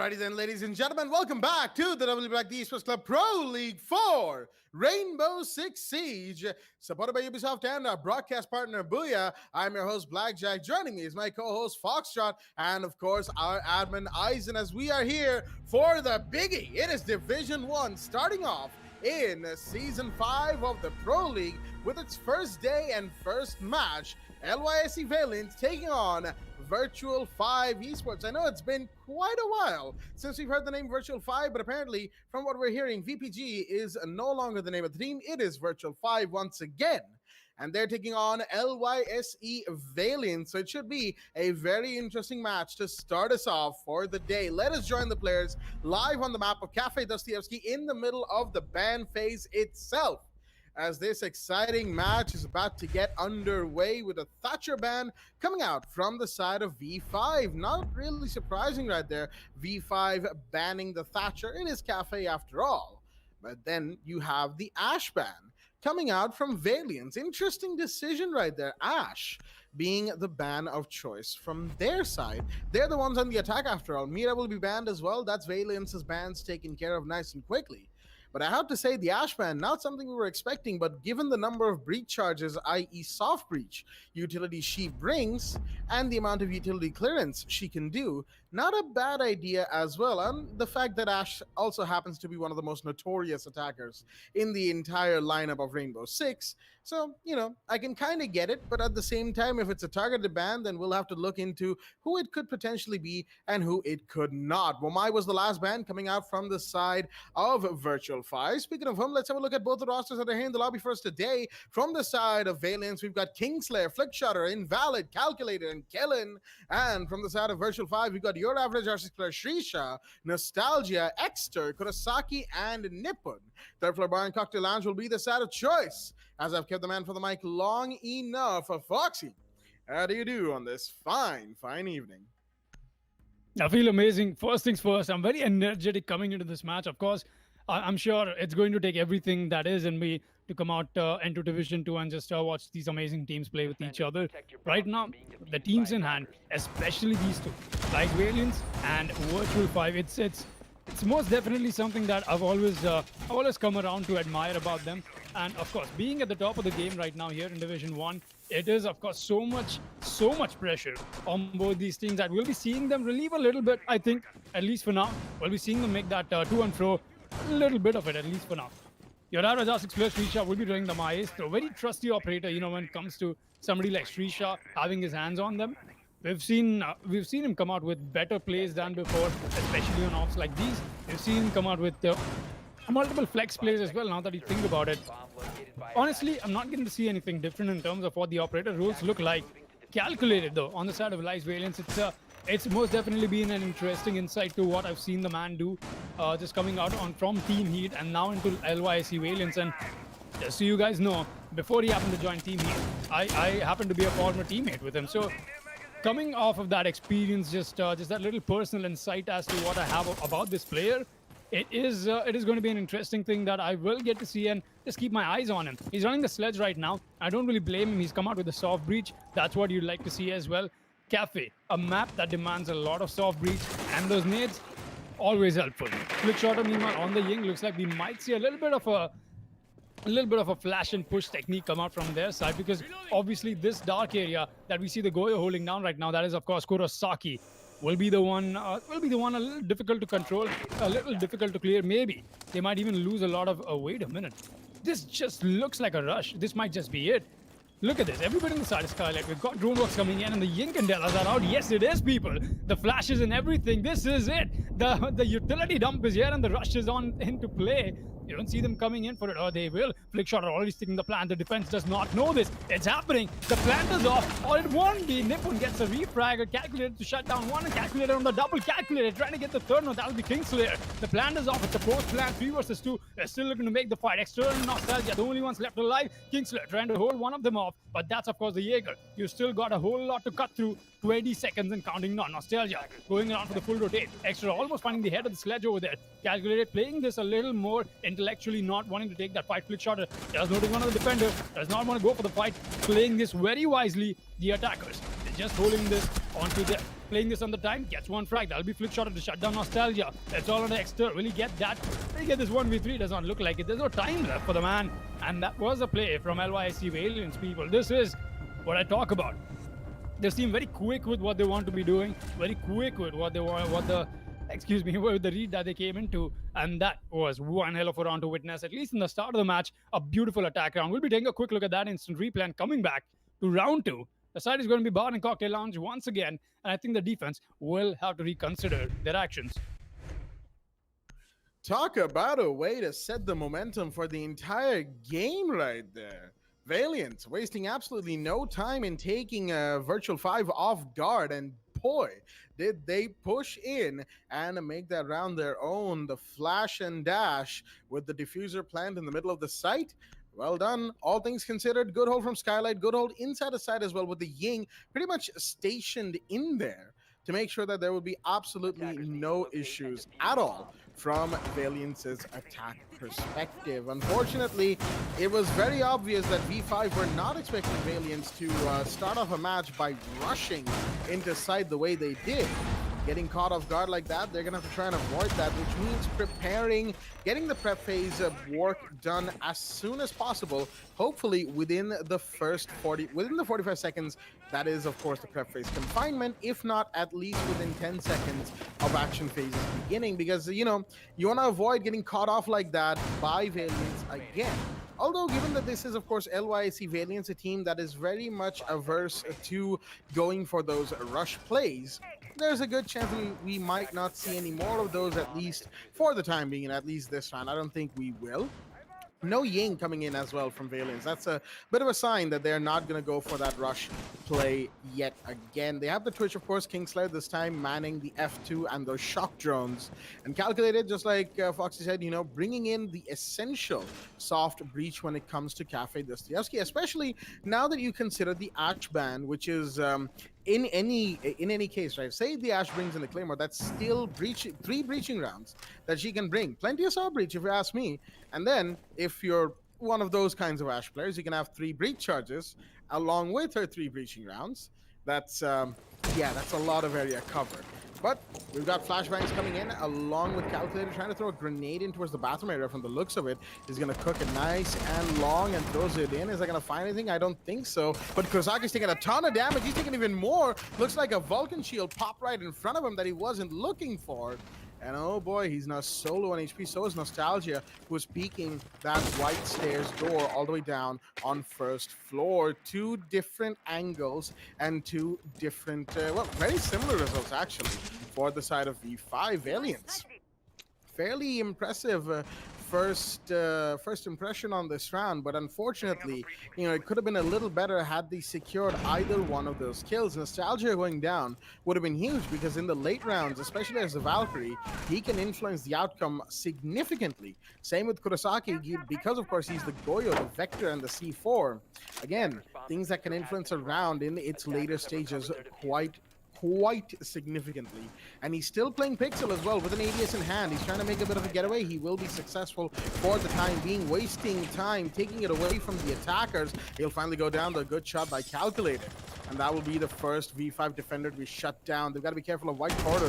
Alrighty then, ladies and gentlemen, welcome back to the WD BLACK Esports Club Pro League 4 Rainbow Six Siege, supported by Ubisoft and our broadcast partner, Booyah. I'm your host, Blackjack. Joining me is my co-host, Foxtrot, and of course, our admin, Eisen, as we are here for the biggie. It is Division 1, starting off in Season 5 of the Pro League with its first day and first match. LYSC Valiant taking on Virtual 5 Esports. I know it's been quite a while since we've heard the name Virtual 5, but apparently, from what we're hearing, VPG is no longer the name of the team. It is Virtual 5 once again. And they're taking on LYSE Valiant. So it should be a very interesting match to start us off for the day. Let us join the players live on the map of Cafe Dostoyevsky in the middle of the ban phase itself, as this exciting match is about to get underway with a Thatcher ban coming out from the side of V5. Not really surprising right there, V5 banning the Thatcher. It is Cafe after all. But then you have the Ash ban coming out from Valiant. Interesting decision right there. Ash being the ban of choice from their side. They're the ones on the attack after all. Mira will be banned as well. That's Valiant's bans taken care of nice and quickly. But I have to say, the Ash ban, not something we were expecting, but given the number of breach charges, i.e. soft breach, utility she brings, and the amount of utility clearance she can do, not a bad idea as well. And the fact that Ash also happens to be one of the most notorious attackers in the entire lineup of Rainbow Six. So, you know, I can kind of get it, but at the same time, if it's a targeted ban, then we'll have to look into who it could potentially be and who it could not. Wamai was the last ban coming out from the side of Virtual 5. Speaking of whom, let's have a look at both the rosters that are here in the lobby for us today. From the side of Valiance, we've got Kingslayer, Flickshutter, Invalid, Calculator, and Kellen. And from the side of Virtual 5, we've got Your Average R6S player Shrisha, Nostalgia, Exter, Kurosaki, and Nippon. Third floor bar and cocktail lounge will be the side of choice, as I've kept the man for the mic long enough. Foxy, how do you do on this fine evening? I feel amazing. First things first, I'm very energetic coming into this match. Of course, I'm sure it's going to take everything that is in me to come out into Division 2 and just watch these amazing teams play with each other. Right now, the teams in hand, especially these two, like Valiance and Virtual 5, it's most definitely something that I've always come around to admire about them. And of course, being at the top of the game right now here in Division 1, it is of course so much pressure on both these teams that we'll be seeing them relieve a little bit. I think, at least for now, we'll be seeing them make that to and fro a little bit of it, at least for now. Your average R6 player Shrisha will be running the maestro, very trusty operator, you know, when it comes to somebody like Shrisha having his hands on them. We've seen him come out with better plays than before, especially on ops like these. We've seen him come out with multiple flex plays as well, now that you think about it. Honestly, I'm not getting to see anything different in terms of what the operator rules look like. Calculated though, on the side of Lies Valiance, it's most definitely been an interesting insight to what I've seen the man do, just coming out from Team Heat and now into LYSC Valiance. And just so you guys know, before he happened to join Team Heat, I happened to be a former teammate with him. So coming off of that experience, just that little personal insight as to what I have about this player, it is going to be an interesting thing that I will get to see and just keep my eyes on him. He's running the sledge right now. I don't really blame him. He's come out with a soft breach. That's what you'd like to see as well. Cafe, a map that demands a lot of soft breach, and those nades, always helpful. Flickshutter, meanwhile, on the Ying, looks like we might see a little bit of a flash and push technique come out from their side, because obviously this dark area that we see the Goyo holding down right now, that is of course Kurosaki, will be the one a little difficult to control, a little difficult to clear. Maybe they might even lose a lot of wait a minute, this just looks like a rush. This might just be it. Look at this, everybody in the side of Skylight. We've got drone works coming in and the Yink and Dellas are out. Yes, it is, people. The flashes and everything. This is it. The utility dump is here and the rush is on into play. You don't see them coming in for it. Oh, they will. Flickshot are already sticking the plant. The defense does not know this. It's happening. The plant is off. Or it won't be. Nippon gets a refrag. A calculator to shut down one. A calculator on the double calculator. Trying to get the third one. That'll be Kingslayer. The plant is off. It's a post plant. 3 versus 2. They're still looking to make the fight. External Nostalgia, the only ones left alive. Kingslayer trying to hold one of them off. But that's, of course, the Jaeger. You still got a whole lot to cut through. 20 seconds and counting now. Nostalgia going around for the full rotate. Extra almost finding the head of the sledge over there. Calculated playing this a little more intellectually, not wanting to take that fight. Flickshutter just noting one of the defenders. Does not want to go for the fight. Playing this very wisely. The attackers, they're just holding this onto them. playing this on the time, gets one frag. That'll be flick shot to shut down Nostalgia. It's all on the Exter. Will he get that? Will he get this 1v3? Does not look like it. There's no time left for the man. And that was a play from LYC Valiance, people. This is what I talk about. They seem very quick with what they want to be doing, very quick with what they want, with the read that they came into, and that was one hell of a round to witness, at least in the start of the match, a beautiful attack round. We'll be taking a quick look at that instant replay and coming back to round 2. The side is going to be Bar and Cocktail Lounge once again, and I think the defense will have to reconsider their actions. Talk about a way to set the momentum for the entire game right there. Valiant wasting absolutely no time in taking Virtual 5 off guard, and boy, did they push in and make that round their own. The flash and dash with the diffuser plant in the middle of the site. Well done, all things considered. Good hold from Skylight, good hold inside the side as well, with the Ying pretty much stationed in there to make sure that there will be absolutely no issues at all from Valiance's attack perspective. Unfortunately, it was very obvious that V5 were not expecting Valiance to start off a match by rushing into side the way they did. Getting caught off guard like that, they're going to have to try and avoid that, which means preparing, getting the prep phase of work done as soon as possible, hopefully within the 45 seconds. That is, of course, the prep phase confinement, if not at least within 10 seconds of action phases beginning, because, you know, you want to avoid getting caught off like that by Valiance again. Although, given that this is, of course, LYC Valiance, a team that is very much averse to going for those rush plays, there's a good chance we might not see any more of those, at least for the time being, and at least this round. I don't think we will. No Ying coming in as well from Valiance. That's a bit of a sign that they're not going to go for that rush play yet again. They have the Twitch, of course, Kingslayer this time manning the F2 and those shock drones. And Calculated, just like Foxy said, you know, bringing in the essential soft breach when it comes to Cafe Dostoyevsky, especially now that you consider the Ash ban, which is in any case, right? Say the Ash brings in the Claymore, that's still three breaching rounds that she can bring. Plenty of soft breach, if you ask me. And then if you're one of those kinds of Ash players, you can have 3 breach charges along with her 3 breaching rounds. That's that's a lot of area covered. But we've got flashbangs coming in along with Calculator trying to throw a grenade in towards the bathroom area. From the looks of it, he's going to cook it nice and long and throws it in. Is that going to find anything? I don't think so. But Kozaki's taking a ton of damage. He's taking even more. Looks like a Vulcan shield popped right in front of him that he wasn't looking for. And oh boy, he's now solo on HP. So is Nostalgia, who's peeking that white stairs door all the way down on first floor. 2 different angles and 2 different, very similar results actually for the side of V5 Valiance. Fairly impressive first impression on this round, but unfortunately, you know, it could have been a little better had they secured either one of those kills. Nostalgia going down would have been huge, because in the late rounds, especially as a Valkyrie, he can influence the outcome significantly. Same with Kurosaki, because of course he's the Goyo, the Vector, and the C4. Again, things that can influence a round in its later stages quite significantly. And he's still playing Pixel as well with an ADS in hand. He's trying to make a bit of a getaway. He will be successful for the time being, wasting time, taking it away from the attackers. He'll finally go down. The good shot by Calculated. And that will be the first V5 defender to be shut down. They've got to be careful of White Corridor.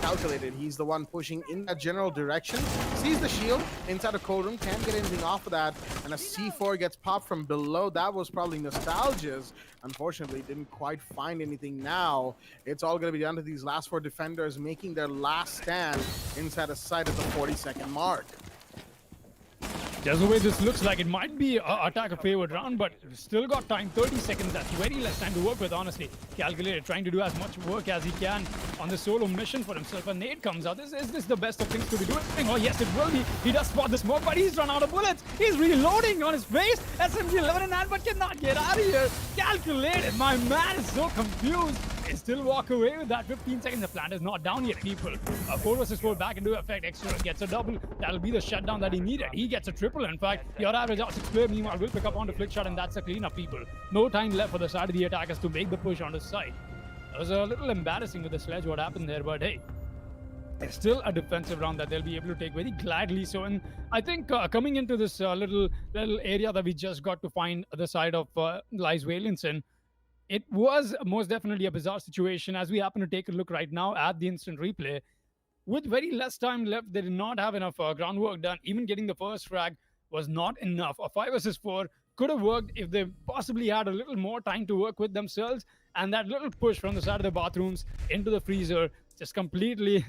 Calculated. He's the one pushing in that general direction. Sees the shield inside a cold room. Can't get anything off of that. And a C4 gets popped from below. That was probably Nostalgia's. Unfortunately, didn't quite find anything. Now it's all going to be down to these last 4 defenders making their last stand inside a site at the 40-second mark. Just the way this looks like, it might be a attacker favored round, but still got time. 30 seconds. That's very less time to work with, honestly. Calculated, trying to do as much work as he can on the solo mission for himself. A nade comes out. Is this the best of things to be doing? Oh yes, it will be. He does spot the smoke, but he's run out of bullets. He's reloading on his face. SMG 11 in hand, but cannot get out of here. Calculated. My man is so confused. They still walk away with that. 15 seconds. The plant is not down yet, people. 4 versus 4 back into effect. Extra gets a double. That'll be the shutdown that he needed. He gets a triple. In fact, your average R6 player, meanwhile, will pick up on the flick shot, and that's a cleanup, people. No time left for the side of the attackers to make the push on the side. It was a little embarrassing with the sledge what happened there, but hey, it's still a defensive round that they'll be able to take very gladly. So, and I think coming into this little area that we just got to find the side of Lies Valiance in, it was most definitely a bizarre situation. As we happen to take a look right now at the instant replay, with very less time left, they did not have enough groundwork done. Even getting the first frag was not enough. A 5 versus 4 could have worked if they possibly had a little more time to work with themselves. And that little push from the side of the bathrooms into the freezer just completely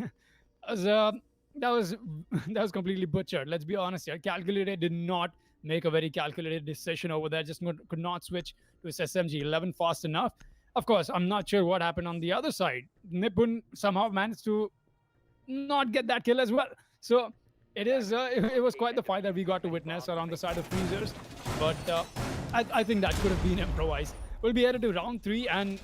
was, that was that was completely butchered. Let's be honest here. Calculated did not make a very calculated decision over there. Just could not switch to his SMG 11 fast enough. Of course, I'm not sure what happened on the other side. Nipun somehow managed to not get that kill as well. So it was quite the fight that we got to witness around the side of freezers, but I think that could have been improvised. We'll be headed to round 3, and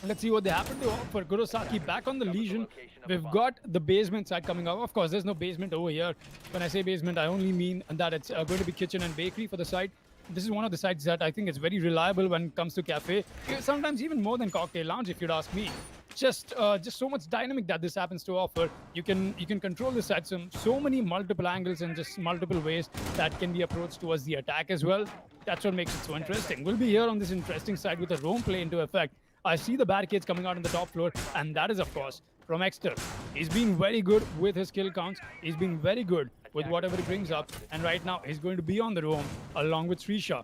let's see what they happen to offer. Kurosaki back on the Legion. We've got the basement side coming up. Of course, there's no basement over here. When I say basement, I only mean that it's going to be kitchen and bakery for the site. This is one of the sites that I think is very reliable when it comes to cafe. Sometimes even more than cocktail lounge, if you'd ask me. Just so much dynamic that this happens to offer. You can control this at so many multiple angles and just multiple ways that can be approached towards the attack as well. That's what makes it so interesting. We'll be here on this interesting side with a roam play into effect. I see the barricades coming out on the top floor, and that is, of course, from Exter. He's been very good with his kill counts. He's been very good with whatever he brings up. And right now, he's going to be on the roam along with Srisha.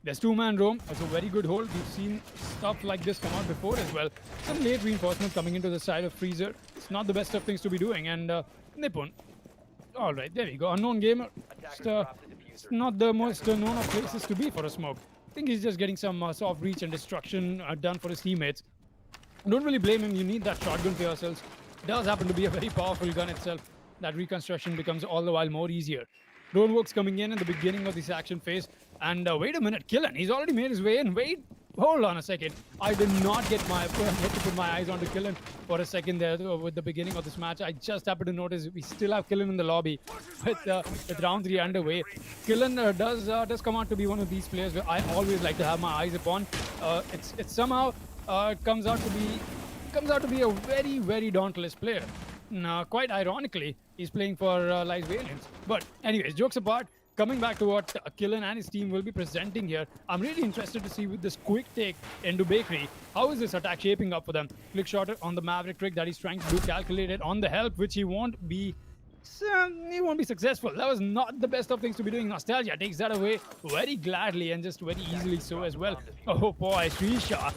There's two-man roam. It's a very good hold. We've seen stuff like this come out before as well. Some late reinforcement coming into the side of Freezer. It's not the best of things to be doing. And Nippon. All right, there we go. Unknown gamer. It's not the most known of places to be for a smoke. I think he's just getting some soft reach and destruction done for his teammates. Don't really blame him. You need that shotgun for yourselves. It does happen to be a very powerful gun itself. That reconstruction becomes all the while more easier. Drone works coming in the beginning of this action phase. And wait a minute, Killen. He's already made his way in. Wait, hold on a second. I did not get to put my eyes onto Killen for a second there with the beginning of this match. I just happened to notice we still have Killen in the lobby with round 3 underway. Killen does come out to be one of these players where I always like to have my eyes upon. It's somehow comes out to be a very, very dauntless player. Now, quite ironically, he's playing for Light Valiants. But anyways, jokes apart, coming back to what Killen and his team will be presenting here, I'm really interested to see with this quick take into Bakery, how is this attack shaping up for them? Click shot on the Maverick trick that he's trying to do, calculated on the help, which he won't be successful. That was not the best of things to be doing. Nostalgia takes that away very gladly and just very easily so as well. Oh boy, Srisha.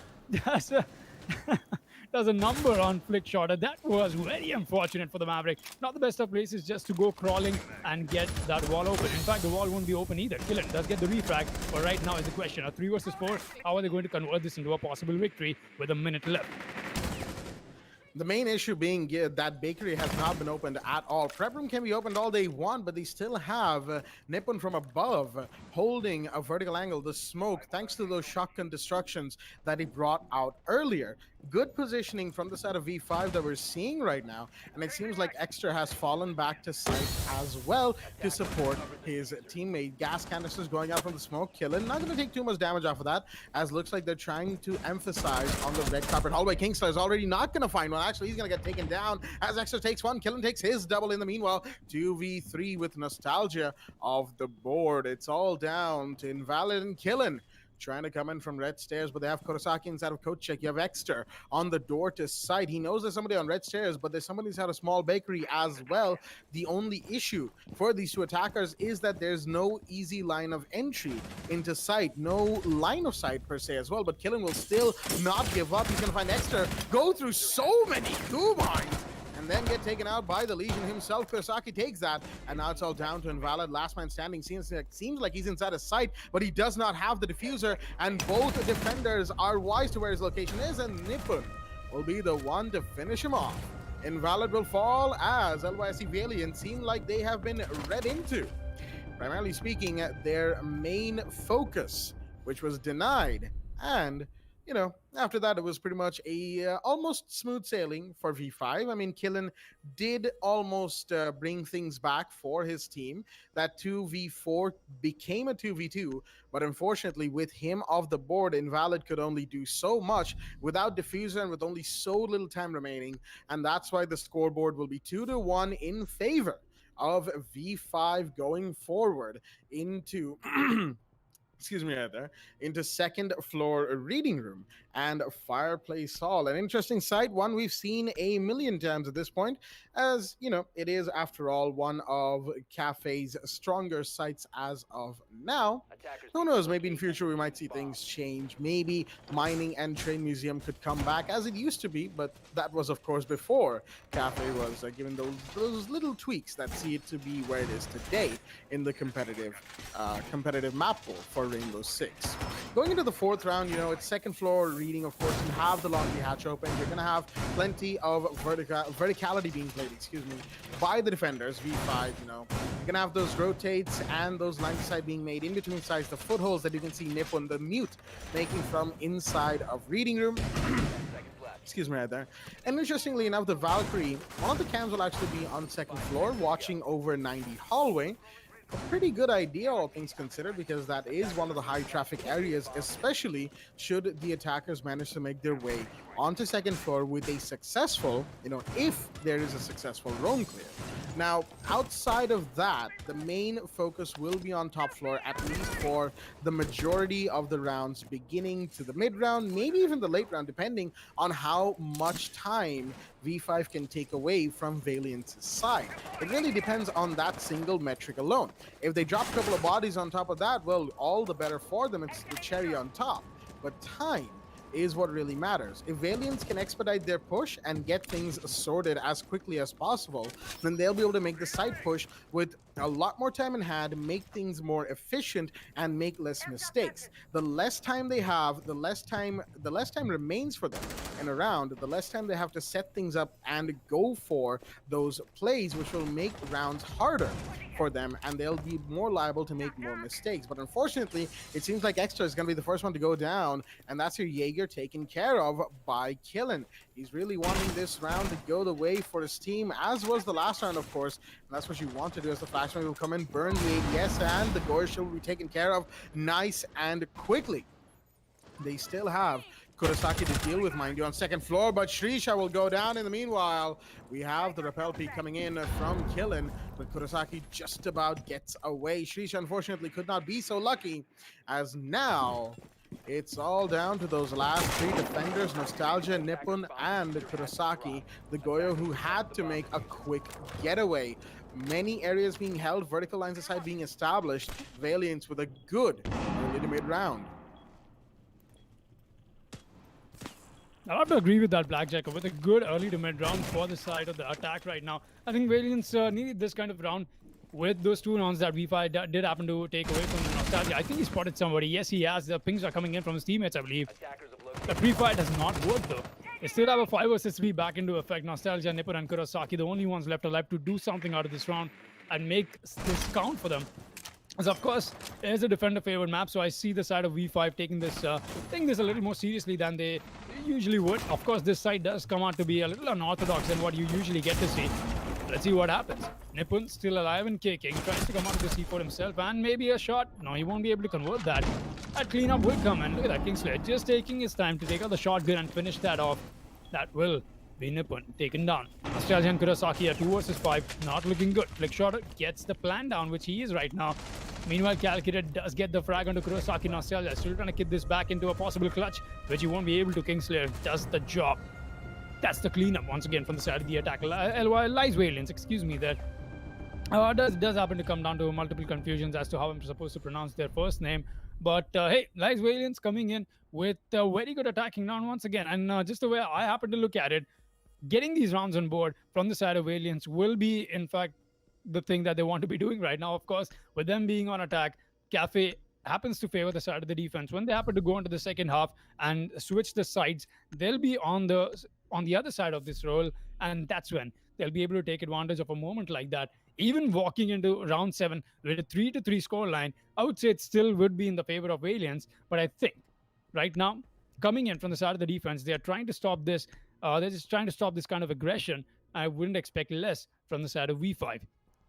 Does a number on flick shot. That was very unfortunate for the Maverick. Not the best of places just to go crawling and get that wall open. In fact, the wall won't be open either. Killen does get the refrag, but right now is the question. A 3 versus 4, how are they going to convert this into a possible victory with a minute left? The main issue being that Bakery has not been opened at all. Prep Room can be opened all they want, but they still have Nippon from above holding a vertical angle. The smoke, thanks to those shotgun destructions that he brought out earlier. Good positioning from the side of V5 that we're seeing right now, and it seems like Extra has fallen back to site as well to support his teammate. Gas canisters going out from the smoke. Killen not going to take too much damage off of that, as looks like they're trying to emphasize on the red carpet hallway. Kingstar is already not going to find one. Actually, he's going to get taken down as Extra takes one. Killen takes his double in the meanwhile. 2v3 with Nostalgia of the board. It's all down to Invalid and Killen trying to come in from red stairs, but they have Kurosaki inside of coach check. You have Exter on the door to site. He knows there's somebody on red stairs, but there's somebody inside a small bakery as well. The only issue for these two attackers is that there's no easy line of entry into site, no line of sight per se as well, but Killen will still not give up. He's gonna find Exter, go through so many goo mines, and then get taken out by the Legion himself. Kurosaki takes that, and now it's all down to Invalid. Last man standing. Seems like he's inside his sight, but he does not have the diffuser, and both defenders are wise to where his location is, and Nippon will be the one to finish him off. Invalid will fall as LYSC Valiant seem like they have been read into. Primarily speaking, their main focus, which was denied, and you know, after that, it was pretty much a almost smooth sailing for V5. I mean, Killen did almost bring things back for his team. That 2v4 became a 2v2, but unfortunately, with him off the board, Invalid could only do so much without diffuser and with only so little time remaining, and that's why the scoreboard will be 2-1 in favor of V5 going forward into excuse me right there, into second floor reading room and fireplace hall. An interesting sight, one we've seen a million times at this point, as you know, it is after all one of Cafe's stronger sites as of now. Who knows, maybe in future we might see things change. Maybe mining and train museum could come back as it used to be, but that was of course before Cafe was given those little tweaks that see it to be where it is today in the competitive map pool for Rainbow Six. Going into the fourth round, you know, it's second floor reading. Of course, you have the laundry hatch open. You're gonna have plenty of verticality being played, excuse me, by the defenders. V5, you know, you're gonna have those rotates and those line of sight being made in between sides. The footholds that you can see Nippon, the mute, making from inside of reading room. Excuse me right there. And interestingly enough, the Valkyrie, one of the cams will actually be on second floor watching over 90 hallway. A pretty good idea, all things considered, because that is one of the high traffic areas, especially should the attackers manage to make their way onto second floor with a successful, you know, if there is a successful roam clear. Now, outside of that, the main focus will be on top floor, at least for the majority of the rounds, beginning to the mid round, maybe even the late round, depending on how much time V5 can take away from Valiant's side. It really depends on that single metric alone. If they drop a couple of bodies on top of that, well, all the better for them. It's the cherry on top. But time is what really matters. If Valiants can expedite their push and get things sorted as quickly as possible, then they'll be able to make the side push with a lot more time in hand, make things more efficient, and make less mistakes. The less time they have, the less time remains for them in a round, the less time they have to set things up and go for those plays, which will make rounds harder for them, and they'll be more liable to make more mistakes. But unfortunately, it seems like Extra is going to be the first one to go down, and that's your Jaeger taken care of by Killen. He's really wanting this round to go the way for his team, as was the last round, of course, and that's what you want to do as the flashbang will come in, burn the ADS, and the Gore Shield will be taken care of nice and quickly. They still have Kurosaki to deal with, mind you, on second floor, but Shrisha will go down. In the meanwhile, we have the repel peak coming in from Killen, but Kurosaki just about gets away. Shrisha, unfortunately, could not be so lucky, as now it's all down to those last three defenders, Nostalgia, Nippon, and Kurosaki, the Goyo who had to make a quick getaway. Many areas being held, vertical lines aside being established, Valiants with a good early to mid round. I have to agree with that, Blackjack. With a good early to mid round for the side of the attack right now. I think Valiants needed this kind of round with those two rounds that V5 did happen to take away from the Nostalgia. I think he spotted somebody. Yes, he has. The pings are coming in from his teammates, I believe. The pre-fight does not work, though. They still have a 5 versus 3 back into effect. Nostalgia, Nippon, and Kurosaki, the only ones left alive to do something out of this round and make this count for them. As of course, it is a defender favored map, so I see the side of V5 taking this a little more seriously than they usually would. Of course, this side does come out to be a little unorthodox than what you usually get to see. Let's see what happens. Nippon still alive and kicking, tries to come out of the C4 himself, and maybe a shot. No, he won't be able to convert that. That cleanup will come, and look at that Kingslayer just taking his time to take out the shotgun and finish that off. That will be Nippon taken down. Nostalgia and Kurosaki are 2 versus 5, not looking good. Flickshotter gets the plan down, which he is right now. Meanwhile, Calculated does get the frag onto Kurosaki. Nostalgia still trying to kick this back into a possible clutch, which he won't be able to. Kingslayer does the job. That's the cleanup once again from the side of the attack. Lies Valiants, excuse me there. Does happen to come down to multiple confusions as to how I'm supposed to pronounce their first name. But hey, Lies Valiants coming in with a very good attacking round once again. And just the way I happen to look at it, getting these rounds on board from the side of Valiants will be, in fact, the thing that they want to be doing right now. Of course, with them being on attack, Cafe happens to favor the side of the defense. When they happen to go into the second half and switch the sides, they'll be on the other side of this role, and that's when they'll be able to take advantage of a moment like that. Even walking into round 7 with a 3-3 scoreline, I would say it still would be in the favor of Valiants, but I think right now, coming in from the side of the defense, they are trying to stop this. They're just trying to stop this kind of aggression. I wouldn't expect less from the side of V5.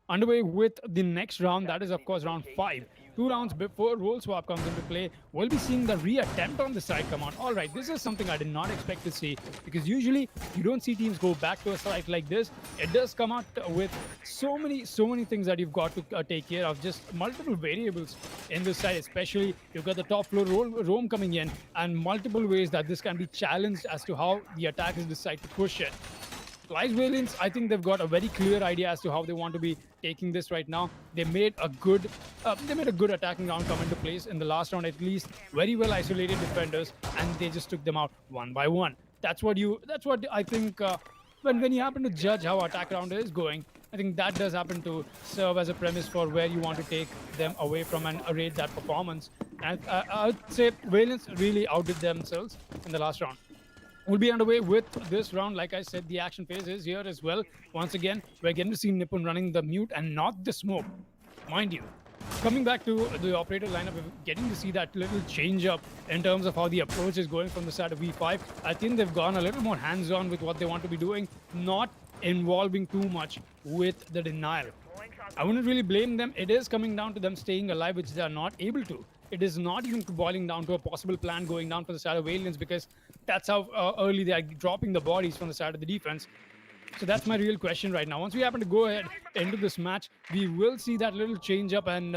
Underway with the next round, that is of course round 5. 2 rounds before roll swap comes into play, we'll be seeing the reattempt on the side come out. All right, this is something I did not expect to see, because usually you don't see teams go back to a site like this. It does come out with so many things that you've got to take care of, just multiple variables in this side. Especially you've got the top floor roam coming in, and multiple ways that this can be challenged as to how the attackers decide to push it. Lies Valiance, I think they've got a very clear idea as to how they want to be taking this right now. They made a good attacking round come into place in the last round, at least. Very well isolated defenders, and they just took them out one by one. That's what I think. When you happen to judge how attack round is going, I think that does happen to serve as a premise for where you want to take them away from and rate that performance. And I would say Valiance really outdid themselves in the last round. We'll be underway with this round. Like I said, the action phase is here as well. Once again, we're getting to see Nippon running the mute and not the smoke. Mind you, coming back to the operator lineup, we're getting to see that little change up in terms of how the approach is going from the side of V5. I think they've gone a little more hands-on with what they want to be doing, not involving too much with the denial. I wouldn't really blame them. It is coming down to them staying alive, which they are not able to. It is not even boiling down to a possible plan going down for the side of Valiance, because that's how early they are dropping the bodies from the side of the defense. So that's my real question right now. Once we happen to go ahead into this match, we will see that little change up, and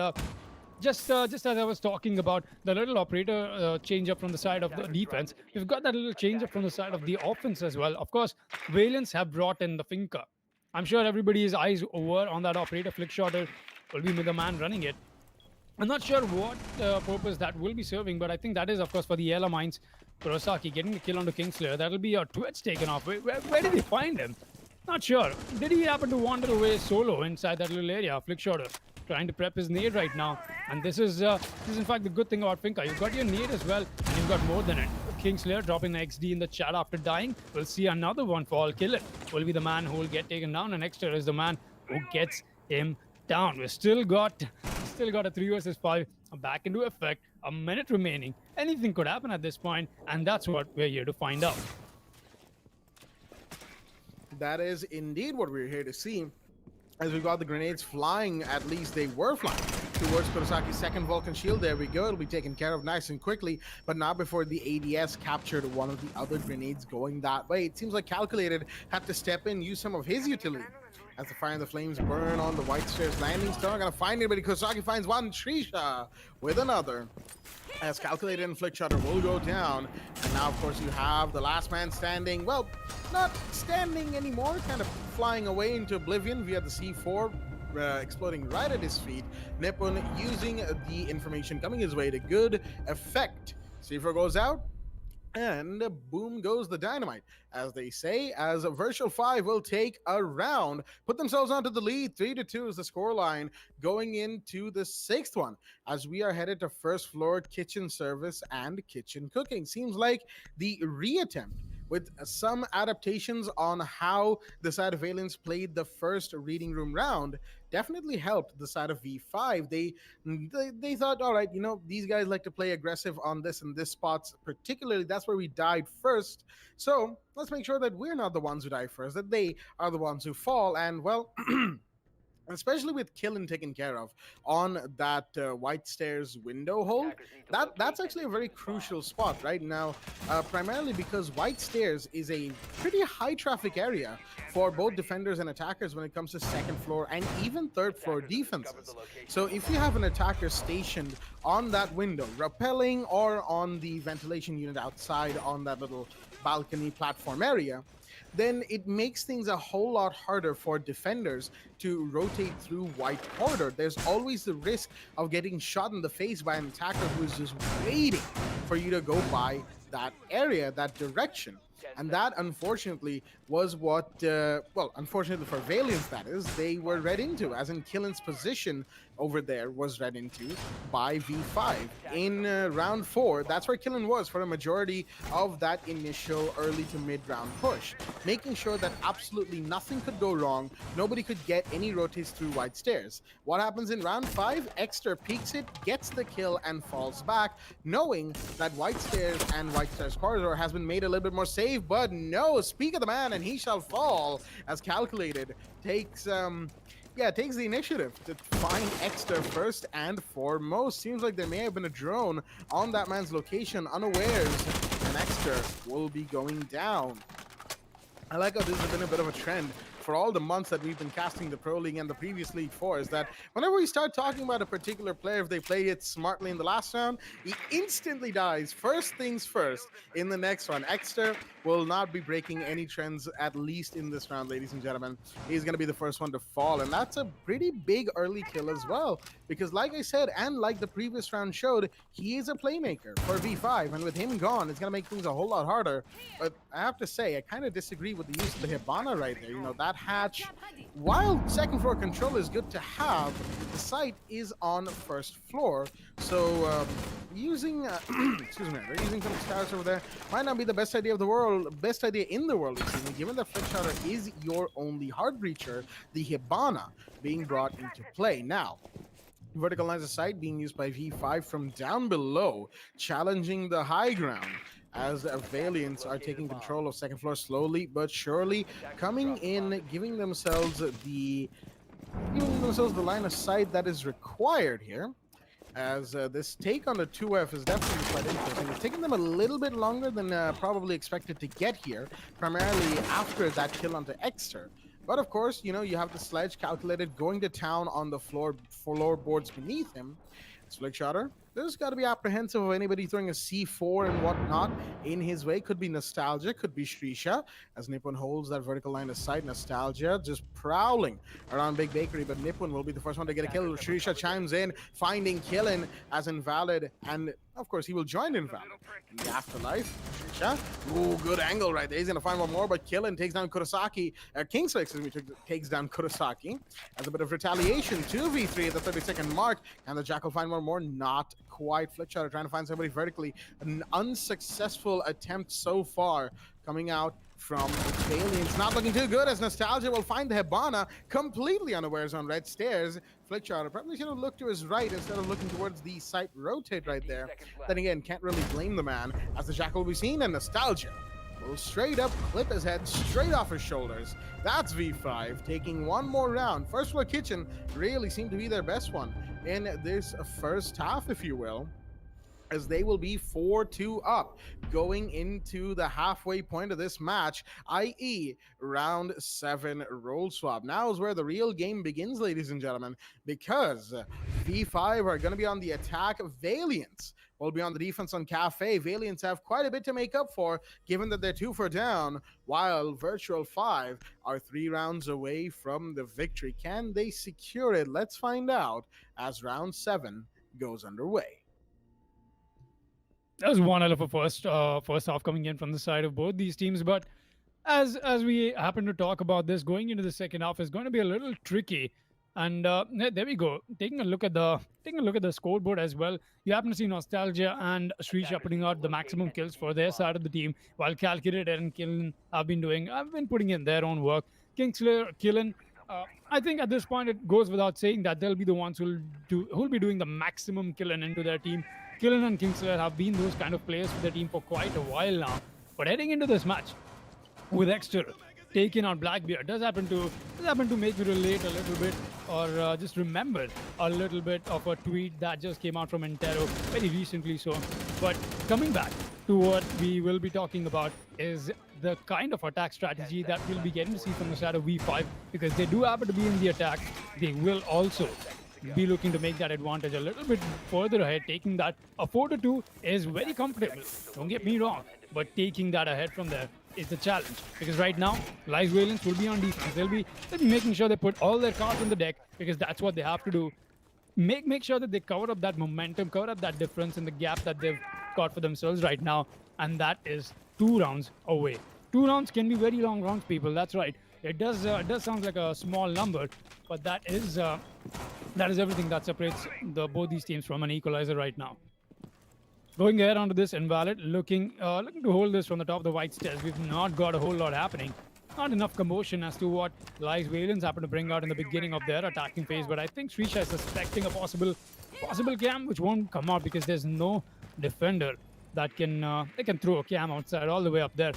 just as I was talking about the little operator change up from the side of the defense, we've got that little change up from the side of the offense as well. Of course, Valiance have brought in the Finker. I'm sure everybody's eyes over on that operator. Flickshotter will be the man running it. I'm not sure what purpose that will be serving, but I think that is, of course, for the Yellow Mines. Kurosaki getting the kill on the Kingslayer. That'll be a Twitch taken off. Where did he find him? Not sure. Did he happen to wander away solo inside that little area? Flickshotter trying to prep his nade right now. And this is in fact the good thing about Finka. You've got your nade as well, and you've got more than it. Kingslayer dropping an XD in the chat after dying. We'll see another one fall. Kill it will be the man who will get taken down, and Exter is the man who gets him down. We've still got a 3 versus 5 back into effect. A minute remaining. Anything could happen at this point, and that's what we're here to find out. That is indeed what we're here to see. As we got the grenades flying, at least they were flying towards Kurosaki's second Vulcan shield. There we go. It'll be taken care of nice and quickly, but not before the ADS captured one of the other grenades going that way. It seems like Calculated had to step in, use some of his utility. As the fire and the flames burn on the White Stairs landing, still not gonna find anybody. Kurosaki finds one, Trisha with another. As Calculated and Flickshutter will go down. And now, of course, you have the last man standing. Well, not standing anymore, kind of flying away into oblivion via the C4, exploding right at his feet. Nippon using the information coming his way to good effect. C4 goes out, and boom goes the dynamite, as they say, as Virtual 5 will take a round, put themselves onto the lead. 3-2 is the scoreline going into the 6th one, as we are headed to first floor kitchen service and kitchen cooking. Seems like the reattempt, with some adaptations on how the side of Valiance played the first reading room round, definitely helped the side of V5. They thought, all right, you know, these guys like to play aggressive on this and this spots, particularly that's where we died first. So let's make sure that we're not the ones who die first, that they are the ones who fall. And well, especially with Killen taken care of on that White Stairs window hole, that's actually a very crucial spot right now, primarily because White Stairs is a pretty high traffic area for both defenders and attackers when it comes to second floor and even third floor defenses. So if you have an attacker stationed on that window, rappelling, or on the ventilation unit outside on that little balcony platform area, then it makes things a whole lot harder for defenders to rotate through white corridor. There's always the risk of getting shot in the face by an attacker who is just waiting for you to go by that area, that direction. And that, unfortunately, was what, well, unfortunately for Valiance, that is, they were read into, as in Killen's position over there was read into by V5. In round 4, that's where Killen was for a majority of that initial early to mid-round push, making sure that absolutely nothing could go wrong, nobody could get any rotates through White Stairs. What happens in round 5? Exter peeks it, gets the kill, and falls back, knowing that White Stairs and White Stairs corridor has been made a little bit more safe, but no, speak of the man and he shall fall, as Calculated takes yeah, takes the initiative to find Exter first and foremost. Seems like there may have been a drone on that man's location unawares, and Exter will be going down. I like how this has been a bit of a trend for all the months that we've been casting the Pro League and the previous League 4, is that whenever we start talking about a particular player, if they play it smartly in the last round, he instantly dies. First things first in the next round. Exter will not be breaking any trends, at least in this round, ladies and gentlemen. He's going to be the first one to fall, and that's a pretty big early kill as well, because like I said, and like the previous round showed, he is a playmaker for V5, and with him gone, it's going to make things a whole lot harder. But I have to say, I kind of disagree with the use of the Hibana right there. You know, that hatch, while second floor control is good to have, the site is on first floor, so using excuse me, they're using some stars over there might not be the best idea of the world, best idea in the world, excuse me, given that Flickshotter is your only hard breacher, the Hibana being brought into play. Now, vertical lines of sight being used by V5 from down below, challenging the high ground, as Valiants are taking control of second floor slowly but surely, coming in, giving themselves the line of sight that is required here. As this take on the 2F is definitely quite interesting. It's taken them a little bit longer than probably expected to get here, primarily after that kill onto Exter. But of course, you know, you have the sledge calculated going to town on the floorboards beneath him. Flickshotter, there's got to be apprehensive of anybody throwing a C4 and whatnot in his way. Could be Nostalgia, could be Shrisha, as Nippon holds that vertical line of sight. Nostalgia just prowling around Big Bakery, but Nippon will be the first one to get a kill. Shrisha chimes in, finding Killin as Invalid, and of course he will join Invalid in the afterlife. Shrisha, ooh, good angle right there. He's going to find one more, but Killin takes down Kurosaki, Kingsley, excuse me, takes down Kurosaki. As a bit of retaliation, 2v3 at the 30-second mark, and the Jackal find one more, not quite. Flickshotter trying to find somebody vertically. An unsuccessful attempt so far coming out from the Aliens. Not looking too good, as Nostalgia will find the Hibana completely unawares on red stairs. Flickshotter probably should have looked to his right instead of looking towards the site rotate right there. Then again, can't really blame the man, as the Jackal will be seen, and Nostalgia will straight up clip his head straight off his shoulders. That's V5 taking one more round. First floor kitchen really seemed to be their best one in this first half, if you will, as they will be 4-2 up going into the halfway point of this match, i.e. round 7 roll swap. Now is where the real game begins, ladies and gentlemen, because V5 are going to be on the attack. Valiants will be on the defense on Cafe. Valiants have quite a bit to make up for, given that they're 2 for down, while Virtual 5 are 3 rounds away from the victory. Can they secure it? Let's find out as round 7 goes underway. That was one hell of a first half coming in from the side of both these teams. But as we happen to talk about this, going into the second half is going to be a little tricky. And there we go. Taking a look at the scoreboard as well. You happen to see Nostalgia and Shrisha putting out the maximum kills for their side of the team, while Calculated and Killen have been putting in their own work. Kingslayer, Killen, I think at this point it goes without saying that they'll be the ones who'll be doing the maximum killing into their team. Killen and Kingslayer have been those kind of players for their team for quite a while now. But heading into this match, with Exter taking on Blackbeard, does happen to make me relate a little bit, or just remember a little bit of a tweet that just came out from Intero very recently. So, but coming back to what we will be talking about is the kind of attack strategy that we'll be getting to see from the side of V5, because they do happen to be in the attack. They will also be looking to make that advantage a little bit further ahead. Taking that, a 4-2 is very comfortable, don't get me wrong, but taking that ahead from there is the challenge, because right now Lies Valiants will be on defense. They'll be making sure they put all their cards on the deck, because that's what they have to do. Make sure that they cover up that momentum, cover up that difference in the gap that they've got for themselves right now, and that is 2 rounds away. 2 rounds can be very long rounds, people. That's right. It does sound like a small number, but that is everything that separates both these teams from an equalizer right now. Going ahead onto this Invalid, looking to hold this from the top of the white stairs. We've not got a whole lot happening. Not enough commotion as to what Lies Valiants happen to bring out in the beginning of their attacking phase, but I think Shrisha is suspecting a possible cam, which won't come out because there's no defender that can throw a cam outside all the way up there.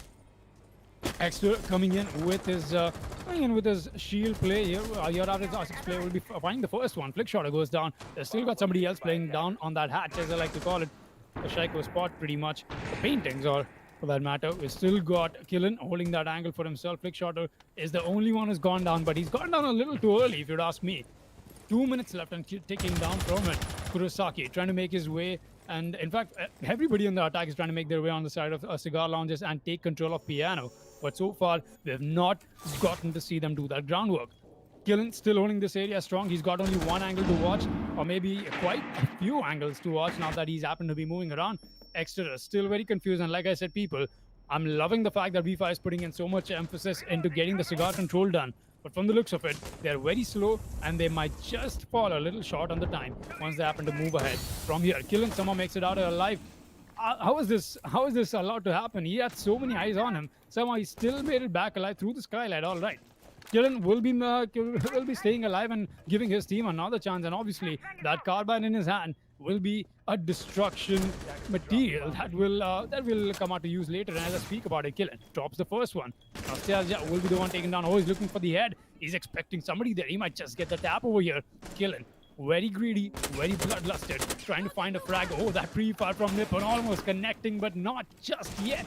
Extra coming in with his shield play here. Your average R6 player will be finding the first one. Flick shot goes down. There's still got somebody else playing down on that hatch, as I like to call it. The Shaiko spot pretty much. The paintings, or for that matter, we still got Killen holding that angle for himself. Flick Shotter is the only one who's gone down, but he's gone down a little too early, if you'd ask me. 2 minutes left and taking down from it. Kurosaki trying to make his way. And in fact, everybody in the attack is trying to make their way on the side of cigar lounges and take control of piano. But so far, we have not gotten to see them do that groundwork. Killen still holding this area strong. He's got only one angle to watch, or maybe quite a few angles to watch now that he's happened to be moving around. Exeter is still very confused. And like I said, people, I'm loving the fact that V5 is putting in so much emphasis into getting the cigar control done. But from the looks of it, they're very slow and they might just fall a little short on the time once they happen to move ahead. From here, Killen somehow makes it out alive. How is this allowed to happen? He had so many eyes on him. Somehow he still made it back alive through the skylight. All right. Killen will be staying alive and giving his team another chance. And obviously, that carbine in his hand will be a destruction material that will come out to use later. And as I speak about it, Killen drops the first one. Nostalgia will be the one taken down. Oh, he's looking for the head. He's expecting somebody there. He might just get the tap over here. Killen, very greedy, very bloodlusted, trying to find a frag. Oh, that pre-fire from Nippon, almost connecting, but not just yet.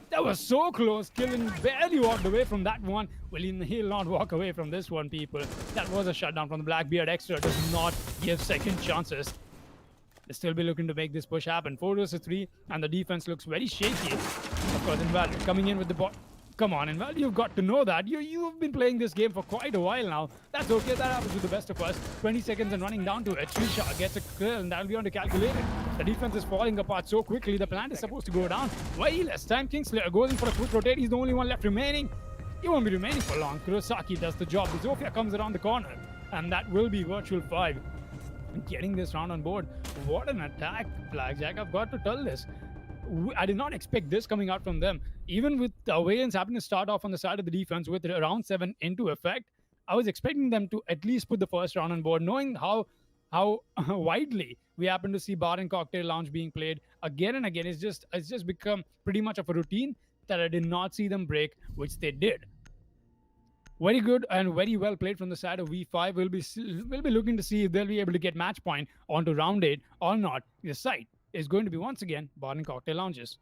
That was so close. Killen barely walked away from that one. Well, he'll not walk away from this one, people. That was a shutdown from the Blackbeard. Extra does not give second chances. They'll still be looking to make this push happen. 4 versus 3, and the defense looks very shaky. Of course, Invalid coming in with the bot. Come on, Invalid, you've got to know that. You've been playing this game for quite a while now. That's okay, that happens with the best of us. 20 seconds and running down to it. Shisha gets a kill, and that'll be on to calculate it. The defense is falling apart so quickly. The plant is supposed to go down. Way less time. Kingslayer goes in for a quick rotate. He's the only one left remaining. He won't be remaining for long. Kurosaki does the job. The Zofia comes around the corner, and that will be Virtual 5. Getting this round on board. What an attack, Blackjack. I've got to tell this. I did not expect this coming out from them. Even with the Wayans happening to start off on the side of the defense with round 7 into effect, I was expecting them to at least put the first round on board, knowing how widely we happen to see Bar and Cocktail Lounge being played again and again. It's just become pretty much of a routine that I did not see them break, which they did. Very good and very well played from the side of V5. We'll be looking to see if they'll be able to get match point onto round 8 or not. The site is going to be once again Bar and Cocktail Lounges.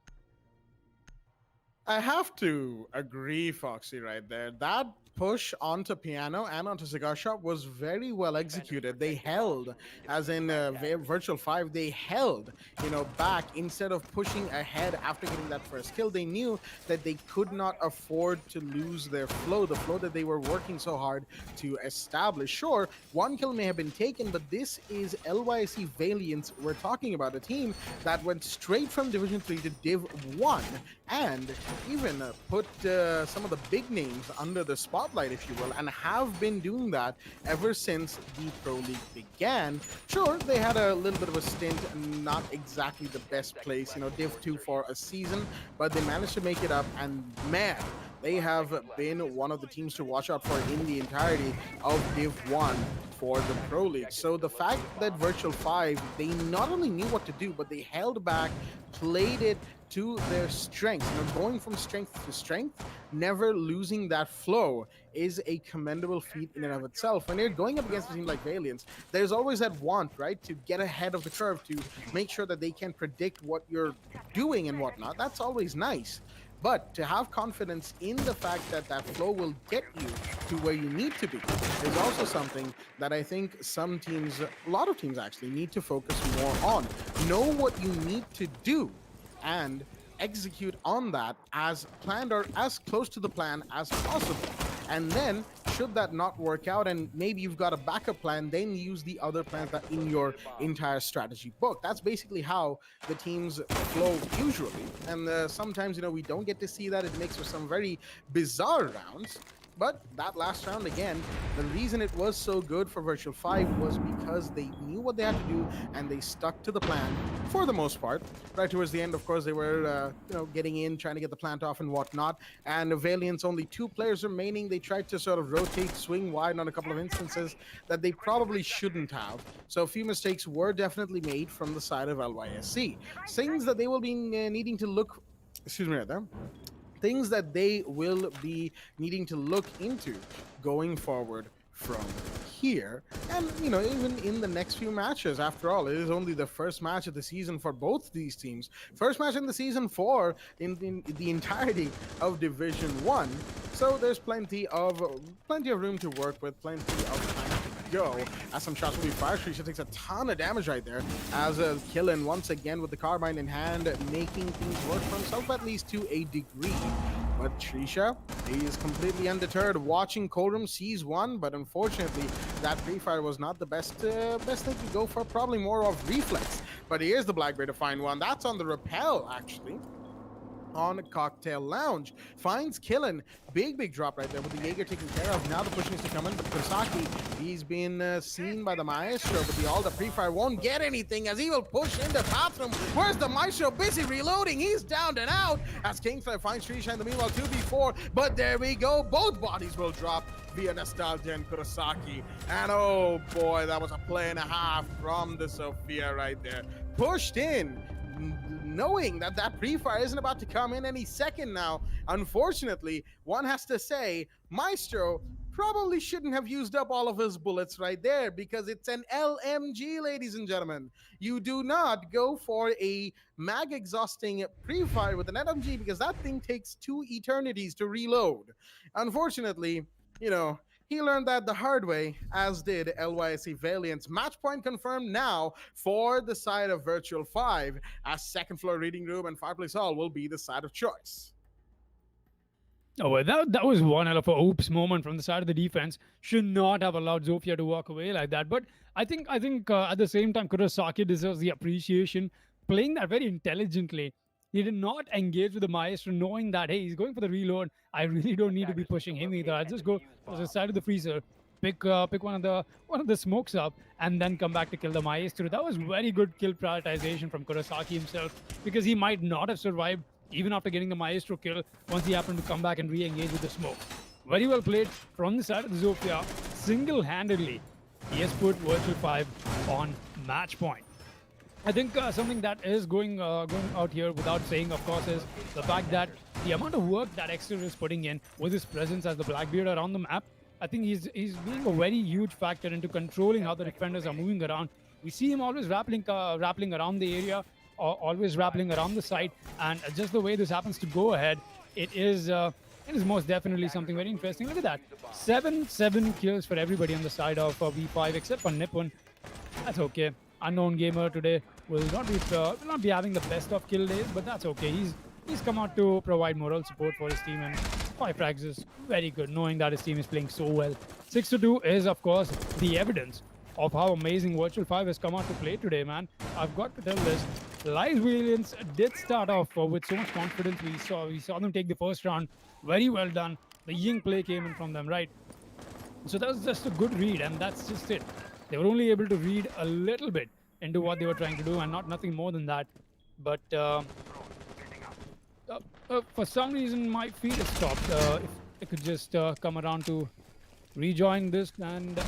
I have to agree, Foxy, right there. That push onto piano and onto cigar shop was very well executed. They held, as in Virtual 5, they held, back instead of pushing ahead after getting that first kill. They knew that they could not afford to lose their flow, the flow that they were working so hard to establish. Sure, one kill may have been taken, but this is LYC Valiance. We're talking about a team that went straight from Division 3 to Div 1 and even put some of the big names under the spotlight, if you will, and have been doing that ever since the Pro League began. Sure, they had a little bit of a stint, not exactly the best place, Div 2 for a season, but they managed to make it up, and man, they have been one of the teams to watch out for in the entirety of Div 1 for the Pro League. So the fact that Virtual 5, they not only knew what to do, but they held back, played it to their strengths. Going from strength to strength, never losing that flow is a commendable feat in and of itself. When you're going up against a team like Valiance, there's always that want, right, to get ahead of the curve, to make sure that they can predict what you're doing and whatnot. That's always nice. But to have confidence in the fact that that flow will get you to where you need to be is also something that I think some teams, a lot of teams actually, need to focus more on. Know what you need to do and execute on that as planned or as close to the plan as possible. And then, should that not work out and maybe you've got a backup plan, then use the other plans that in your entire strategy book. That's basically how the teams flow usually. And sometimes, we don't get to see that. It makes for some very bizarre rounds. But that last round, again, the reason it was so good for Virtual 5 was because they knew what they had to do and they stuck to the plan for the most part. Right towards the end, of course, they were, getting in, trying to get the plant off and whatnot. And Valiance, only 2 players remaining. They tried to sort of rotate, swing wide on a couple of instances that they probably shouldn't have. So a few mistakes were definitely made from the side of LYSC. Things that they will be needing to look, excuse me right there, things that they will be needing to look into going forward from here. And even in the next few matches, after all, it is only the first match of the season for both these teams, first match in the season for in the entirety of Division 1. So there's plenty of room to work with, plenty of time to go, as some shots will be fired. Shrisha takes a ton of damage right there, as Killen once again with the carbine in hand, making things work for himself, at least to a degree. But Trisha, he is completely undeterred. Watching Coldrum, sees one, but unfortunately, that pre-fire was not the best thing to go for. Probably more of reflex. But here's the Blackbeard to find one. That's on the rappel, actually. On Cocktail Lounge. Finds Killen. Big drop right there with the Jaeger taken care of. Now the push needs to come in, but Kurosaki, he's been seen by the Maestro, but the pre-fire won't get anything as he will push in the bathroom. Where's the Maestro? Busy reloading. He's down and out as Kingflare finds Trisha in the meanwhile 2v4. But there we go. Both bodies will drop via Nostalgia and Kurosaki. And oh boy, that was a play and a half from the Sophia right there. Pushed in, knowing that pre-fire isn't about to come in any second now. Unfortunately, one has to say, Maestro probably shouldn't have used up all of his bullets right there, because it's an LMG, ladies and gentlemen. You do not go for a mag-exhausting pre-fire with an LMG, because that thing takes 2 eternities to reload. Unfortunately, he learned that the hard way, as did LYSC Valiant's. Match point confirmed now for the side of Virtual 5, as second floor reading room and fireplace hall will be the side of choice. Oh, well, that was one hell of a oops moment from the side of the defense. Should not have allowed Zofia to walk away like that. But I think at the same time, Kurosaki deserves the appreciation, playing that very intelligently. He did not engage with the Maestro, knowing that, hey, he's going for the reload. I really don't need to be pushing him either. I'll just go to the side of the freezer, pick one of the smokes up, and then come back to kill the Maestro. That was very good kill prioritization from Kurosaki himself, because he might not have survived even after getting the Maestro kill once he happened to come back and re-engage with the smoke. Very well played from the side of the Zofia. Single-handedly, he has put Virtual 5 on match point. I think something that is going out here without saying, of course, is the fact that the amount of work that Exeter is putting in with his presence as the Blackbeard around the map, I think he's being a very huge factor into controlling how the defenders are moving around. We see him always rappelling around the area, or always rappelling around the site, and just the way this happens to go ahead, it is most definitely something very interesting. Look at that, 7 kills for everybody on the side of V5 except for Nippon. That's okay. Unknown Gamer today will not be having the best of kill days, but that's okay. He's come out to provide moral support for his team, and 5 frags is very good, knowing that his team is playing so well. 6-2 is, of course, the evidence of how amazing Virtual 5 has come out to play today, man. I've got to tell this. Lies Valiants did start off with so much confidence. We saw them take the first round. Very well done. The Ying play came in from them, right? So that was just a good read, and that's just it. They were only able to read a little bit into what they were trying to do, and nothing more than that. But for some reason, my feed has stopped. If I could just come around to rejoin this and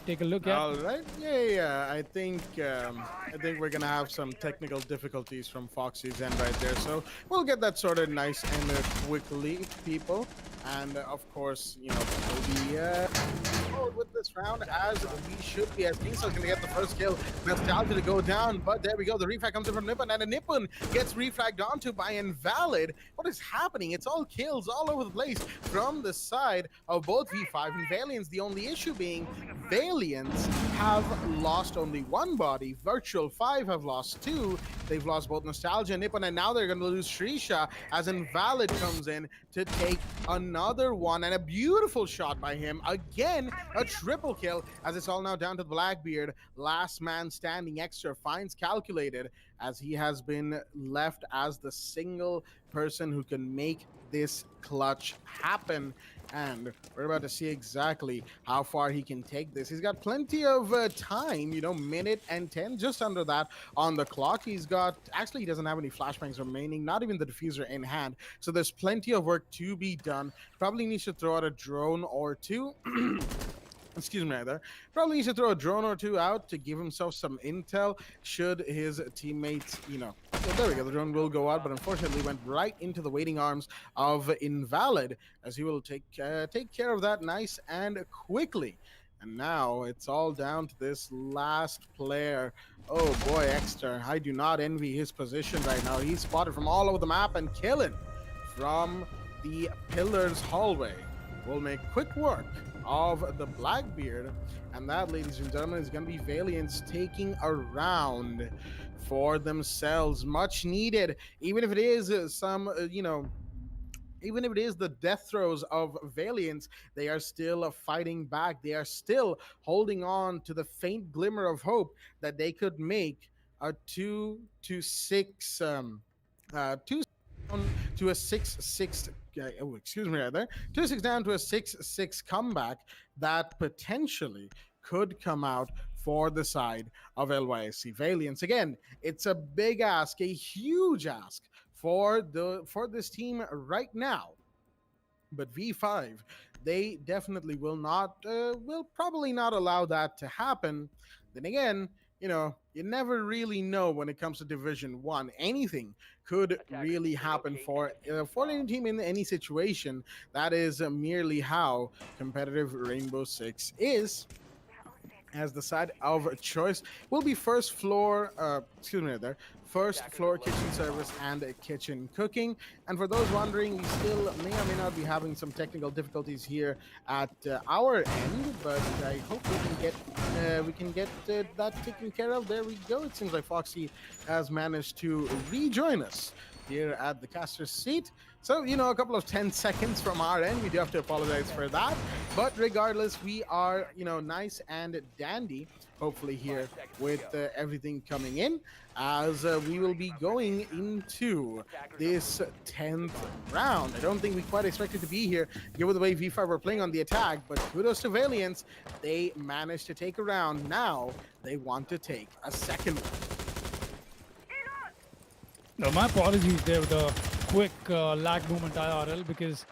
take a look at. All right, yeah. I think we're gonna have some technical difficulties from Foxy's end right there, so we'll get that sorted nice and quickly, people. And of course, we'll be forward with this round as we should be, as Kingsley's gonna get the first kill. Nostalgia to go down, but there we go. The refrag comes in from Nippon, and a Nippon gets refragged onto by Invalid. What is happening? It's all kills all over the place from the side of both V5 and Valiants. The only issue being Valiants have lost only 1 body. Virtual 5 have lost 2. They've lost both Nostalgia and Nippon, and now they're gonna lose Shrisha as Invalid comes in to take another one, and a beautiful shot by him. Again, a triple kill, as it's all now down to the Blackbeard. Last man standing. Extra finds Calculated, as he has been left as the single person who can make this clutch happen. And we're about to see exactly how far he can take this. He's got plenty of time, minute and 10, just under that on the clock. He doesn't have any flashbangs remaining, not even the diffuser in hand. So there's plenty of work to be done. Probably needs to throw out a drone or two. excuse me, rather, probably needs to throw a drone or two out to give himself some intel should his teammates, well, there we go. The drone will go out, but unfortunately went right into the waiting arms of Invalid, as he will take care of that nice and quickly. And now it's all down to this last player. Oh boy, Exter, I do not envy his position right now. He's spotted from all over the map, and killing from the Pillars hallway will make quick work of the Blackbeard. And that, ladies and gentlemen, is going to be Valiance taking a round for themselves. Much needed, even if it is even if it is the death throes of Valiance, they are still fighting back. They are still holding on to the faint glimmer of hope that they could make a 2-6 to a 6-6 excuse me, rather 2-6 down to a 6-6 comeback that potentially could come out for the side of LYSC Valiance. Again, it's a big ask, a huge ask for this team right now. But V5, they definitely will probably not allow that to happen. Then again, you never really know when it comes to Division 1. Anything could really happen for any team in any situation. That is merely how competitive Rainbow Six is. As the side of choice will be first floor kitchen service and kitchen cooking. And for those wondering, we still may or may not be having some technical difficulties here at our end, but I hope we can get that taken care of. There we go. It seems like Foxy has managed to rejoin us here at the caster's seat. So, a couple of 10 seconds from our end. We do have to apologize for that. But regardless, we are, nice and dandy, hopefully here with everything coming in, as we will be going into this 10th round. I don't think we quite expected to be here, given the way V5 were playing on the attack, but kudos to Valiance. They managed to take a round. Now they want to take a second one. No, my apologies there with the quick lag movement IRL, because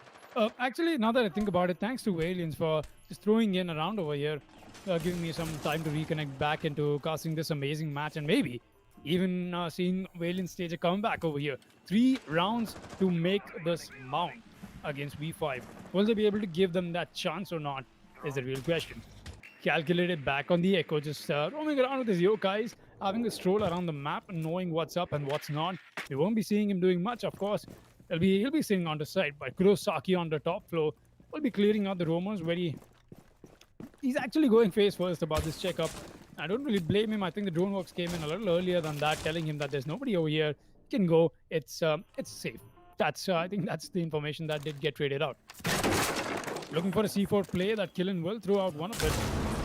actually, now that I think about it, thanks to Valiance for just throwing in around over here, giving me some time to reconnect back into casting this amazing match, and maybe even seeing Valiance stage a comeback over here. 3 rounds to make this mount against V5. Will they be able to give them that chance or not is the real question. Calculated back on the Echo, just roaming around with his yokais, having a stroll around the map, knowing what's up and what's not. We won't be seeing him doing much, of course. He'll be sitting on the side, but Kurosaki on the top floor will be clearing out the roamers. He's actually going face first about this checkup. I don't really blame him. I think the drone works came in a little earlier than that, telling him that there's nobody over here. He can go. It's safe. I think that's the information that did get traded out. Looking for a C4 play that Killen will throw out one of it,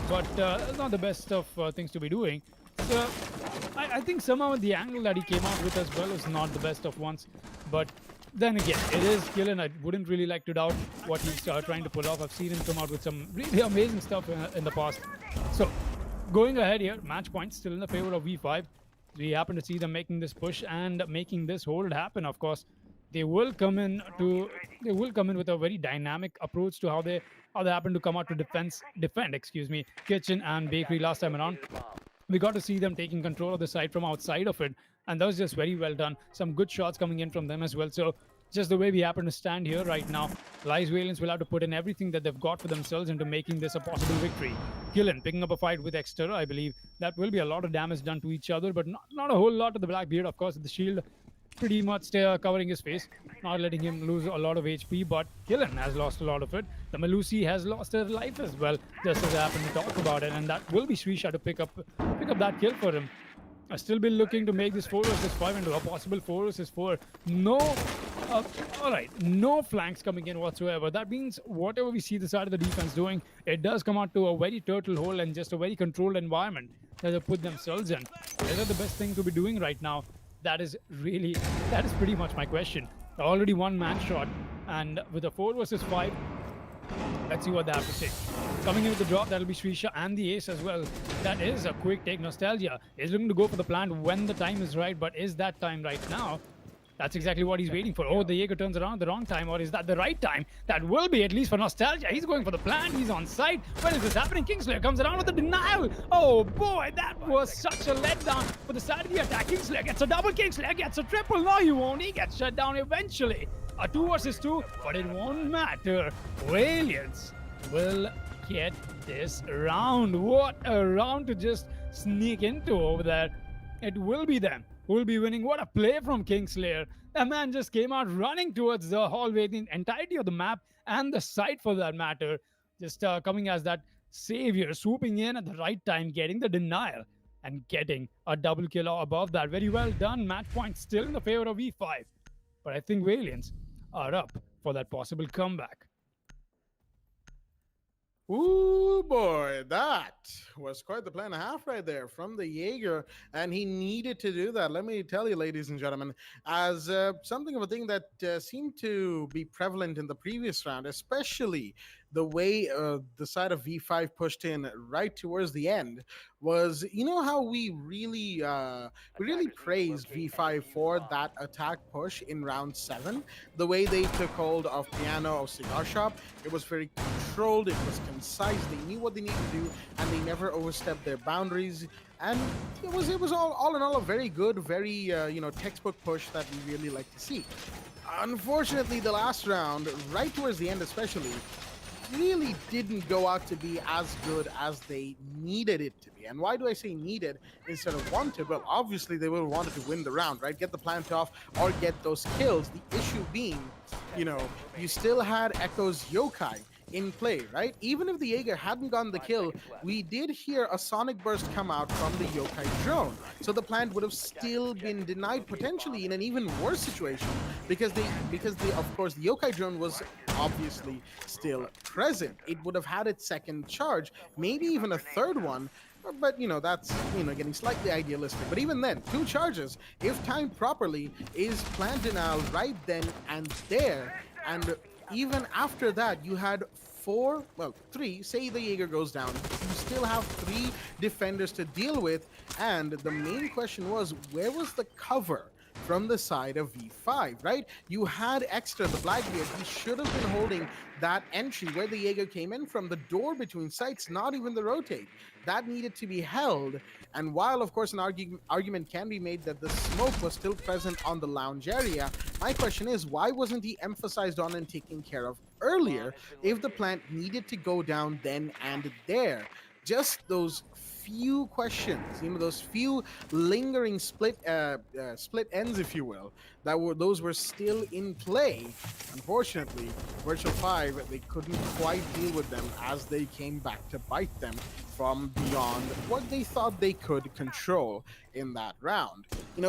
but it's not the best of things to be doing. So I think somehow the angle that he came out with as well is not the best of ones. But then again, it is Killen. I wouldn't really like to doubt what he's trying to pull off. I've seen him come out with some really amazing stuff in the past. So going ahead here, match point still in the favor of V5. We happen to see them making this push and making this hold happen. Of course, they will come in with a very dynamic approach to how they happen to come out to defend kitchen and bakery last time around. We got to see them taking control of the site from outside of it, and that was just very well done. Some good shots coming in from them as well. So just the way we happen to stand here right now, Lies Valiance will have to put in everything that they've got for themselves into making this a possible victory. Killen picking up a fight with Exter. I believe that will be a lot of damage done to each other, but not a whole lot to the Blackbeard. Of course, the shield pretty much covering his face, not letting him lose a lot of HP, but Killen has lost a lot of it. The Melusi has lost her life as well, just as I happened to talk about it, and that will be Srisha to pick up that kill for him. I still been looking to make this 4 versus 5 into a possible 4 versus 4. Alright, no flanks coming in whatsoever. That means whatever we see the side of the defense doing, it does come out to a very turtle hole and just a very controlled environment that they put themselves in. Is that the best thing to be doing right now? That is pretty much my question. Already one man shot, and with a 4 versus 5, let's see what they have to say. Coming in with the drop, that'll be Srisha and the ace as well. That is a quick take. Nostalgia is looking to go for the plant when the time is right, but is that time right now? That's exactly what he's waiting for. Oh, the Jaeger turns around at the wrong time, or is that the right time? That will be, at least for Nostalgia. He's going for the plant. He's on site. When is this happening? Kingslayer comes around with the denial. Oh boy, that was such a letdown for the side of the attack. Kingslayer gets a double. Kingslayer gets a triple. No, he won't. He gets shut down eventually. A 2 versus 2, but it won't matter. Valiance will get this round. What a round to just sneak into over there. It will be them who will be winning. What a play from Kingslayer. That man just came out running towards the hallway, the entirety of the map and the site for that matter. Just coming as that savior, swooping in at the right time, getting the denial and getting a double kill or above that. Very well done. Match point still in the favor of E5. But I think Valiants are up for that possible comeback. Ooh, boy, that was quite the play and a half right there from the Jaeger, and he needed to do that. Let me tell you, ladies and gentlemen, as something of a thing that seemed to be prevalent in the previous round, especially the way the side of V5 pushed in right towards the end, was, you know how we really praised V5 for that attack push in round 7, the way they took hold of Piano of Cigar Shop. It was very controlled, it was concise, they knew what they needed to do, and they never overstepped their boundaries. And it was all in all a very good, very textbook push that we really like to see. Unfortunately, the last round, right towards the end especially, really didn't go out to be as good as they needed it to be. And why do I say needed instead of wanted? Well, obviously they will have wanted to win the round, right? Get the plant off or get those kills. The issue being, you still had Echo's Yokai in play, right? Even if the Jaeger hadn't gotten the kill, we did hear a sonic burst come out from the Yokai drone. So the plant would have still been denied, potentially in an even worse situation, because of course the Yokai drone was obviously still present. It would have had its second charge, maybe even a third one. But that's getting slightly idealistic. But even then, 2 charges, if timed properly, is plant denial right then and there. And even after that, you had 3, say the Jaeger goes down, you still have 3 defenders to deal with, and the main question was, where was the cover from the side of V5, right? You had Extra, the Blackbeard, he should have been holding that entry where the Jaeger came in from the door between sites, not even the rotate. That needed to be held. And while, of course, an argument can be made that the smoke was still present on the lounge area, my question is, why wasn't he emphasized on and taken care of earlier if the plant needed to go down then and there? Just those few questions, those few lingering split ends, if you will, those were still in play. Unfortunately, Virtual 5, they couldn't quite deal with them as they came back to bite them from beyond what they thought they could control in that round.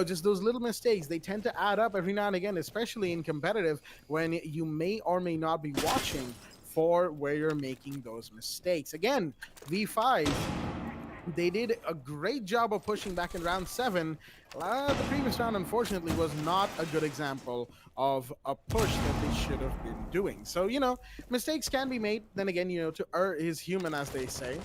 Just those little mistakes, they tend to add up every now and again, especially in competitive, when you may or may not be watching for where you're making those mistakes. Again, V5, they did a great job of pushing back in round 7. The previous round, unfortunately, was not a good example of a push that they should have been doing. So, mistakes can be made. Then again, to err is human, as they say.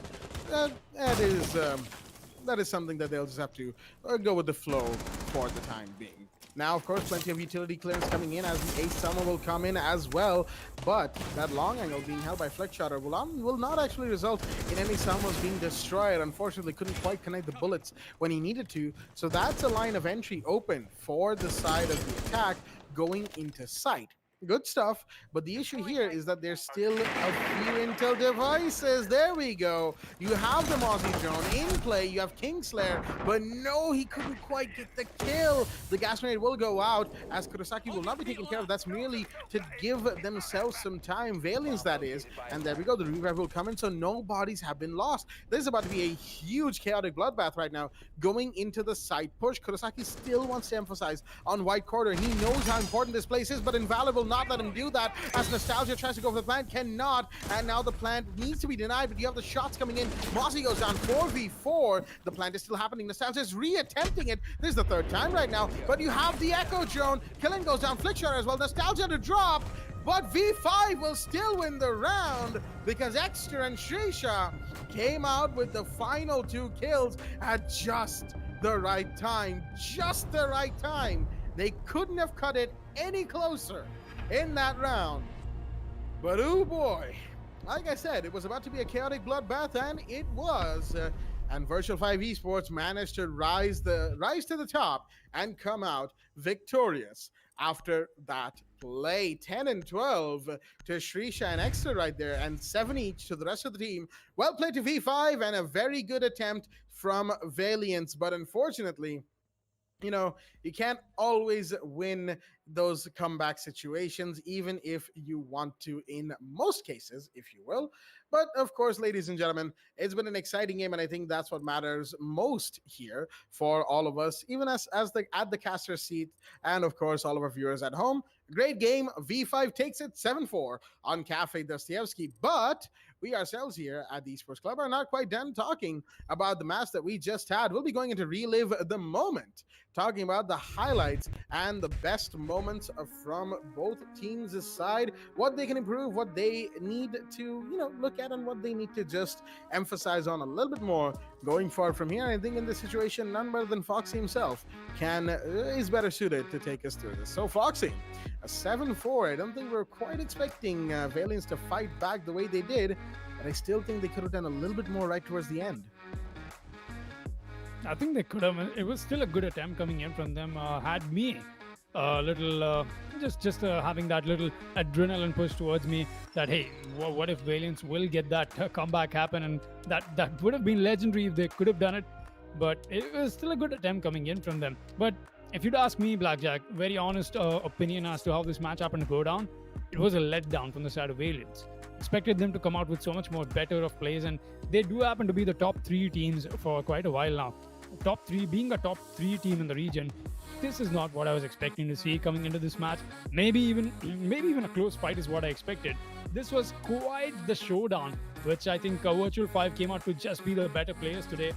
That is something that they'll just have to go with the flow for the time being. Now, of course, plenty of utility clearance coming in as the Ace Summer will come in as well, but that long angle being held by Flex-Shotter will not actually result in any Summers being destroyed. Unfortunately, couldn't quite connect the bullets when he needed to, so that's a line of entry open for the side of the attack going into sight. Good stuff, but the issue here is that there's still a few intel devices. There we go. You have the Mozzie drone in play. You have Kingslayer, but no, he couldn't quite get the kill. The gas grenade will go out as Kurosaki will not be taken care of. That's merely to give themselves some time. Valiance, that is. And there we go. The revive will come in, so no bodies have been lost. This is about to be a huge chaotic bloodbath right now going into the side push. Kurosaki still wants to emphasize on White Corridor. He knows how important this place is, but Invaluable not let him do that as Nostalgia tries to go for the plant, cannot, and now the plant needs to be denied, but you have the shots coming in. Mozzie goes down 4v4. The plant is still happening. Nostalgia is re-attempting it. This is the 3rd time right now, but you have the Echo drone. Killing goes down, Flickshot as well. Nostalgia to drop, but V5 will still win the round because Extra and Shrisha came out with the final 2 kills at just the right time. Just the right time. They couldn't have cut it any closer in that round. But oh boy, like I said, it was about to be a chaotic bloodbath, and it was. And Virtual 5 Esports managed to rise to the top and come out victorious after that play. 10 and 12 to Shrisha and Extra right there, and 7 each to the rest of the team. Well played to V5, and a very good attempt from Valiance, but unfortunately, you can't always win those comeback situations, even if you want to, in most cases, if you will. But of course, ladies and gentlemen, it's been an exciting game, and I think that's what matters most here for all of us, even as the at the caster seat, and of course, all of our viewers at home. Great game. V5 takes it 7-4 on Cafe Dostoyevsky, but we ourselves here at the Esports Club are not quite done talking about the match that we just had. We'll be going into relive the moment, talking about the highlights and the best moments from both teams' side, what they can improve, what they need to, look at, and what they need to just emphasize on a little bit more going forward from here. I think in this situation, none better than Foxy himself is better suited to take us through this. So Foxy, a 7-4. I don't think we're quite expecting Valiance to fight back the way they did, but I still think they could have done a little bit more right towards the end. I think they could have. It was still a good attempt coming in from them. Had me a little, just having that little adrenaline push towards me that, hey, what if Valiance will get that comeback happen? And that would have been legendary if they could have done it. But it was still a good attempt coming in from them. But if you'd ask me, Blackjack, very honest opinion as to how this match happened to go down, it was a letdown from the side of Valiance. Expected them to come out with so much more better of plays, and they do happen to be the top 3 teams for quite a while now. Top 3, being a top 3 team in the region, this is not what I was expecting to see coming into this match. Maybe even a close fight is what I expected. This was quite the showdown, which I think Virtual 5 came out to just be the better players today.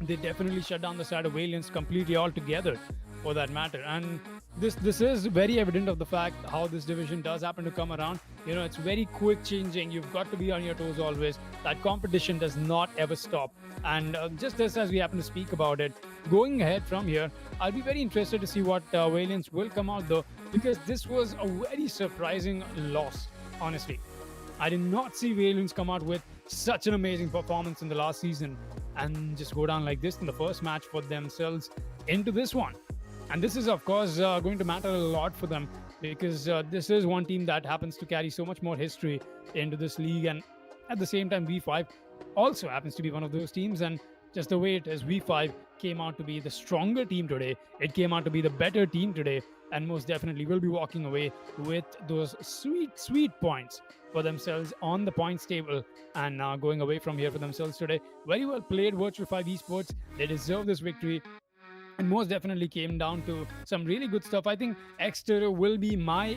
They definitely shut down the side of Valiance completely altogether, for that matter. And this is very evident of the fact how this division does happen to come around. It's very quick changing. You've got to be on your toes always. That competition does not ever stop. And just as we happen to speak about it, going ahead from here, I'll be very interested to see what Valiance will come out though, because this was a very surprising loss, honestly. I did not see Valiance come out with such an amazing performance in the last season and just go down like this in the first match for themselves into this one. And this is, of course, going to matter a lot for them, because this is one team that happens to carry so much more history into this league. And at the same time, V5 also happens to be one of those teams. And just the way it is, V5 came out to be the stronger team today. It came out to be the better team today. And most definitely will be walking away with those sweet, sweet points for themselves on the points table, and going away from here for themselves today. Very well played, Virtual 5 Esports. They deserve this victory. And most definitely came down to some really good stuff. I think Exter will be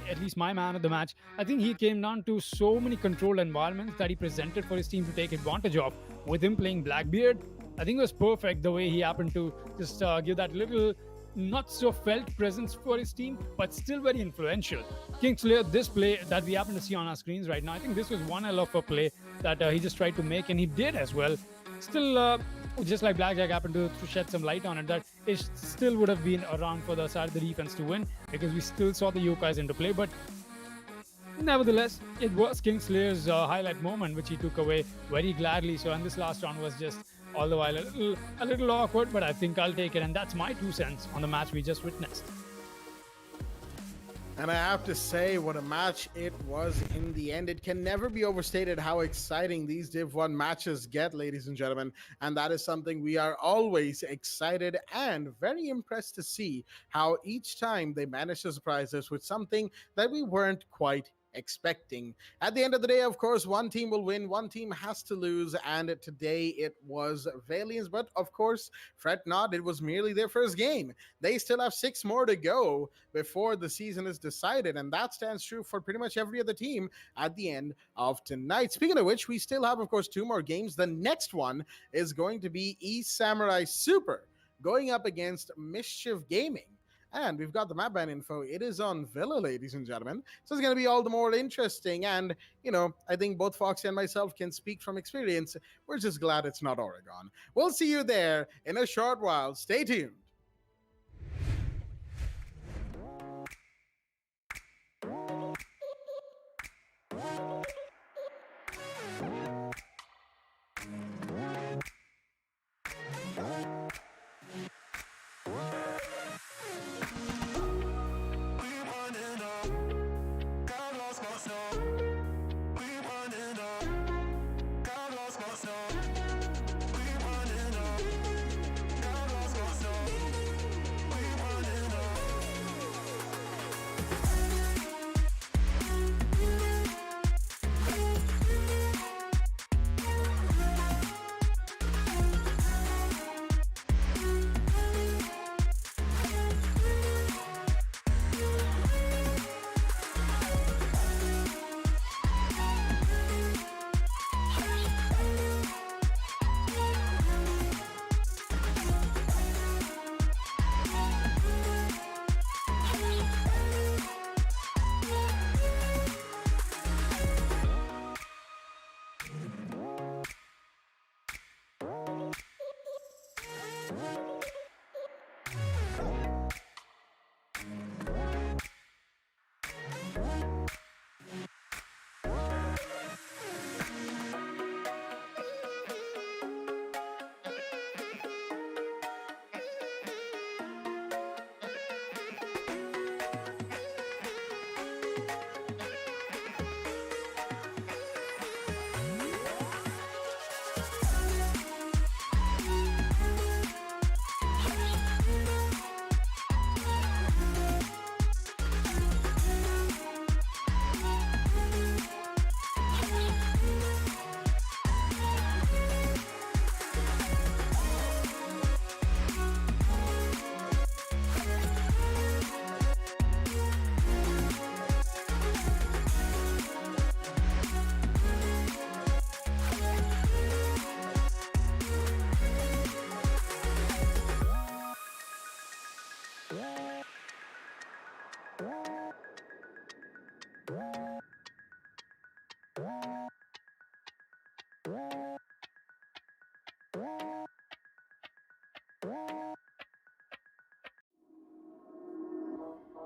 at least my man of the match. I think he came down to so many controlled environments that he presented for his team to take advantage of. With him playing Blackbeard, I think it was perfect the way he happened to just give that little not so felt presence for his team, but still very influential. Kingslayer, this play that we happen to see on our screens right now, I think this was one hell of a play that he just tried to make, and he did as well. Still, just like Blackjack happened to shed some light on it, that it still would have been around for the side of the defense to win, because we still saw the yokais into play. But nevertheless, it was Kingslayer's highlight moment, which he took away very gladly. So, and this last round was just all the while a little awkward, but I think I'll take it. And that's my 2 cents on the match we just witnessed. And I have to say, what a match it was in the end. It can never be overstated how exciting these Div 1 matches get, ladies and gentlemen. And that is something we are always excited and very impressed to see, how each time they manage to surprise us with something that we weren't quite expecting. At the end of the day, of course, one team will win, one team has to lose, and today it was Valiance. But of course, fret not, it was merely their first game. They still have 6 more to go before the season is decided, and that stands true for pretty much every other team at the end of tonight. Speaking of which, we still have, of course, 2 more games. The next one is going to be East Samurai Super going up against Mischief Gaming. And we've got the map ban info. It is on Villa, ladies and gentlemen. So it's going to be all the more interesting. And, I think both Foxy and myself can speak from experience. We're just glad it's not Oregon. We'll see you there in a short while. Stay tuned.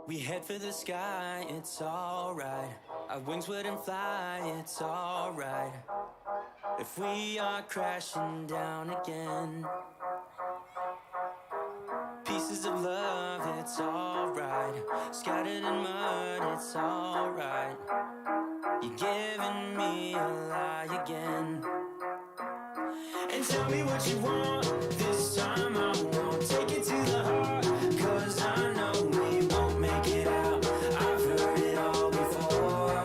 We head for the sky, it's alright. Our wings wouldn't fly, it's alright. If we are crashing down again, pieces of love, it's alright. Scattered in mud, it's alright. You're giving me a lie again. And tell me what you want, this time I won't take it to the heart, 'cause I know we won't make it out. I've heard it all before.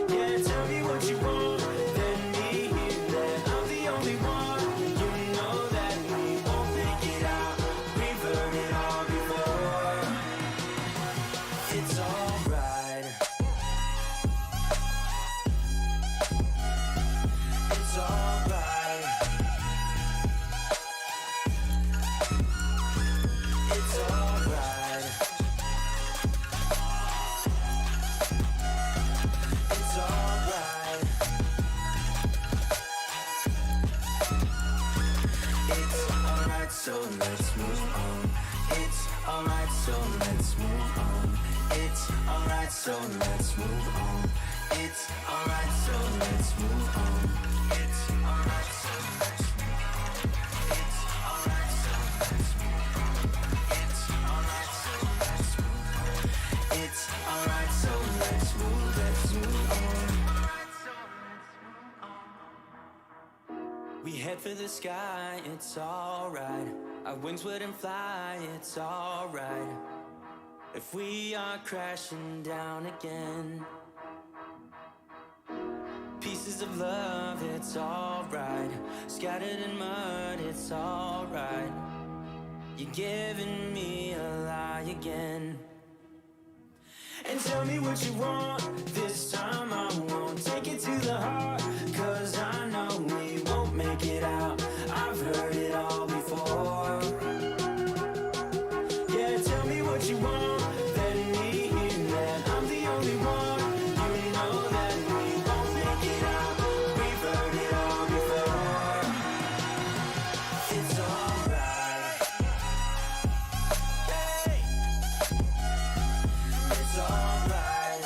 Yeah, tell me what you want, let me hear that I'm the only one. You know that we won't make it out. We've heard it all before. It's alright. It's alright. It's alright. It's alright. It's alright, so let's move on. It's alright, so let's move on. It's alright, so let's move on. It's alright, so let's move on. It's alright, so let's move on. It's alright, so let's move on. It's alright, so let's move on. It's alright, so let's move on. We head for the sky, it's alright. Our wings wouldn't fly, it's alright. If we are crashing down again, pieces of love, it's alright. Scattered in mud, it's alright. You're giving me a lie again. And tell me what you want, this time I won't take it to the heart, 'cause I know we won't make it out. I've heard it all before. Yeah, tell me what you want, let me hear that I'm the only one. You know that we won't make it out. We've heard it all before. It's alright. Hey. It's alright.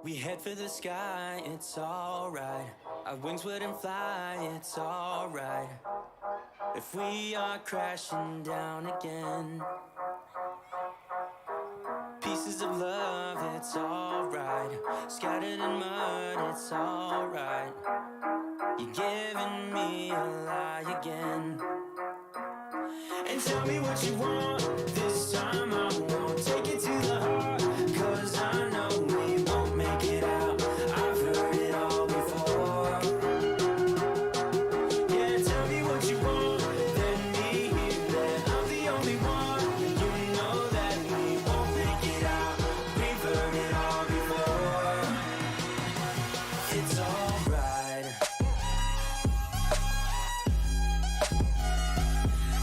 We head for the sky, it's alright. Our wings wouldn't fly, it's alright. If we are crashing down again, pieces of love, it's alright. Scattered in mud, it's alright. You're giving me a lie again. And tell me what you want, this time I won't take it to the heart. Cause I know we won't make it out, I've heard it all before. Yeah, tell me what you want, let me hear that I'm the only one. You know that we won't make it out, we've heard it all before. It's alright.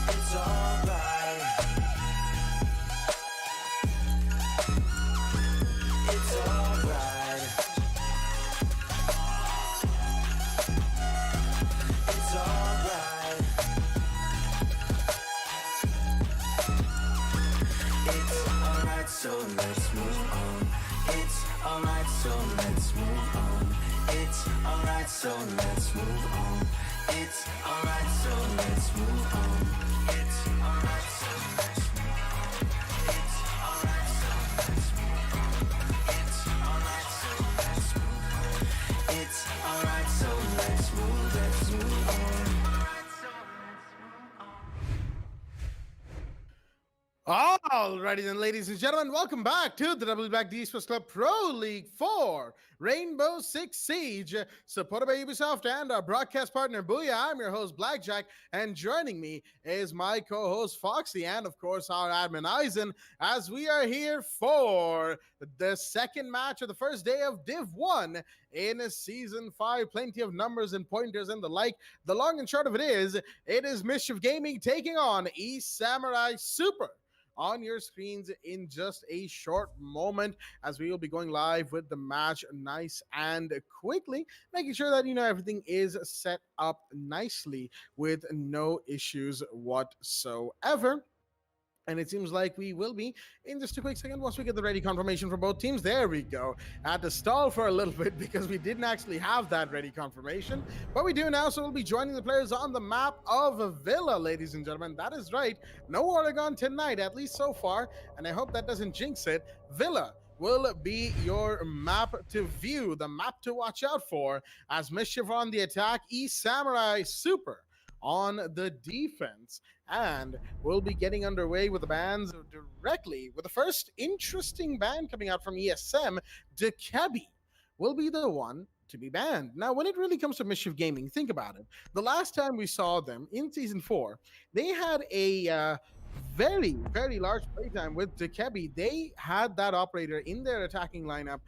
It's alright. It's alright. It's alright. It's alright, so let's move on. It's alright, so let's move on. It's alright, so let's move on. It's alright, so let's move on. It's alright, so let's move on. It's alright, so let's move on. It's alright, so let's move on. It's alright, so let's move on. Alrighty then, ladies and gentlemen, welcome back to the WD BLACK Esports Club Pro League 4 Rainbow Six Siege, supported by Ubisoft and our broadcast partner Booyah. I'm your host Blackjack, and joining me is my co-host Foxy, and of course our admin Eisen, as we are here for the second match of the first day of Div 1 in Season 5. Plenty of numbers and pointers and the like. The long and short of it is Mischief Gaming taking on East Samurai Super on your screens in just a short moment, as we will be going live with the match nice and quickly, making sure that everything is set up nicely with no issues whatsoever. And it seems like we will be in just a quick second once we get the ready confirmation from both teams. There we go. Had to stall for a little bit because we didn't actually have that ready confirmation. But we do now, so we'll be joining the players on the map of Villa, ladies and gentlemen. That is right. No Oregon tonight, at least so far. And I hope that doesn't jinx it. Villa will be your map to view, the map to watch out for, as Mischief on the attack, East Samurai Super on the defense. And we'll be getting underway with the bans directly with the first interesting ban coming out from ESM. Decisive will be the one to be banned. Now, when it really comes to Mischief Gaming, think about it. The last time we saw them in Season 4, they had a very, very large playtime with Decisive. They had that operator in their attacking lineup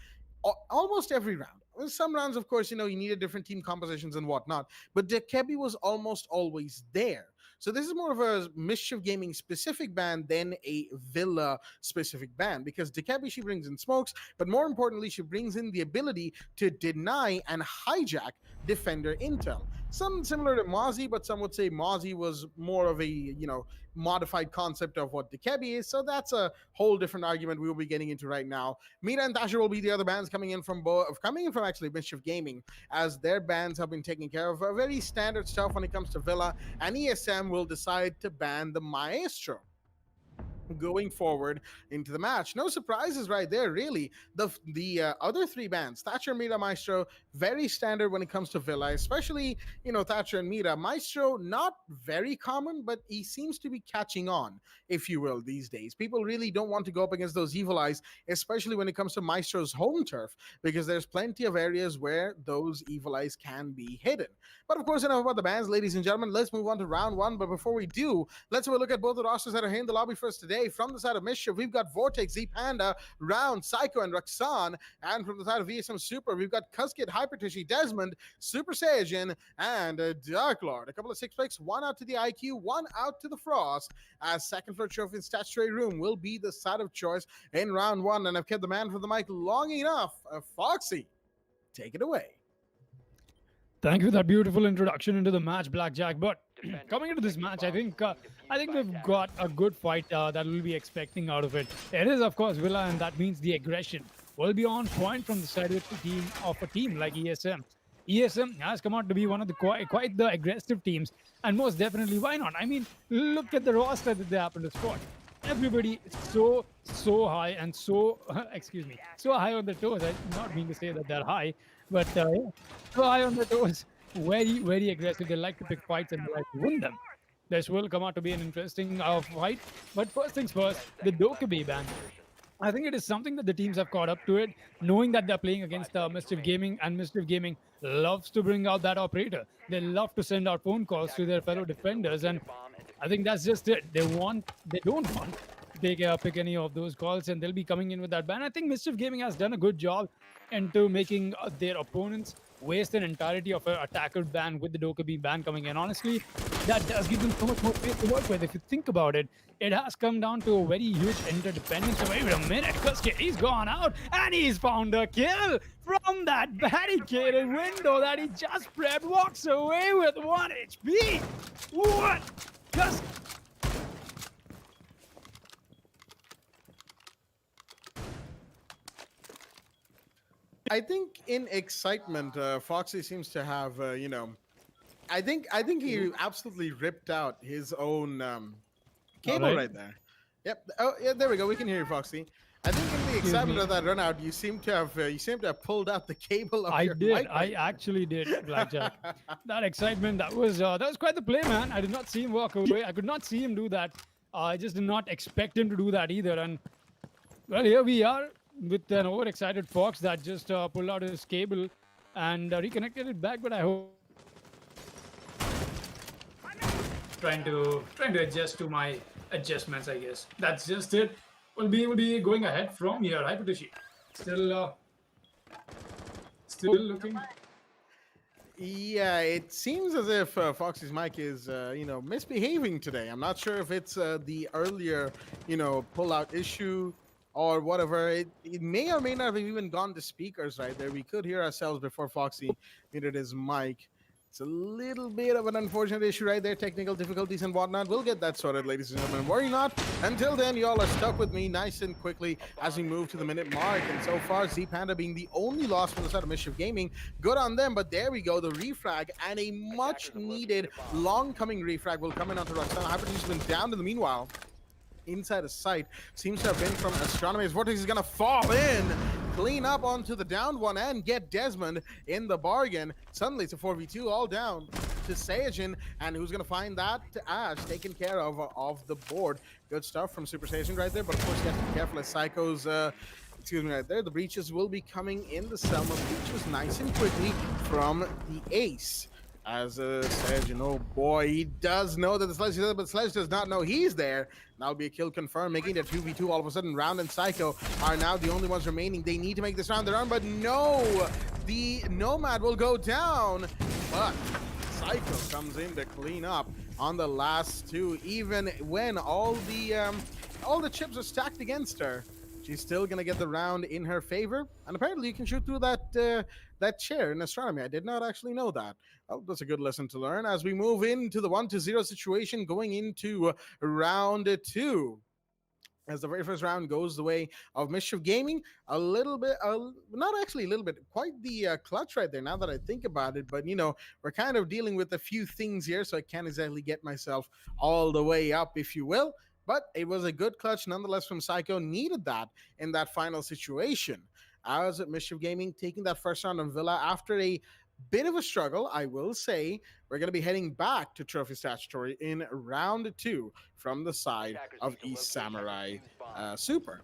almost every round. Some rounds, of course, you needed different team compositions and whatnot, but Decisive was almost always there. So this is more of a Mischief Gaming specific ban than a Villa specific ban, because Decisive, she brings in smokes, but more importantly, she brings in the ability to deny and hijack defender intel. Some similar to Mozzie, but some would say Mozzie was more of a, modified concept of what Decisive is. So that's a whole different argument we will be getting into right now. Mira and Thatcher will be the other bans coming in from actually Mischief Gaming, as their bans have been taken care of. Very standard stuff when it comes to Villa, and ESM will decide to ban the Maestro going forward into the match. No surprises right there, really. The other three bans, Thatcher, Mira, Maestro, very standard when it comes to Villa, especially, Thatcher and Mira. Maestro, not very common, but he seems to be catching on, if you will, these days. People really don't want to go up against those Evil Eyes, especially when it comes to Maestro's home turf, because there's plenty of areas where those Evil Eyes can be hidden. But of course, enough about the bans, ladies and gentlemen. Let's move on to round one. But before we do, let's have a look at both the rosters that are here in the lobby for us today. From the side of Mischief, we've got Vortex, Z Panda, Round, Psycho, and Roxanne. And from the side of VSM Super, we've got Cuskit, Hypertishi, Desmond, Super Saiyan, and Dark Lord. A couple of 6 picks, one out to the IQ, one out to the Frost, as second floor trophy in statutory room will be the side of choice in round one. And I've kept the man from the mic long enough. Foxy, take it away. Thank you for that beautiful introduction into the match, Blackjack. But coming into this match, I think we've got a good fight that we'll be expecting out of it. It is, of course, Villa, and that means the aggression will be on point from the side of a team like ESM. ESM has come out to be one of the quite the aggressive teams, and most definitely, why not? I mean, look at the roster that they happen to spot. Everybody is so high and so so high on the toes. I not mean to say that they're high, but so high on the toes. Very, very aggressive. They like to pick fights and they like to win them. This will come out to be an interesting fight. But first things first, the WD ban. I think it is something that the teams have caught up to it, knowing that they're playing against Mischief Gaming, and Mischief Gaming loves to bring out that operator. They love to send out phone calls to their fellow defenders, and I think that's just it. They don't want to pick any of those calls, and they'll be coming in with that ban. I think Mischief Gaming has done a good job into making their opponents waste an entirety of an attacker ban with the WD ban coming in. Honestly, that does give them so much more space to work with. If you think about it, it has come down to a very huge interdependence. So wait a minute, because he's gone out and he's found a kill from that barricaded window that he just prepped. Walks away with 1 HP. What? Just... I think in excitement, Foxy seems to have, I think he absolutely ripped out his own All cable right. right there. Yep. Oh, yeah. There we go. We can hear you, Foxy. I think in the Excuse excitement me. of that run out, you seem to have pulled out the cable of I your did. mic I right actually did, Blackjack. That excitement, that was quite the play, man. I did not see him walk away. I could not see him do that. I just did not expect him to do that either. And well, here we are with an overexcited Fox that just pulled out his cable and reconnected it back. But I hope trying to adjust to my adjustments. I guess that's just it. We'll be going ahead from here. Hypothesis. Still looking. Yeah, it seems as if Foxy's mic is, misbehaving today. I'm not sure if it's the earlier, pull-out issue or whatever. It may or may not have even gone to speakers right there. We could hear ourselves before Foxy muted his mic. It's a little bit of an unfortunate issue right there, technical difficulties and whatnot. We'll get that sorted, ladies and gentlemen. Worry not. Until then, y'all are stuck with me nice and quickly as we move to the minute mark. And so far, Z Panda being the only loss from the side of Mischief Gaming. Good on them, but there we go. The refrag and a much-needed long-coming refrag will come in onto Roxana. Hypertension has been down in the meanwhile. Inside the sight seems to have been from Astronomy. Vortex is going to fall in, clean up onto the downed one, and get Desmond in the bargain. Suddenly it's a 4v2 all down to Saiyajin, and who's going to find that? Ash taken care of the board. Good stuff from Super Saiyajin right there, but of course you have to be careful as Psycho's right there. The breaches will be coming in. The Selma breaches nice and quickly from the ace. As Sledge, oh boy, he does know that the Sledge is there, but Sledge does not know he's there. That'll be a kill confirmed, making it 2v2 all of a sudden. Round and Psycho are now the only ones remaining. They need to make this round their own, but no! The Nomad will go down, but Psycho comes in to clean up on the last two, even when all the chips are stacked against her. She's still gonna get the round in her favor, and apparently you can shoot through that chair in Astronomy. I did not actually know that. Well, that's a good lesson to learn as we move into the 1-0 situation going into round two. As the very first round goes the way of Mischief Gaming, a little bit, not actually a little bit, quite the clutch right there now that I think about it. But, we're kind of dealing with a few things here, so I can't exactly get myself all the way up, if you will. But it was a good clutch nonetheless from Psycho. Needed that in that final situation. As Mischief Gaming taking that first round on Villa after a bit of a struggle, I will say. We're going to be heading back to Trophy Statutory in round two from the side of East Samurai Super.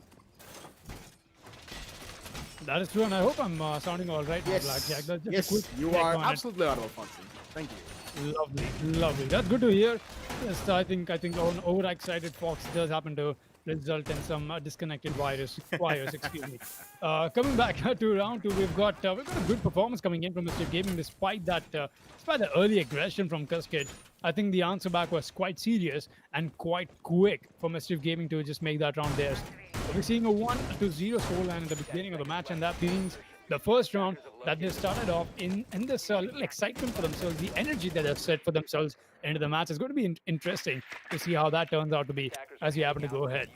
That is true, and I hope I'm sounding all right, Yes, Blackjack. yes, you are absolutely audible, Foxy. Thank you. Lovely. That's good to hear. Yes, I think an overexcited Fox does happen to result in some disconnected wires. Excuse me. Coming back to round two, we've got a good performance coming in from Mischief Gaming despite the early aggression from Cascade. I think the answer back was quite serious and quite quick for Mischief Gaming to just make that round theirs. We're seeing a 1-0 scoreline at the beginning of the match, and that means the first round that they started off in this little excitement for themselves, the energy that they've set for themselves into the match is going to be interesting to see how that turns out to be as we happen to go ahead.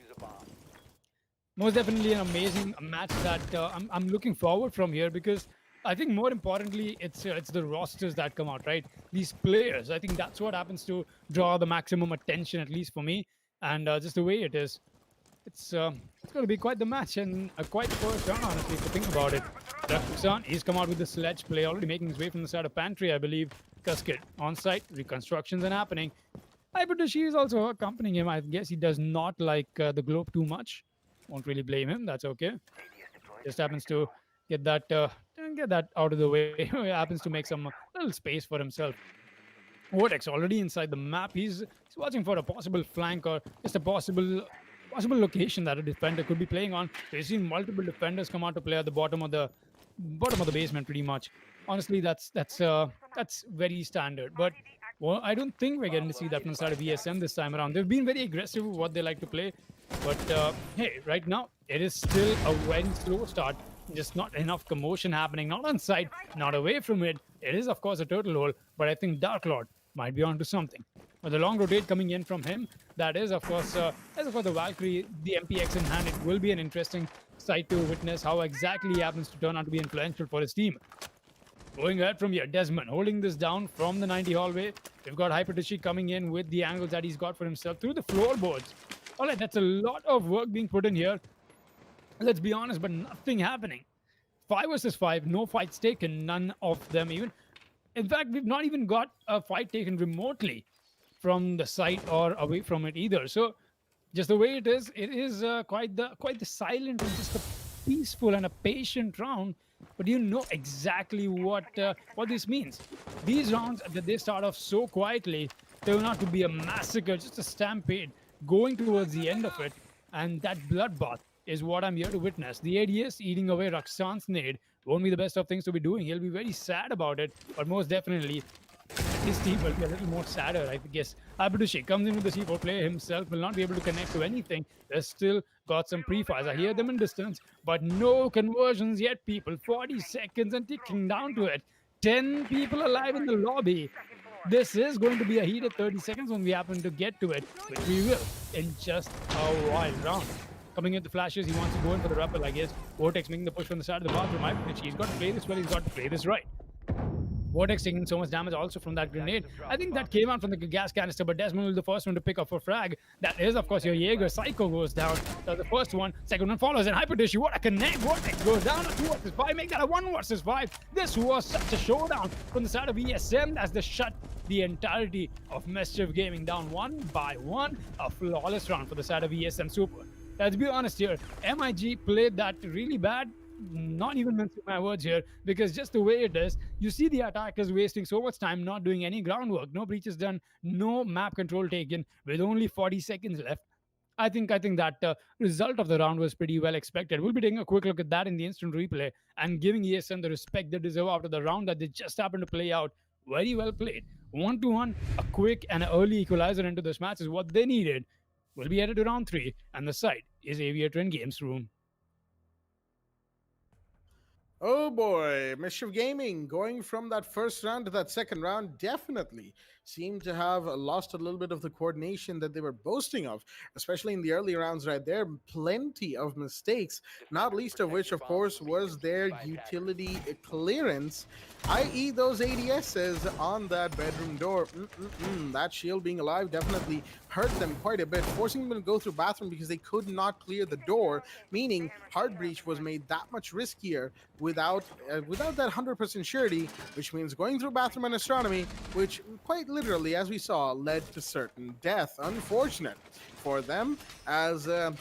Most definitely an amazing match that I'm looking forward from here, because I think more importantly, it's the rosters that come out, right? These players, I think that's what happens to draw the maximum attention, at least for me, and just the way it is. It's going to be quite the match and quite the first round, honestly, if you think about it. Rakusan, he's come out with the sledge play, already making his way from the side of Pantry, I believe. Cascade on site, reconstructions are happening. Hypertoshi is also accompanying him. I guess he does not like the globe too much. Won't really blame him. That's okay. Just happens to get that out of the way. He happens to make some little space for himself. Vortex already inside the map. He's watching for a possible flank or just a possible location that a defender could be playing on. We've seen multiple defenders come out to play at the bottom of the basement, pretty much. Honestly, that's very standard. But I don't think we're getting to see that from the side of ESM this time around. They've been very aggressive with what they like to play. But hey, right now it is still a very slow start. Just not enough commotion happening. Not on site, not away from it. It is of course a turtle hole, but I think Dark Lord might be onto something. With the long rotate coming in from him, that is of course the Valkyrie, the MPX in hand. It will be an interesting sight to witness how exactly he happens to turn out to be influential for his team. Going ahead from here, Desmond holding this down from the 90 hallway. We've got Hyperdishi coming in with the angles that he's got for himself through the floorboards. All right, that's a lot of work being put in here. Let's be honest, but nothing happening. 5 versus 5, no fights taken, none of them even. In fact, we've not even got a fight taken remotely from the site or away from it either. So just the way it is quite the silent and just a peaceful and a patient round. But you know exactly what this means. These rounds that they start off so quietly turn out to be a massacre, just a stampede going towards the end of it, and that bloodbath is what I'm here to witness. The ADS eating away Raksan's nade won't be the best of things to be doing. He'll be very sad about it, but most definitely his team will be a little more sadder, I guess. Abidushi comes in with the C4 player himself, will not be able to connect to anything. There's still got some pre-fires. I hear them in distance, but no conversions yet, people. 40 seconds and ticking down to it. 10 people alive in the lobby. This is going to be a heated 30 seconds when we happen to get to it, which we will in just a wild round. Coming in the flashes, he wants to go in for the rappel, I guess. Vortex making the push from the side of the bathroom. He's got to play this well, he's got to play this right. Vortex taking so much damage also from that grenade. I think that came out from the gas canister, but Desmond was the first one to pick up for frag. That is, of course, your Jaeger. Psycho goes down. That's the first one. Second one follows, and Hyperdishi, what a connect. Vortex goes down to 2 versus 5. Make that a 1 versus 5. This was such a showdown from the side of ESM as they shut the entirety of Mischief Gaming down 1 by 1. A flawless round for the side of ESM Super. Let's be honest here. MIG played that really bad. Not even mincing my words here, because just the way it is, you see the attackers wasting so much time not doing any groundwork. No breaches done, no map control taken with only 40 seconds left. I think that result of the round was pretty well expected. We'll be taking a quick look at that in the instant replay and giving ESN the respect they deserve after the round that they just happened to play out. Very well played. 1-1, a quick and an early equalizer into this match is what they needed. We'll be headed to round 3, and the site is Aviator in Games Room. Oh boy, Mischief Gaming going from that first round to that second round definitely seemed to have lost a little bit of the coordination that they were boasting of, especially in the early rounds right there. Plenty of mistakes, not least of which, of course, was their utility clearance, i.e. those ADSs on that bedroom door. That shield being alive definitely hurt them quite a bit, forcing them to go through bathroom because they could not clear the door, meaning hard breach was made that much riskier without that 100% surety, which means going through bathroom and astronomy, which quite literally, as we saw, led to certain death. Unfortunate for them, as I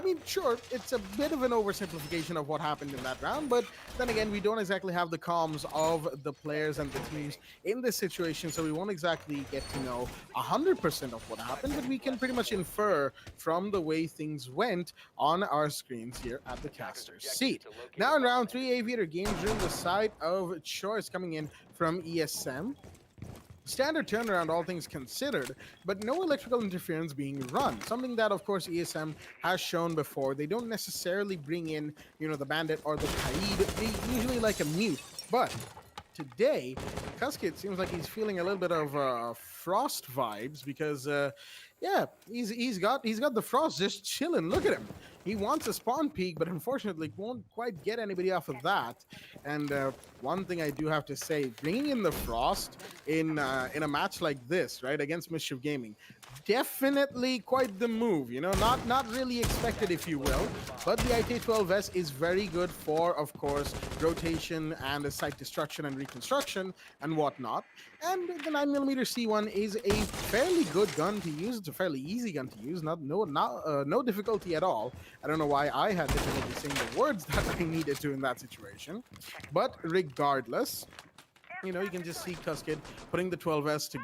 mean, sure, it's a bit of an oversimplification of what happened in that round, but then again, we don't exactly have the comms of the players and the teams in this situation, so we won't exactly get to know 100% of what happened, but we can pretty much infer from the way things went on our screens here at the caster's seat. Now in round 3, Aviator Games Room, the side of choice coming in from ESM. Standard turnaround, all things considered, but no electrical interference being run. Something that, of course, ESM has shown before. They don't necessarily bring in, the Bandit or the Kaid. They usually like a mute, but today, Kuskit seems like he's feeling a little bit of Frost vibes because, yeah, he's got the Frost just chilling. Look at him. He wants a spawn peak, but unfortunately won't quite get anybody off of that. And one thing I do have to say, bringing in the Frost in a match like this, right, against Mischief Gaming, definitely quite the move. Not really expected, if you will. But the IT-12S is very good for, of course, rotation and site destruction and reconstruction and whatnot. And the 9mm C1 is a fairly good gun to use. It's a fairly easy gun to use. No difficulty at all. I don't know why I had difficulty saying the words that I needed to in that situation. But regardless, you can just see Kuskit putting the 12S to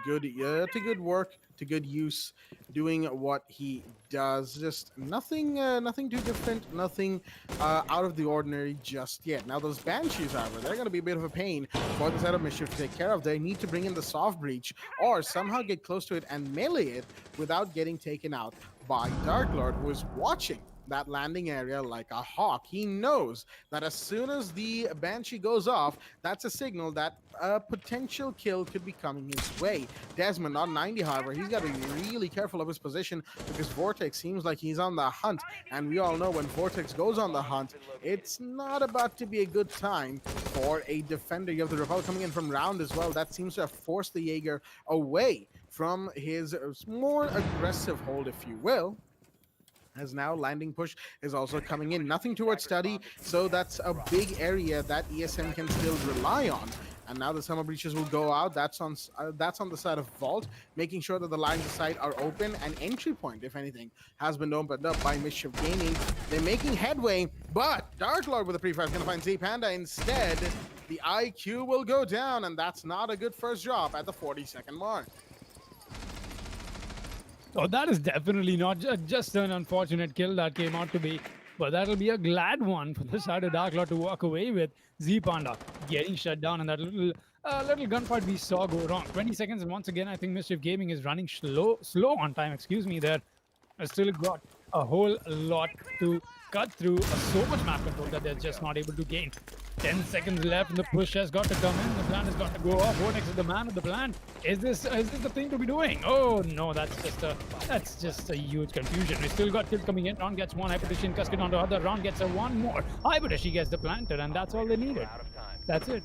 good work, to good use, doing what he does. Just nothing too different, nothing out of the ordinary just yet. Now those Banshees, however, they're going to be a bit of a pain for the side of Mischief to take care of. They need to bring in the soft breach or somehow get close to it and melee it without getting taken out by Dark Lord, who is watching that landing area like a hawk. He knows that as soon as the Banshee goes off, that's a signal that a potential kill could be coming his way. Desmond on 90, however, he's got to be really careful of his position because Vortex seems like he's on the hunt. And we all know when Vortex goes on the hunt, it's not about to be a good time for a defender. You have the Repel coming in from round as well. That seems to have forced the Jaeger away from his more aggressive hold, if you will. As now landing push is also coming in. Nothing towards study, so that's a big area that ESM can still rely on. And now the summer breaches will go out. That's on the side of Vault, making sure that the lines of sight are open, and entry point, if anything, has been opened up by Mischief Gaming. They're making headway, but Dark Lord with a pre-fire is going to find Z Panda instead. The IQ will go down, and that's not a good first drop at the 40-second mark. Oh, that is definitely not just an unfortunate kill that came out to be, but that'll be a glad one for the side of Dark Lord to walk away with. Z Panda getting shut down, and that little gunfight we saw go wrong. 20 seconds, and once again, I think Mischief Gaming is running slow on time. Excuse me, there. I still got a whole lot to cut through. So much map control that they're just not able to gain. 10 seconds left, and the push has got to come in. The plan has got to go off. Vortex is the man of the plan. Is this the thing to be doing? Oh no, that's just a huge confusion. We still got kills coming in. Round gets one. Hypertition, Cascade on the other. Round gets a one more. Hypertition gets the planter, and that's all they needed. That's it.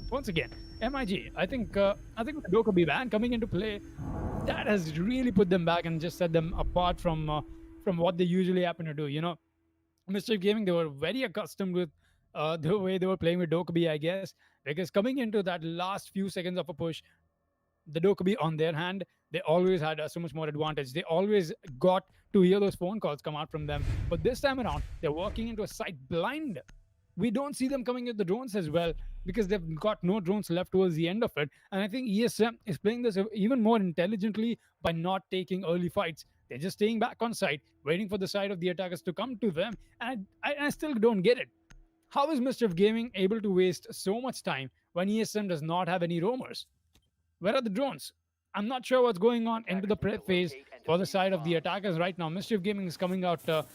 Once again, MIG. I think with the Doka ban coming into play, that has really put them back and just set them apart from what they usually happen to do. You know, Mischief Gaming, they were very accustomed with the way they were playing with Dokkaebi, I guess, because coming into that last few seconds of a push, the Dokkaebi on their hand, they always had so much more advantage. They always got to hear those phone calls come out from them. But this time around, they're walking into a site blind. We don't see them coming with the drones as well because they've got no drones left towards the end of it. And I think ESM is playing this even more intelligently by not taking early fights. They're just staying back on site, waiting for the side of the attackers to come to them. And I still don't get it. How is Mischief Gaming able to waste so much time when ESM does not have any roamers? Where are the drones? I'm not sure what's going on into the prep phase for the side of the attackers right now. Mischief Gaming is coming out to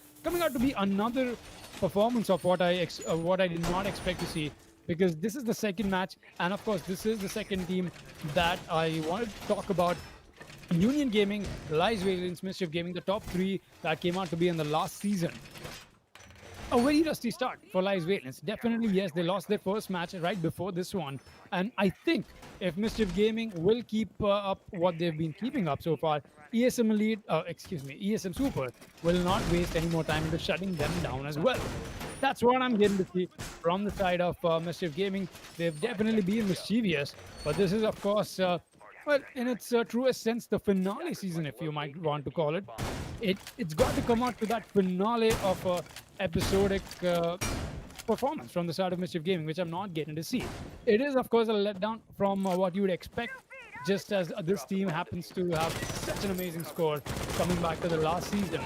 be another performance of what I did not expect to see, because this is the second match, and of course this is the second team that I wanted to talk about. Union Gaming, Lies Valiance, Mischief Gaming, the top three that came out to be in the last season. A very rusty start for Lies Valiance. Definitely, yes, they lost their first match right before this one. And I think if Mischief Gaming will keep up what they've been keeping up so far, ESM Super will not waste any more time into shutting them down as well. That's what I'm getting to see from the side of Mischief Gaming. They've definitely been mischievous, but this is, of course, well, in its truest sense, the finale season, if you might want to call it. It's got to come out to that finale of episodic performance from the side of Mischief Gaming, which I'm not getting to see. It is, of course, a letdown from what you would expect, just as this team happens to have such an amazing score coming back to the last season.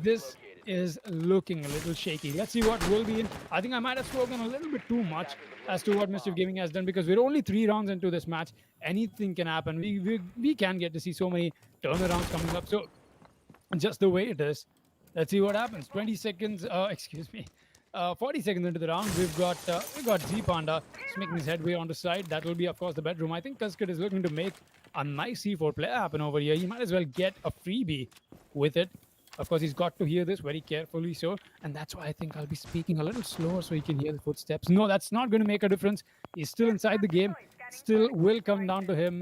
This is looking a little shaky. Let's see what will be in. I think I might have spoken a little bit too much as to what Mischief Gaming has done, because we're only 3 rounds into this match. Anything can happen. We can get to see so many turnarounds coming up. So just the way it is, let's see what happens. 20 seconds, 40 seconds into the round, we got Z Panda making his headway on the side. That will be, of course, the bedroom. I think Cascade is looking to make a nice C4 play happen over here. He might as well get a freebie with it. Of course, he's got to hear this very carefully, so, and that's why I think I'll be speaking a little slower so he can hear the footsteps. No, that's not going to make a difference. He's still inside the game. Still will come down to him.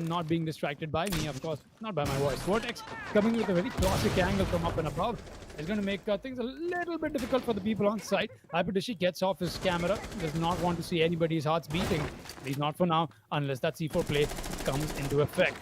Not being distracted by me, of course, not by my voice. Vortex coming with a very classic angle from up and above is going to make things a little bit difficult for the people on site. Hyperdishi gets off his camera, does not want to see anybody's hearts beating. At least not for now, unless that C4 play comes into effect.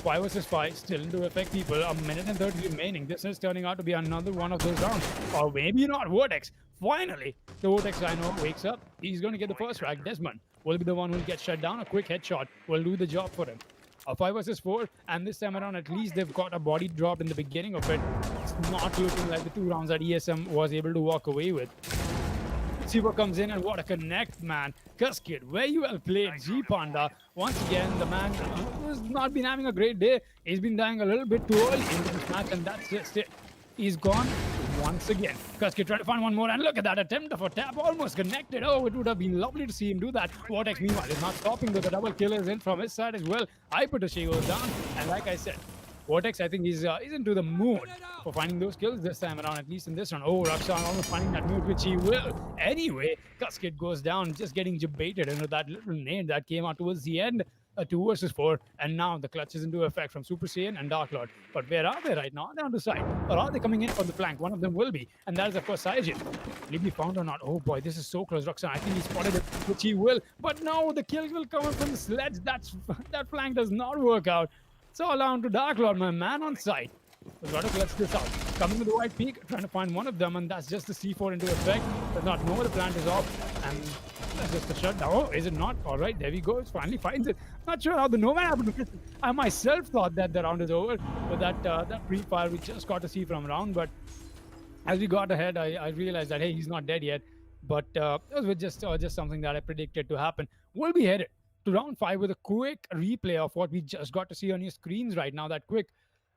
5 versus 5 still into effect, people. A minute and 30 remaining. This is turning out to be another one of those rounds. Or maybe not. Vortex. Finally, the Vortex I know wakes up. He's going to get the first frag. Desmond will be the one who will get shut down. A quick headshot will do the job for him. A 5 versus 4, and this time around, at least they've got a body dropped in the beginning of it. It's not looking like the 2 rounds that ESM was able to walk away with. See what comes in, and what a connect, man. Cascade, very well played. G Panda, once again, the man who's not been having a great day. He's been dying a little bit too early into this match, and that's just it. He's gone once again. Kuski trying to find one more, and look at that attempt for tap, almost connected. Oh, it would have been lovely to see him do that. Vortex, meanwhile, is not stopping, but the double kill is in from his side as well. Hypertoshi goes down, and like I said, Vortex, I think he's into the mood for finding those kills this time around, at least in this round. Oh, Rakshan almost finding that mood, which he will. Anyway, Kuskit goes down, just getting debated into that little nade that came out towards the end. 2 versus 4, and now the clutch is into effect from Super Saiyan and Dark Lord. But where are they right now? Down the side. Or are they coming in from the flank? One of them will be, and that is of course Saiyajin. Will he be found or not? Oh boy, this is so close, Roxanne. I think he spotted it, which he will. But no, the kills will come from the sledge. That flank does not work out. So allow to Dark Lord, my man on site. We've got to clutch this out. Coming to the white peak, trying to find one of them, and that's just the C4 into effect. Does not know the plant is off, and that's just a shutdown. Oh, is it not? All right, there we go. It finally finds it. Not sure how the Nomad happened to miss it. I myself thought that the round is over with that pre-fire we just got to see from round, but as we got ahead, I realized that, hey, he's not dead yet. But it was just something that I predicted to happen. We'll be headed to round 5 with a quick replay of what we just got to see on your screens right now. That quick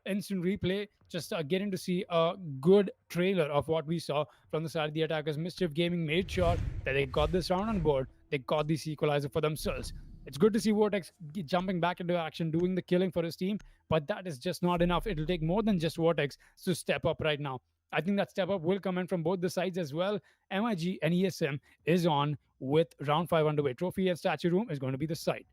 instant replay, just getting to see a good trailer of what we saw from the side of the attackers. Mischief Gaming made sure that they got this round on board. They got this Equalizer for themselves. It's good to see Vortex jumping back into action, doing the killing for his team, but that is just not enough. It'll take more than just Vortex to step up right now. I think that step up will come in from both the sides as well. MIG and ESM is on with round 5 underway. Trophy and Statue Room is going to be the site.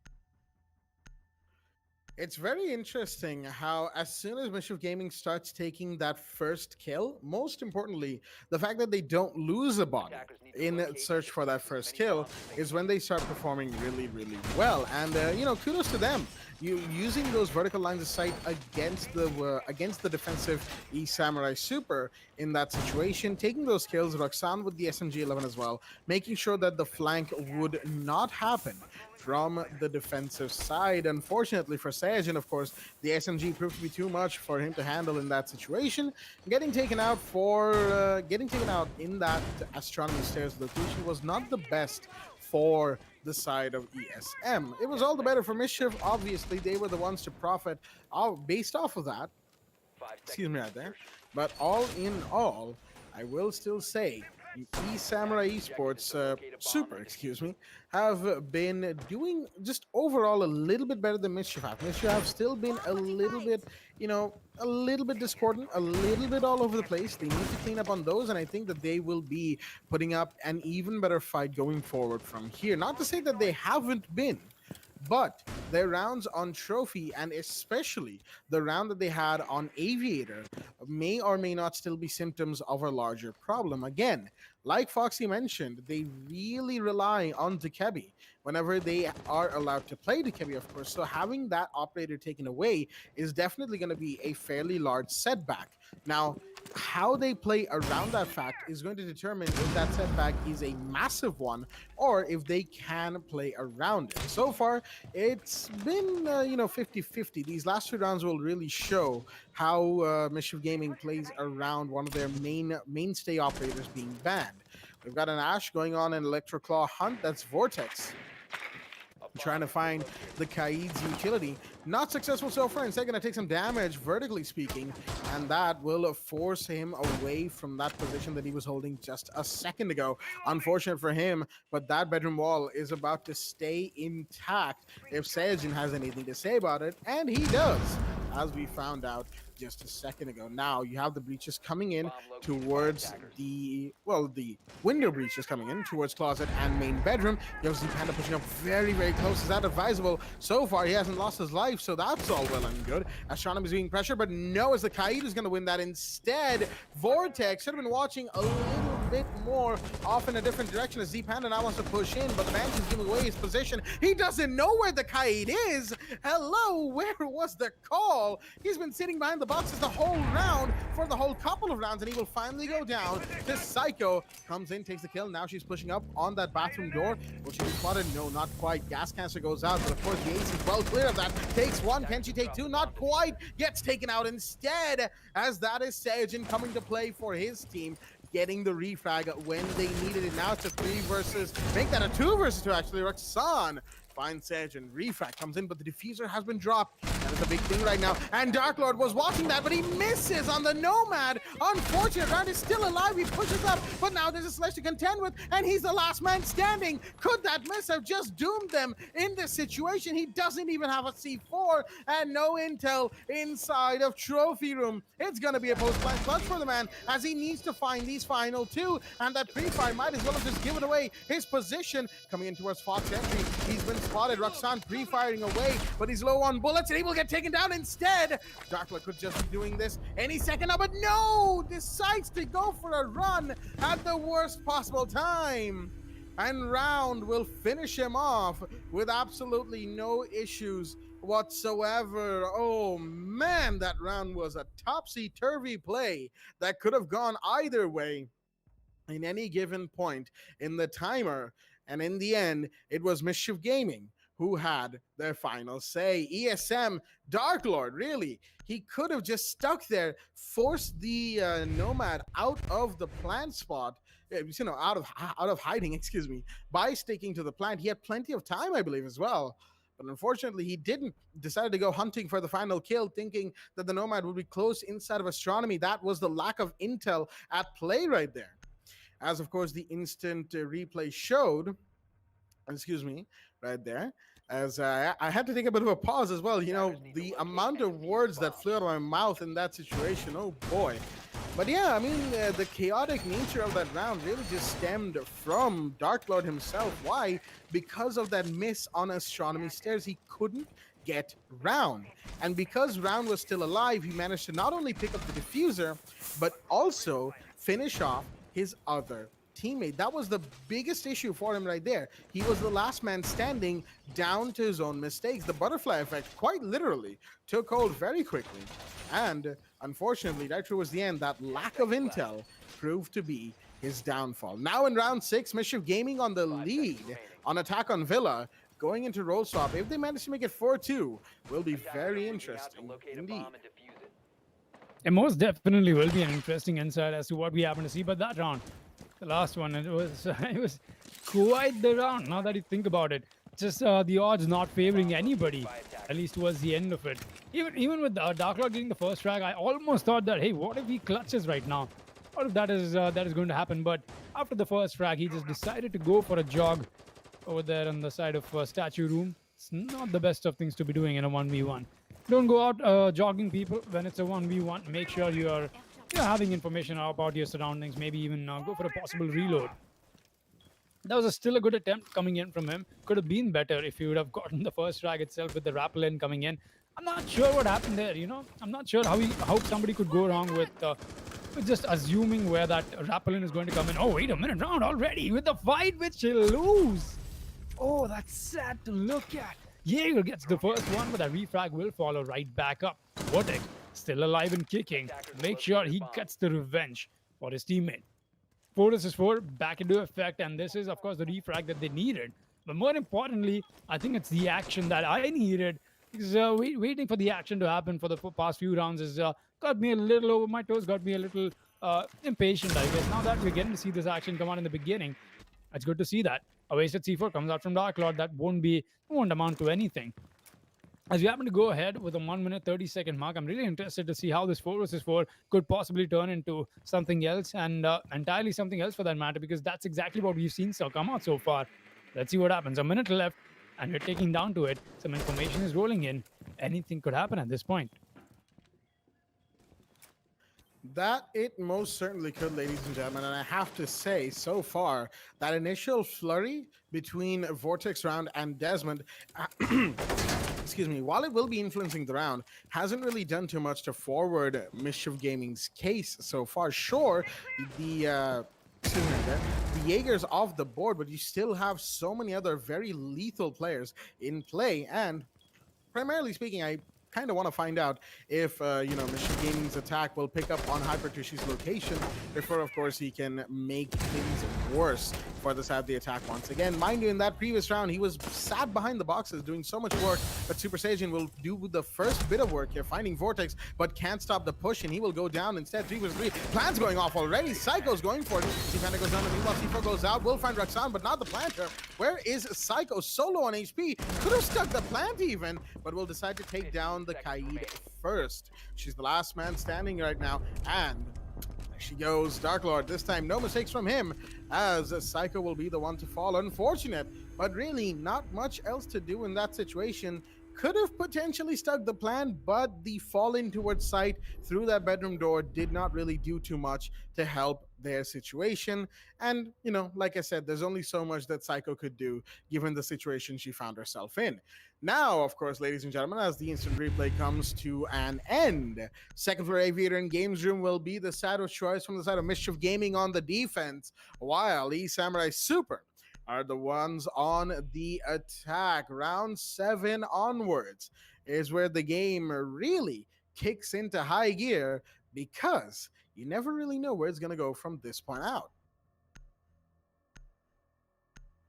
It's very interesting how as soon as Mischief Gaming starts taking that first kill, most importantly, the fact that they don't lose a body in search for that first kill is when they start performing really, really well. And, kudos to them. Using those vertical lines of sight against the defensive E-Samurai Super in that situation, taking those kills, Roxanne with the SMG-11 as well, making sure that the flank would not happen from the defensive side. Unfortunately for Saiyajin, of course, the SMG proved to be too much for him to handle in that situation. Getting taken out in that astronomy stairs location was not the best for the side of ESM. It was all the better for Mischief. Obviously, they were the ones to profit based off of that. Excuse me right there. But all in all, I will still say Samurai Esports Super, have been doing just overall a little bit better than Mischief have. Mischief have still been a little bit, a little bit discordant, a little bit all over the place. They need to clean up on those, and I think that they will be putting up an even better fight going forward from here. Not to say that they haven't been, but their rounds on Trophy, and especially the round that they had on Aviator, may or may not still be symptoms of a larger problem. Again, like Foxy mentioned, they really rely on Dekebi whenever they are allowed to play Dekebi, of course. So having that operator taken away is definitely going to be a fairly large setback. Now, how they play around that fact is going to determine if that setback is a massive one or if they can play around it. So far, it's been, 50-50. These last 2 rounds will really show how Mischief Gaming plays around one of their mainstay operators being banned. We've got an Ash going on an Electroclaw hunt. That's Vortex trying to find the Kaid's utility. Not successful so far. Instead, going to take some damage, vertically speaking, and that will force him away from that position that he was holding just a second ago. Unfortunate for him, but that bedroom wall is about to stay intact if Saiyajin has anything to say about it, and he does, as we found out just a second ago. Now you have the breaches coming in towards the window breaches coming in towards closet and main bedroom. You have Panda pushing up very, very close. Is that advisable? So far, he hasn't lost his life, so that's all well and good. Astronomy is being pressured, but no, as the Kaid is going to win that instead. Vortex should have been watching a little bit more off in a different direction as Panda now wants to push in, but the man is giving away his position. He doesn't know where the Kaid is. Hello, where was the call? He's been sitting behind the boxes the whole round for the whole couple of rounds, and he will finally go down. This Psycho comes in, takes the kill. Now she's pushing up on that bathroom door. Will she be spotted? No, not quite. Gas canister goes out, but of course the ace is well clear of that. Takes 1. Can she take 2? Not quite. Gets taken out instead, as that is Saiyajin coming to play for his team, getting the refrag when they needed it. Now it's a 3 versus, make that a 2 versus 2 actually. Roxanne finds Sedge, and Refract comes in, but the diffuser has been dropped. That is a big thing right now. And Dark Lord was watching that, but he misses on the Nomad. Unfortunate, Round is still alive. He pushes up, but now there's a Sledge to contend with, and he's the last man standing. Could that miss have just doomed them in this situation? He doesn't even have a C4 and no intel inside of Trophy Room. It's going to be a post-plant clutch for the man as he needs to find these final two, and that pre-fire might as well have just given away his position. Coming in towards Fox entry, he's been spotted. Roxanne pre-firing away, but he's low on bullets, and he will get taken down instead. Darkler could just be doing this any second now, but no! Decides to go for a run at the worst possible time. And Round will finish him off with absolutely no issues whatsoever. Oh man, that round was a topsy-turvy play that could have gone either way in any given point in the timer. And in the end, it was Mischief Gaming who had their final say. ESM, Dark Lord, really, he could have just stuck there, forced the Nomad out of the plant spot, out of hiding, excuse me, by sticking to the plant. He had plenty of time, I believe, as well. But unfortunately, he didn't. Decide to go hunting for the final kill, thinking that the Nomad would be close inside of Astronomy. That was the lack of intel at play right there. As, of course, the instant replay showed, right there, as I had to take a bit of a pause as well. You know, the amount of words that flew out of my mouth in that situation, oh boy. But yeah, I mean, the chaotic nature of that round really just stemmed from Dark Lord himself. Why? Because of that miss on Astronomy Stairs. He couldn't get Round. And because Round was still alive, he managed to not only pick up the diffuser, but also finish off his other teammate. That was the biggest issue for him right there. He was the last man standing down to his own mistakes. The butterfly effect quite literally took hold very quickly. And unfortunately, right towards the end, that lack of intel proved to be his downfall. Now in round 6, Mischief Gaming on the lead on attack on Villa. Going into roll swap, if they manage to make it 4-2, will be very interesting indeed. It most definitely will be an interesting insight as to what we happen to see. But that round, the last one, it was quite the round. Now that you think about it, just the odds not favoring anybody, at least towards the end of it. Even with Dark Lord getting the first frag, I almost thought that, hey, what if he clutches right now? What if that is going to happen? But after the first frag, he just decided to go for a jog over there on the side of Statue Room. It's not the best of things to be doing in a 1v1. Don't go out jogging, people, when it's a 1v1. Make sure you're having information about your surroundings. Maybe even go for a possible reload. That was still a good attempt coming in from him. Could have been better if he would have gotten the first frag itself with the rappel-in coming in. I'm not sure what happened there, I'm not sure how somebody could go wrong with just assuming where that rappel-in is going to come in. Oh, wait a minute, Round already with the fight which he'll lose. Oh, that's sad to look at. Jaeger gets the first one, but that refrag will follow right back up. Vortex still alive and kicking. Make sure he gets the revenge for his teammate. 4 versus 4 back into effect, and this is, of course, the refrag that they needed. But more importantly, I think it's the action that I needed. Because waiting for the action to happen for the past few rounds has got me a little over my toes, got me a little impatient, I guess. Now that we're getting to see this action come out in the beginning, it's good to see that. A wasted C4 comes out from Dark Lord. That won't amount to anything. As we happen to go ahead with a 1 minute 30-second mark, I'm really interested to see how this 4 versus 4 could possibly turn into something else, and entirely something else for that matter, because that's exactly what we've seen come out so far. Let's see what happens. A minute left, and we're taking down to it. Some information is rolling in. Anything could happen at this point. That it most certainly could, ladies and gentlemen, and I have to say, so far, that initial flurry between Vortex Round and Desmond, excuse me, while it will be influencing the round, hasn't really done too much to forward Mischief Gaming's case so far. Sure, the Jaeger's off the board, but you still have so many other very lethal players in play, and primarily speaking, I kind of want to find out if Mischief Gaming's attack will pick up on Hypertushy's location before, of course, he can make things worse for the side of the attack once again. Mind you, in that previous round, he was sat behind the boxes doing so much work, but Super Saiyan will do the first bit of work here, finding Vortex, but can't stop the push, and he will go down instead. 3 vs 3. Plans going off already. Psycho's going for it. Panda goes down, and meanwhile, C4 goes out. Will find Roxanne, but not the planter. Where is Psycho? Solo on HP. Could have stuck the plant even, but will decide to take down the Kaid first. She's the last man standing right now, and there she goes. Dark Lord, this time no mistakes from him, as Psycho will be the one to fall. Unfortunate, but really not much else to do in that situation. Could have potentially stuck the plan, but the fall in towards sight through that bedroom door did not really do too much to help their situation. And, you know, like I said, there's only so much that Psycho could do given the situation she found herself in. Now, of course, ladies and gentlemen, as the instant replay comes to an end, second floor Aviator in Games Room will be the side of choice from the side of Mischief Gaming on the defense, while Samurai Super are the ones on the attack. Round 7 onwards is where the game really kicks into high gear, because you never really know where it's going to go from this point out.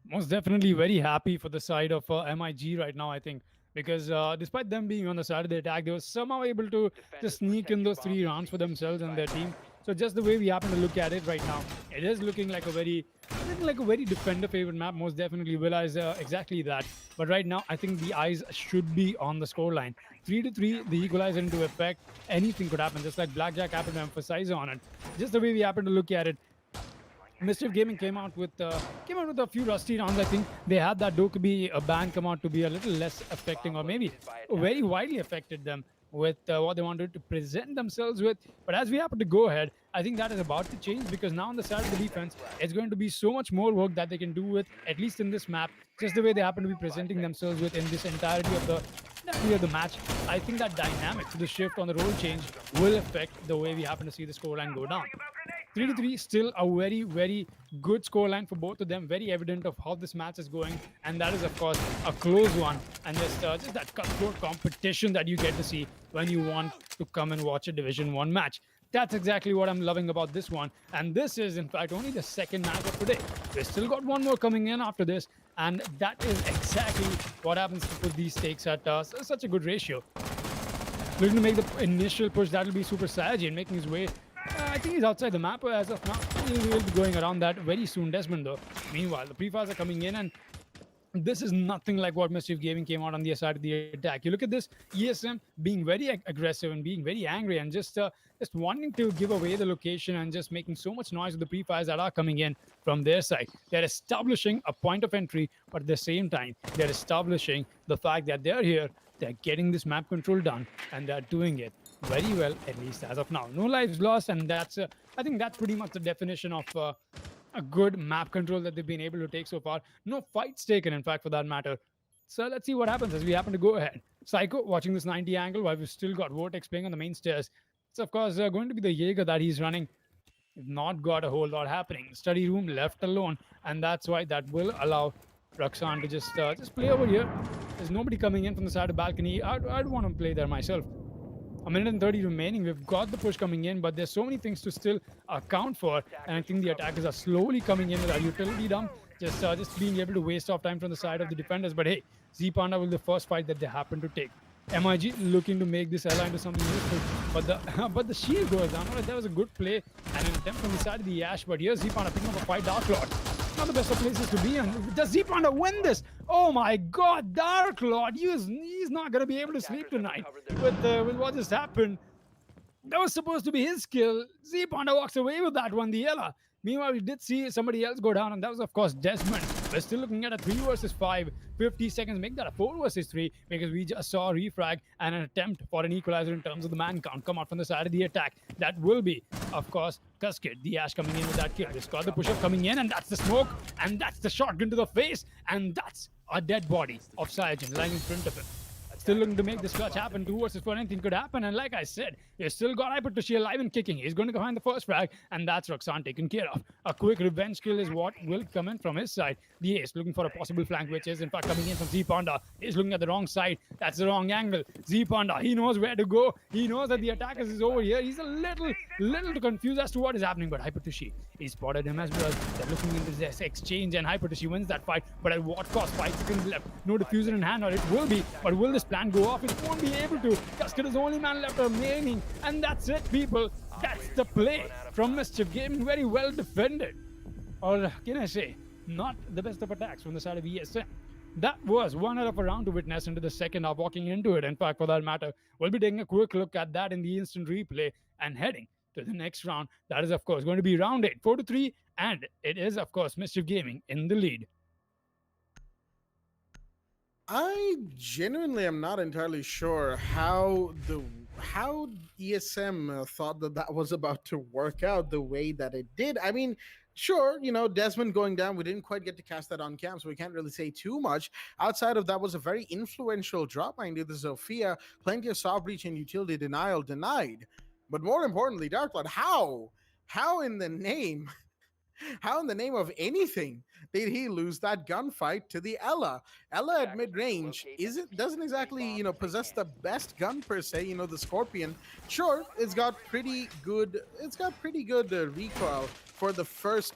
Most definitely very happy for the side of MIG right now, I think, because despite them being on the side of the attack, they were somehow able to just sneak in those 3 rounds for themselves and their team. So just the way we happen to look at it right now, it is looking like a very defender favorite map. Most definitely realize exactly that. But right now, I think the eyes should be on the scoreline. 3-3, the Equalizer into effect. Anything could happen, just like Blackjack happened to emphasize on it. Just the way we happen to look at it. Mischief Gaming came out with a few rusty rounds. I think they had that Dokubi ban come out to be a little less affecting, or maybe very widely affected them with what they wanted to present themselves with. But as we happen to go ahead, I think that is about to change, because now on the side of the defense, it's going to be so much more work that they can do with, at least in this map, just the way they happen to be presenting themselves with in this entirety of the match. I think that dynamic, the shift on the role change, will affect the way we happen to see the scoreline go down. 3-3, still a very, very good scoreline for both of them. Very evident of how this match is going, and that is, of course, a close one. And just that cutthroat competition that you get to see when you want to come and watch a Division 1 match. That's exactly what I'm loving about this one. And this is, in fact, only the second match of today. We've still got one more coming in after this, and that is exactly what happens to put these stakes at such a good ratio. Looking to make the initial push, that'll be Super Saiyan making his way. I think he's outside the map as of now. He will be going around that very soon. Desmond, though. Meanwhile, the pre-fires are coming in, and this is nothing like what Mischief Gaming came out on the side of the attack. You look at this, ESM being very aggressive and being very angry, and just wanting to give away the location and just making so much noise with the pre-fires that are coming in from their side. They're establishing a point of entry, but at the same time, they're establishing the fact that they're here, they're getting this map control done, and they're doing it very well, at least as of now. No lives lost, and that's I think that's pretty much the definition of a good map control that they've been able to take so far. No fights taken, in fact, for that matter. So let's see what happens as we happen to go ahead. Psycho watching this 90 angle while we've still got Vortex playing on the main stairs. It's, of course, going to be the Jaeger that he's running. We've not got a whole lot happening. Study room left alone, and that's why that will allow Roxanne to just play over here. There's nobody coming in from the side of the balcony. I'd want to play there myself. A minute and 30 remaining. We've got the push coming in, but there's so many things to still account for. And I think the attackers are slowly coming in with our utility dump, just being able to waste off time from the side of the defenders. But hey, Z Panda will be the first fight that they happen to take. MIG looking to make this ally into something useful, but the shield goes down. Alright, that was a good play and an attempt from the side of the Ash. But here's Z Panda picking up a fight. Dark Lord, not the best of places to be. And does Z Panda win this? Oh my God, Dark Lord, he's not gonna be able to sleep tonight with what just happened. That was supposed to be his kill. Z Panda walks away with that one, the Ella. Meanwhile, we did see somebody else go down, and that was, of course, Desmond. We're still looking at a 3 versus 5, 50 seconds, make that a 4 versus 3, because we just saw a refrag and an attempt for an equalizer in terms of the man count come out from the side of the attack. That will be, of course, Tuskid, the Ash coming in with that kill. Just got the push-up coming in, and that's the smoke, and that's the shotgun to the face, and that's a dead body of Saiyan lying in front of him. still looking to make this clutch happen. 2 versus 4, anything could happen. And like I said, you still got Hypertushi alive and kicking. He's going to go find the first frag, and that's Roxanne taken care of. A quick revenge kill is what will come in from his side. The Ace looking for a possible flank, which is in fact coming in from Z Panda. He's looking at the wrong side. That's the wrong angle. Z Panda, he knows where to go. He knows that the attacker is over here. He's a little too confused as to what is happening, but Hypertushi, he spotted him as well. They're looking into this exchange, and Hypertushi wins that fight, but at what cost? 5 seconds left. No diffuser in hand, or it will be, but will this plan go off? It won't be able to. Tusker is the only man left remaining, and that's it, people. That's the play from Mischief Gaming. Very well defended. Or can I say, not the best of attacks from the side of ESM. That was one hell of a round to witness into the second half, walking into it. In fact, for that matter, we'll be taking a quick look at that in the instant replay and heading to the next round. That is, of course, going to be round 8, 4-3, and it is, of course, Mischief Gaming in the lead. I genuinely am not entirely sure how ESM thought that was about to work out the way that it did. I mean, sure, Desmond going down, we didn't quite get to cast that on cam, so we can't really say too much. Outside of that was a very influential drop, mind you, the Zofia, plenty of soft breach and utility denial denied. But more importantly, Darklord, how in the name of anything did he lose that gunfight to the Ella? Ella at mid-range doesn't exactly, possess the best gun per se, the Scorpion. Sure, it's got pretty good recoil for the first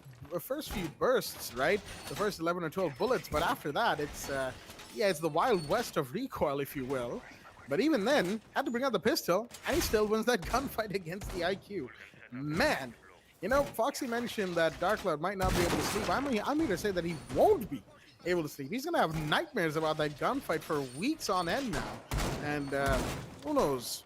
few bursts, right? The first 11 or 12 bullets, but after that, it's the Wild West of recoil, if you will. But even then, had to bring out the pistol, and he still wins that gunfight against the IQ. Man, Foxy mentioned that Darklord might not be able to sleep. I'm here to say that he won't be able to sleep. He's going to have nightmares about that gunfight for weeks on end now. And who knows?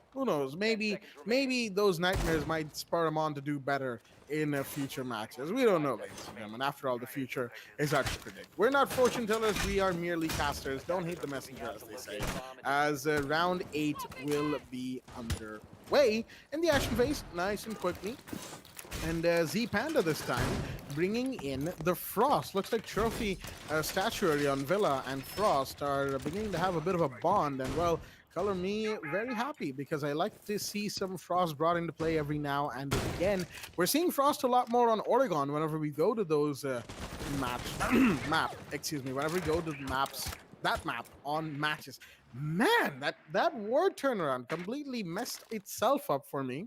Maybe those nightmares might spur him on to do better in future matches. We don't know, ladies and gentlemen. After all, the future is hard to predict. We're not fortune tellers. We are merely casters. Don't hate the messenger, as they say. As round 8 will be underway in the action phase, nice and quickly. And Z Panda this time bringing in the Frost. Looks like Trophy Statuary on Villa and Frost are beginning to have a bit of a bond. And well, color me very happy because I like to see some Frost brought into play every now and again. We're seeing Frost a lot more on Oregon whenever we go to those whenever we go to the maps, that map on matches. Man, that word turnaround completely messed itself up for me.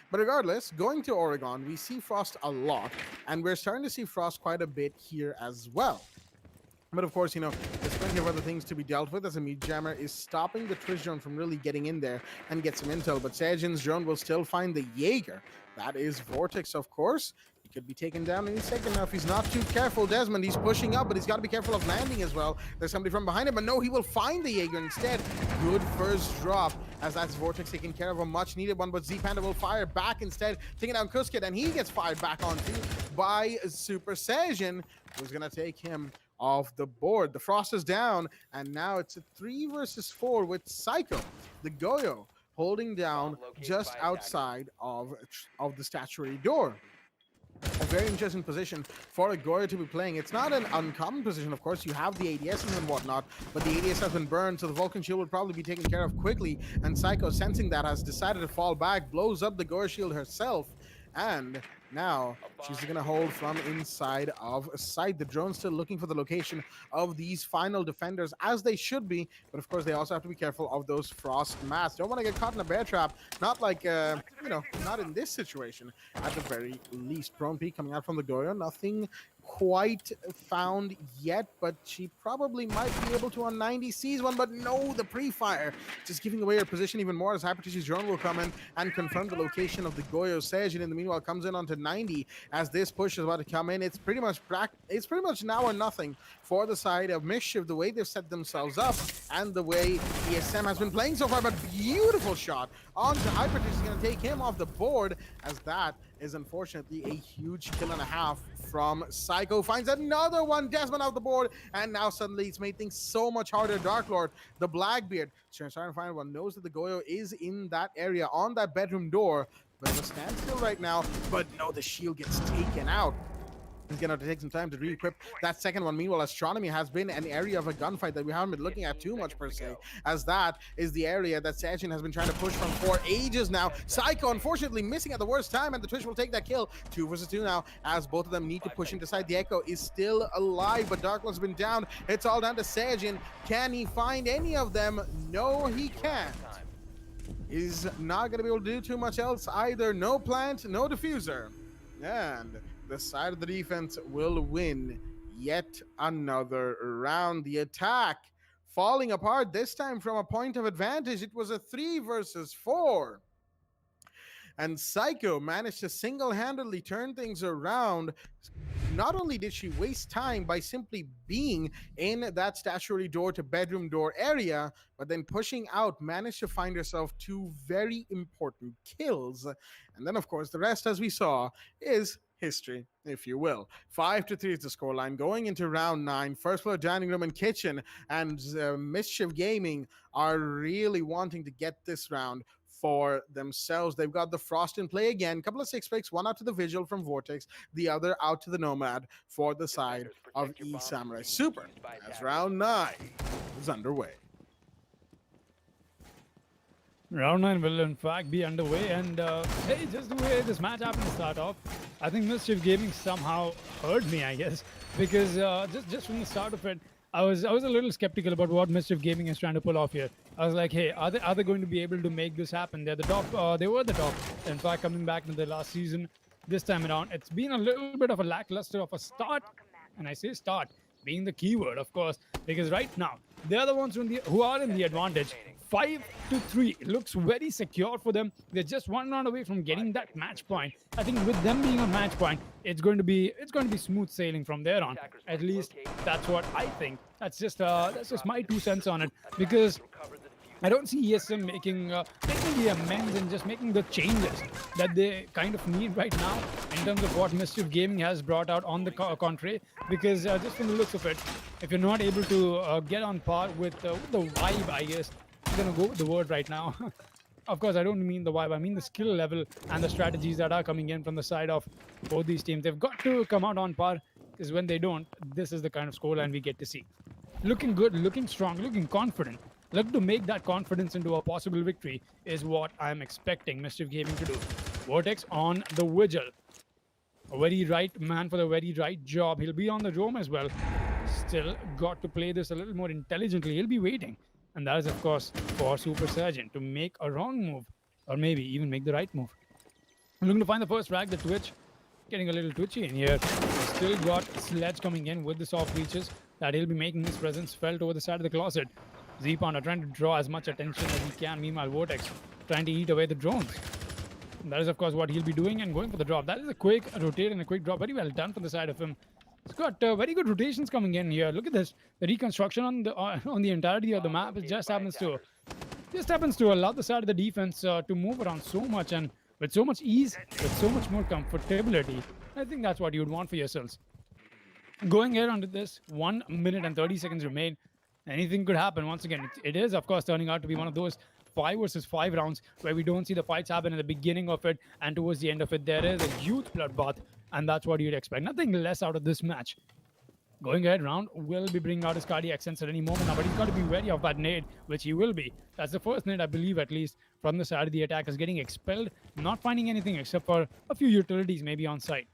But regardless, going to Oregon, we see Frost a lot, and we're starting to see Frost quite a bit here as well. But of course, there's plenty of other things to be dealt with as a Meat Jammer is stopping the Twitch drone from really getting in there and get some intel. But Sajin's drone will still find the Jaeger. That is Vortex, of course. He could be taken down any second now if he's not too careful. Desmond, he's pushing up, but he's got to be careful of landing as well. There's somebody from behind him, but no, he will find the Jaeger instead. Good first drop, as that's Vortex taking care of a much-needed one, but Z Panda will fire back instead, taking down Kuskit, and he gets fired back on too by Super Sajin, who's going to take him off the board. The Frost is down, and now it's a 3 versus 4 with Psycho, the Goyo, holding down just outside of the statuary door. A very interesting position for a Goyo to be playing. It's not an uncommon position, of course. You have the ADSs and whatnot, but the ADS has been burned, so the Vulcan Shield will probably be taken care of quickly, and Psycho, sensing that, has decided to fall back, blows up the Goyo Shield herself, and now she's going to hold from inside of sight. The drone's still looking for the location of these final defenders, as they should be, but of course they also have to be careful of those Frost masks. Don't want to get caught in a bear trap, not like not in this situation at the very least. Prone P coming out from the Goyo, nothing quite found yet, but she probably might be able to on 90. Sees one, but no, the pre-fire just giving away her position even more, as Hypertushi's drone will come in and confirm the location of the Goyo Sajin. In the meanwhile, comes in onto 90 as this push is about to come in. It's pretty much now or nothing for the side of Mischief, the way they've set themselves up and the way ESM has been playing so far. But beautiful shot onto Hypertush is going to take him off the board, as that is unfortunately a huge kill and a half from Psycho. Finds another one, Desmond off the board, and now suddenly it's made things so much harder. Darklord, the Blackbeard, trying to find one, knows that the Goyo is in that area on that bedroom door, but it was standstill right now. But no, the shield gets taken out. He's going to take some time to re-equip that second one. Meanwhile, Astronomy has been an area of a gunfight that we haven't been looking at too much per se, as that is the area that Sajin has been trying to push from for ages now. Psycho, unfortunately, missing at the worst time, and the Twitch will take that kill. 2 versus 2 now, as both of them need to push inside. The Echo is still alive, but Darklord's been down. It's all down to Sajin. Can he find any of them? No, he can't. He's not going to be able to do too much else either. No plant, no diffuser. And the side of the defense will win yet another round. The attack falling apart, this time from a point of advantage. It was a 3 versus 4. And Psycho managed to single-handedly turn things around. Not only did she waste time by simply being in that statuary door to bedroom door area, but then pushing out, managed to find herself 2 very important kills. And then, of course, the rest, as we saw, is history, if you will. 5-3 is the scoreline going into round 9. First floor dining room and kitchen, and Mischief Gaming are really wanting to get this round for themselves. They've got the Frost in play again. Couple of 6 picks, one out to the Vigil from Vortex, the other out to the Nomad for the side of E Samurai. Super, as round 9 is underway. Round 9 will in fact be underway, and hey, just the way this match happened to start off, I think Mischief Gaming somehow heard me, I guess, because just from the start of it, I was a little skeptical about what Mischief Gaming is trying to pull off here. I was like, hey, are they going to be able to make this happen? They're the top. They were the top. In fact, coming back into the last season, this time around, it's been a little bit of a lackluster of a start, and I say start being the keyword, of course, because right now they're the ones who are in the advantage. 5-3 looks very secure for them. They're just 1 round away from getting that match point. I think with them being on match point, it's going to be smooth sailing from there on. At least that's what I think. That's just my 2 cents on it, because I don't see ESM making the amends and just making the changes that they kind of need right now in terms of what Mischief Gaming has brought out on the contrary. Because just from the looks of it, if you're not able to get on par with the vibe, I guess, I'm gonna go with the word right now. Of course, I don't mean the vibe, I mean the skill level and the strategies that are coming in from the side of both these teams. They've got to come out on par, because when they don't, this is the kind of scoreline we get to see. Looking good, looking strong, looking confident. Look to make that confidence into a possible victory is what I'm expecting Mischief Gaming to do. Vortex on the Vigil. A very right man for the very right job. He'll be on the roam as well. Still got to play this a little more intelligently. He'll be waiting. And that is, of course, for Super Surgeon to make a wrong move, or maybe even make the right move. I'm looking to find the first frag, the Twitch. Getting a little twitchy in here. Still got Sledge coming in with the soft reaches that he'll be making his presence felt over the side of the closet. Z-Pounder trying to draw as much attention as he can. Meanwhile, Vortex trying to eat away the drones. And that is, of course, what he'll be doing and going for the drop. That is a quick rotate and a quick drop. Very well done from the side of him. He's got very good rotations coming in here. Look at this. The reconstruction on the entirety of the map. It just happens to allow the side of the defense to move around so much, and with so much ease, with so much more comfortability. I think that's what you would want for yourselves. Going here onto this, 1 minute and 30 seconds remain. Anything could happen. Once again, it is, of course, turning out to be one of those 5 versus 5 rounds where we don't see the fights happen at the beginning of it, and towards the end of it, there is a huge bloodbath, and that's what you'd expect. Nothing less out of this match. Going ahead round will be bringing out his cardiac sense at any moment now, but he's got to be wary of that nade, which he will be. That's the first nade, I believe, at least, from the side of the attack, is getting expelled, not finding anything except for a few utilities maybe on site.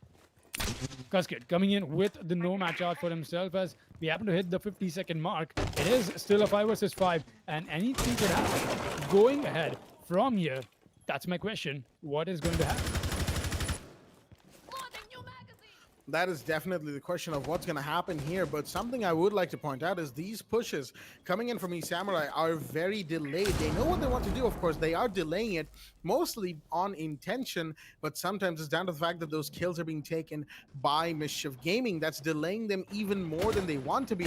Cuskit coming in with the no match out for himself as we happen to hit the 50-second mark. It is still a 5 versus 5, and anything could happen. Going ahead from here, that's my question. What is going to happen? That is definitely the question of what's going to happen here, but something I would like to point out is these pushes coming in from E-Samurai are very delayed. They know what they want to do, of course. They are delaying it, mostly on intention, but sometimes it's down to the fact that those kills are being taken by Mischief Gaming. That's delaying them even more than they want to be.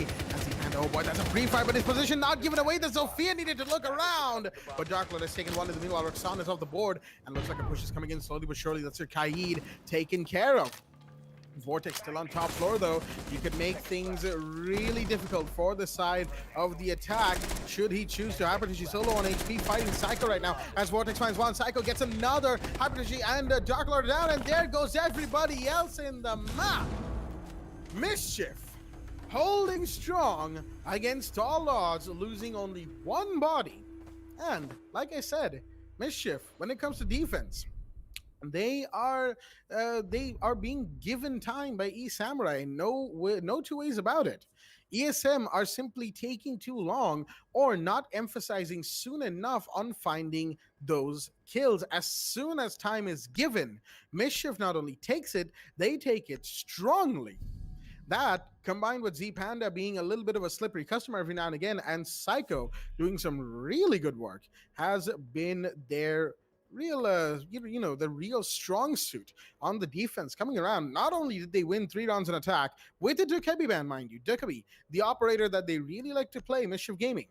And oh boy, that's a pre-fire, but his position not given away. The Sophia needed to look around, but Darklord has taken one in the meanwhile. Roxanne is off the board, and looks like a push is coming in slowly but surely. That's her Kaid taken care of. Vortex still on top floor, though. You could make things really difficult for the side of the attack should he choose to. Hypertigi solo on HP fighting Psycho right now as Vortex finds one. Psycho gets another. Hypertigi and Darklord down, and there goes everybody else in the map. Mischief holding strong against all odds, losing only one body. And like I said, Mischief, when it comes to defense, they are being given time by E-Samurai. No two ways about it. ESM are simply taking too long or not emphasizing soon enough on finding those kills. As soon as time is given, Mischief not only takes it, they take it strongly. That, combined with Z Panda being a little bit of a slippery customer every now and again, and Psycho doing some really good work, has been their real, the real strong suit on the defense coming around. Not only did they win 3 rounds in attack with the Dukebi ban, mind you, Dukebi, the operator that they really like to play, Mischief Gaming,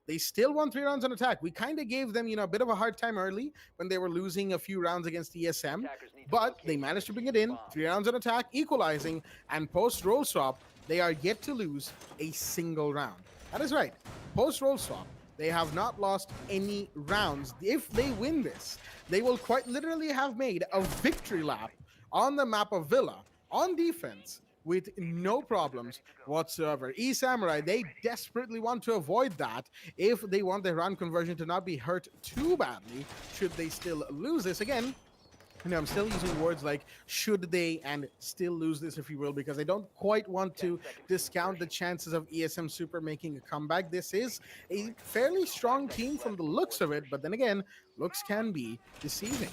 they still won 3 rounds in attack. We kind of gave them, a bit of a hard time early when they were losing a few rounds against ESM, but they managed to bring it in, 3 rounds in attack, equalizing, and post roll swap, they are yet to lose a single round. That is right. Post roll swap, they have not lost any rounds. If they win this, they will quite literally have made a victory lap on the map of Villa on defense with no problems whatsoever. E-Samurai, they desperately want to avoid that if they want their run conversion to not be hurt too badly should they still lose this. Again, I'm still using words like should they and still lose this, if you will, because I don't quite want to discount the chances of ESM Super making a comeback. This is a fairly strong team from the looks of it, but then again, looks can be deceiving.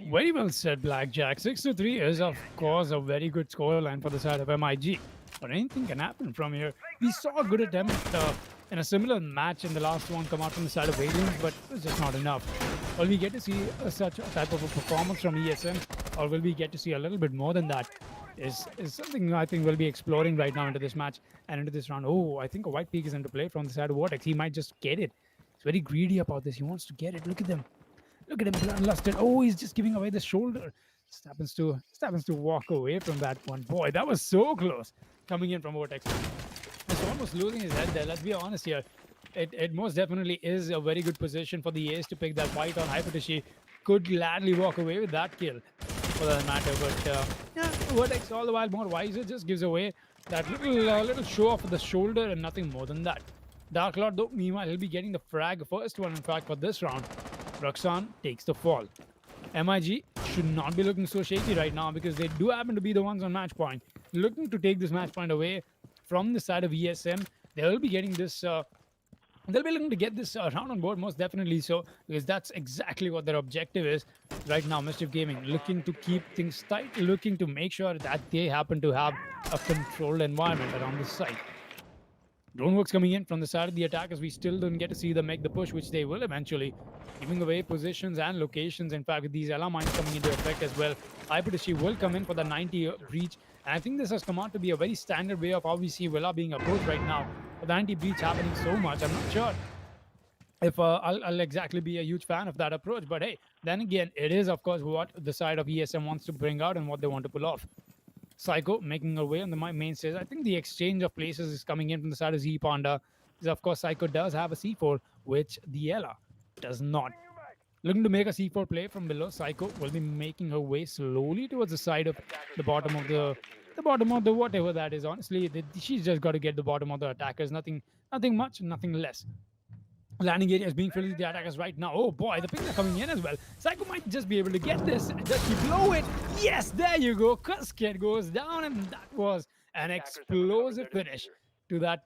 Very well said, Blackjack. 6-3 is, of course, a very good scoreline for the side of MIG. But anything can happen from here. We saw a good attempt in a similar match in the last one come out from the side of Aliens, but it's just not enough. Will we get to see such a type of a performance from ESM, or will we get to see a little bit more than that? Is something I think we'll be exploring right now into this match and into this round. Oh, I think a White Peak is into play from the side of Vortex. He might just get it. He's very greedy about this. He wants to get it. Look at them. Look at him, bloodlusted. Oh, he's just giving away the shoulder. Just happens to walk away from that one. Boy, that was so close. Coming in from Vortex. He's almost losing his head there. Let's be honest here. It most definitely is a very good position for the Ace to pick that fight on Hypertishi. Could gladly walk away with that kill for that matter. But yeah, Vortex all the while more wiser. Just gives away that little show off of the shoulder and nothing more than that. Dark Lord, though, meanwhile, he'll be getting the frag. First one, in fact, for this round. Roxanne takes the fall. MIG should not be looking so shaky right now because they do happen to be the ones on match point. Looking to take this match point away from the side of ESM. They will be getting this... they'll be looking to get this round on board, most definitely so, because that's exactly what their objective is right now. Mischief Gaming looking to keep things tight, looking to make sure that they happen to have a controlled environment around the site. Droneworks coming in from the side of the attackers. We still don't get to see them make the push, which they will eventually, giving away positions and locations. In fact, with these LR mines coming into effect as well, Hypertishi will come in for the 90 breach. And I think this has come out to be a very standard way of how we see Villa being approached right now. With the 90 breach happening so much, I'm not sure if I'll exactly be a huge fan of that approach. But hey, then again, it is, of course, what the side of ESM wants to bring out and what they want to pull off. Psycho making her way on the main stage. I think the exchange of places is coming in from the side of Z Panda. Because of course, Psycho does have a C4, which the Ella does not. Looking to make a C4 play from below, Psycho will be making her way slowly towards the side of the bottom of the whatever that is. Honestly, she's just got to get the bottom of the attackers. Nothing much, nothing less. Landing area is being filled with the attackers right now. Oh boy, the pings are coming in as well. Psycho might just be able to get this. Does she blow it? Yes, there you go. Cascade goes down, and that was an explosive finish to that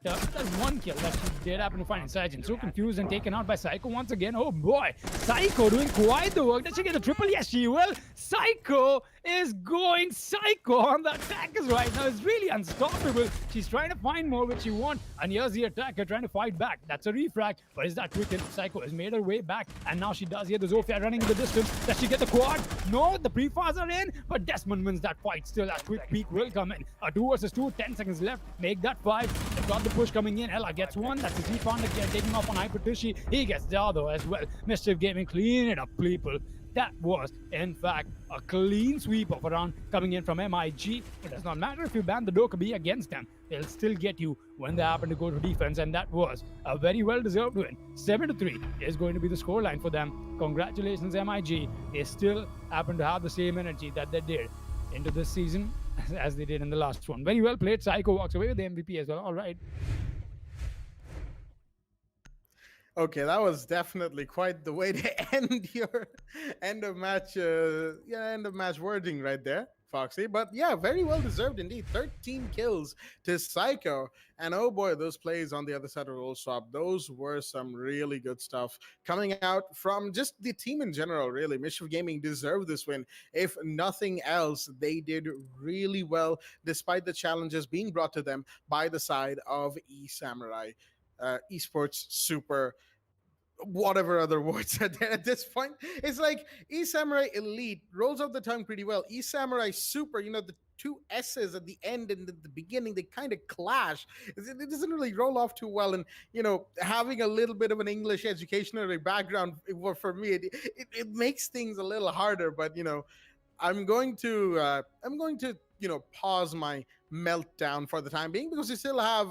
one kill that she did happen to find inside. And so confused and taken out by Psycho once again. Oh boy, Psycho doing quite the work. Does she get the triple? Yes, she will. Psycho is going psycho on the attackers right now. It's really unstoppable. She's trying to find more, which she wants. And here's the attacker trying to fight back. That's a refrag. But is that quick? Psycho has made her way back. And now she does hear the Zofia running in the distance. Does she get the quad? No, the pre-fires are in. But Desmond wins that fight. Still, that quick peek will come in. 2 versus 2, 10 seconds left. Make that 5. They've got the push coming in. Ella gets one. That's the Z-Panda taking off on Hypertishi. He gets the other as well. Mischief Gaming clean it up, people. That was, in fact, a clean sweep of a round coming in from MIG. It does not matter if you ban the Dokkaebi against them. They'll still get you when they happen to go to defense, and that was a very well-deserved win. 7-3 is going to be the scoreline for them. Congratulations, MIG. They still happen to have the same energy that they did into this season as they did in the last one. Very well played. Psycho walks away with the MVP as well. All right. Okay, that was definitely quite the way to end your end of match, end of match wording right there, Foxy. But yeah, very well deserved indeed. 13 kills to Psycho, and oh boy, those plays on the other side of roll swap, those were some really good stuff coming out from just the team in general. Really, Mischief Gaming deserved this win. If nothing else, they did really well despite the challenges being brought to them by the side of Samurai. Esports Super, whatever other words are there at this point. It's like Samurai Elite rolls out the tongue pretty well. Samurai Super, the two S's at the end and the beginning, they kind of clash. It doesn't really roll off too well. And, having a little bit of an English educational background, for me, it makes things a little harder. But, I'm going to pause my meltdown for the time being, because we still have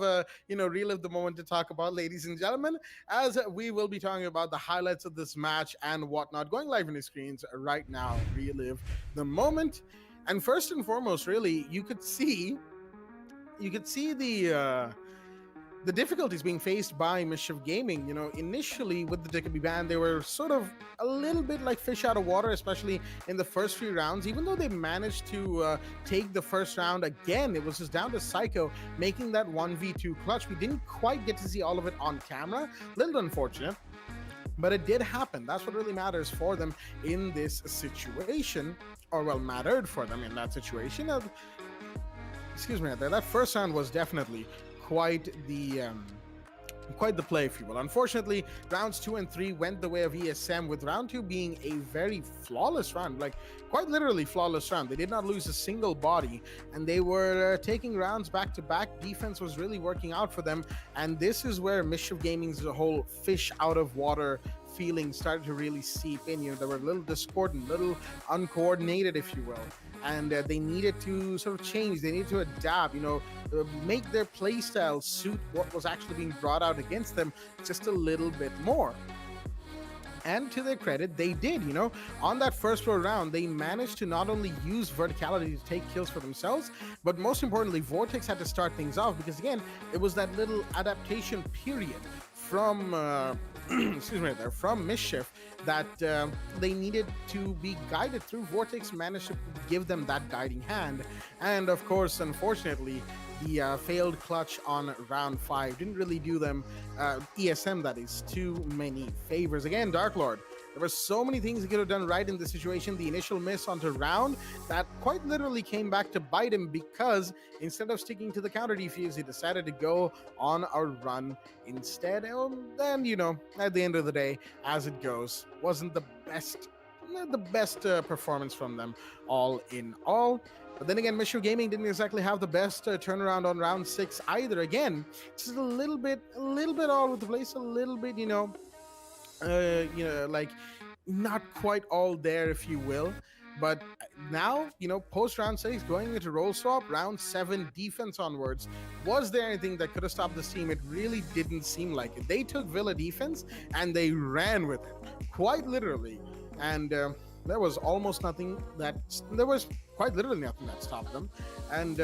relive the moment to talk about, ladies and gentlemen, as we will be talking about the highlights of this match and whatnot, going live on the screens right now. Relive the moment. And first and foremost, really, you could see the difficulties being faced by Mischief Gaming. Initially with the Decisive ban, they were sort of a little bit like fish out of water, especially in the first few rounds. Even though they managed to take the first round again, it was just down to Psycho making that 1v2 clutch. We didn't quite get to see all of it on camera. A little unfortunate, but it did happen. That's what really matters for them in this situation, or well, mattered for them in that situation. Excuse me, that first round was definitely quite the play, if you will. Unfortunately, rounds 2 and 3 went the way of ESM, with round 2 being a very flawless round, like quite literally flawless round. They did not lose a single body, and they were taking rounds back to back. Defense was really working out for them, and this is where Mischief Gaming's whole fish out of water feeling started to really seep in. They were a little discordant, a little uncoordinated, if you will. And they needed to sort of change. They needed to adapt, make their playstyle suit what was actually being brought out against them just a little bit more. And to their credit, they did. On that first floor round, they managed to not only use verticality to take kills for themselves, but most importantly, Vortex had to start things off, because again, it was that little adaptation period from from Mischief that they needed to be guided through. Vortex managed to give them that guiding hand, and of course, unfortunately, the failed clutch on round 5 didn't really do them, ESM that is, too many favors. Again, Dark Lord, there were so many things he could have done right in this situation. The initial miss onto round, that quite literally came back to bite him, because instead of sticking to the counter defuse, he decided to go on a run instead. Then, at the end of the day, as it goes, wasn't the best performance from them all in all. But then again, Mischief Gaming didn't exactly have the best turnaround on round 6 either. Again, just a little bit all over the place, a little bit, like not quite all there, if you will. But now, post round 6, going into roll swap, round 7, defense onwards, was there anything that could have stopped this team? It really didn't seem like it. They took Villa defense and they ran with it, quite literally. And there was almost nothing there was quite literally nothing that stopped them. And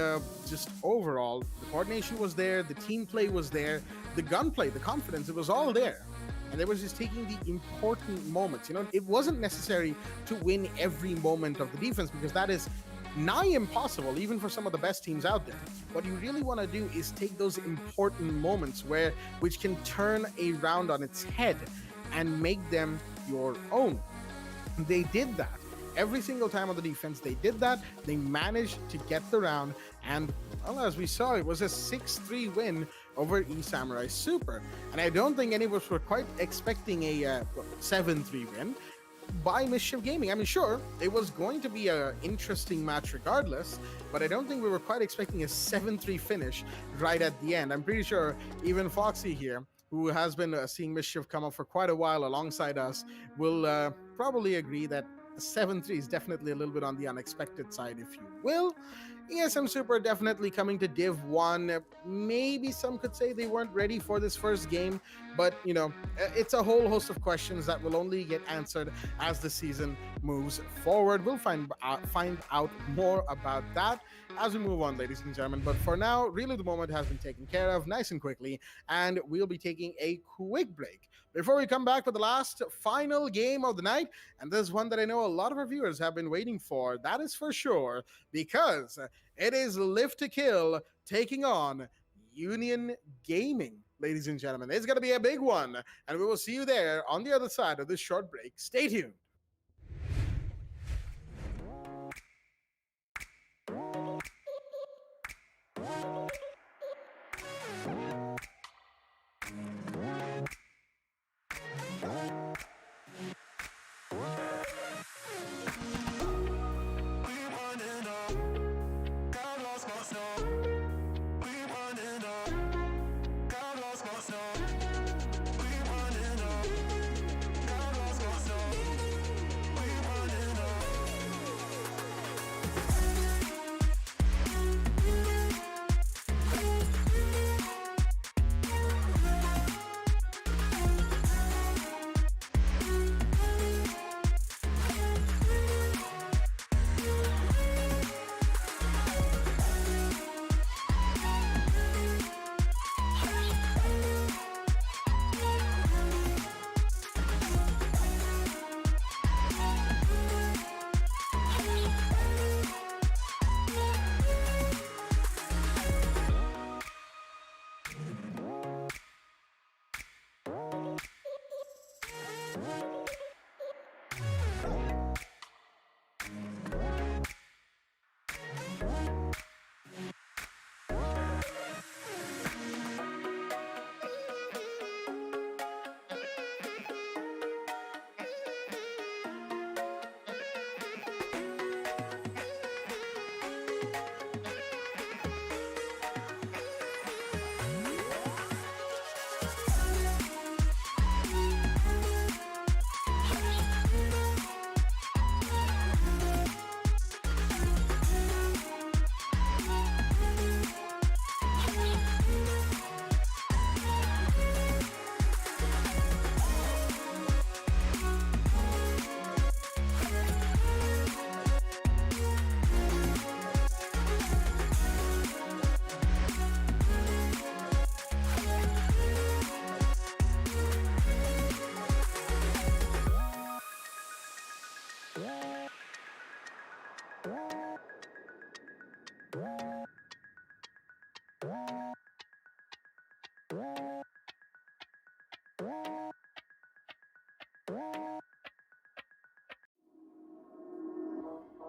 just overall, the coordination was there, the team play was there, the gunplay, the confidence, it was all there. And they were just taking the important moments. It wasn't necessary to win every moment of the defense, because that is nigh impossible, even for some of the best teams out there. What you really want to do is take those important moments which can turn a round on its head and make them your own. They did that. Every single time on the defense, they did that. They managed to get the round, and well, as we saw, it was a 6-3 win over Samurai Super. And I don't think any of us were quite expecting a 7-3 win by Mischief Gaming. I mean, sure, it was going to be an interesting match regardless, but I don't think we were quite expecting a 7-3 finish right at the end. I'm pretty sure even Foxy here, who has been seeing Mischief come up for quite a while alongside us, will probably agree that 7-3 is definitely a little bit on the unexpected side, if you will. ESM Super definitely coming to Div 1. Maybe some could say they weren't ready for this first game, but it's a whole host of questions that will only get answered as the season moves forward. We'll find out more about that as we move on, ladies and gentlemen. But for now, really the moment has been taken care of nice and quickly, and we'll be taking a quick break before we come back with the last final game of the night. And this is one that I know a lot of our viewers have been waiting for. That is for sure, because it is Live to Kill taking on Union Gaming, ladies and gentlemen. It's going to be a big one, and we will see you there on the other side of this short break. Stay tuned.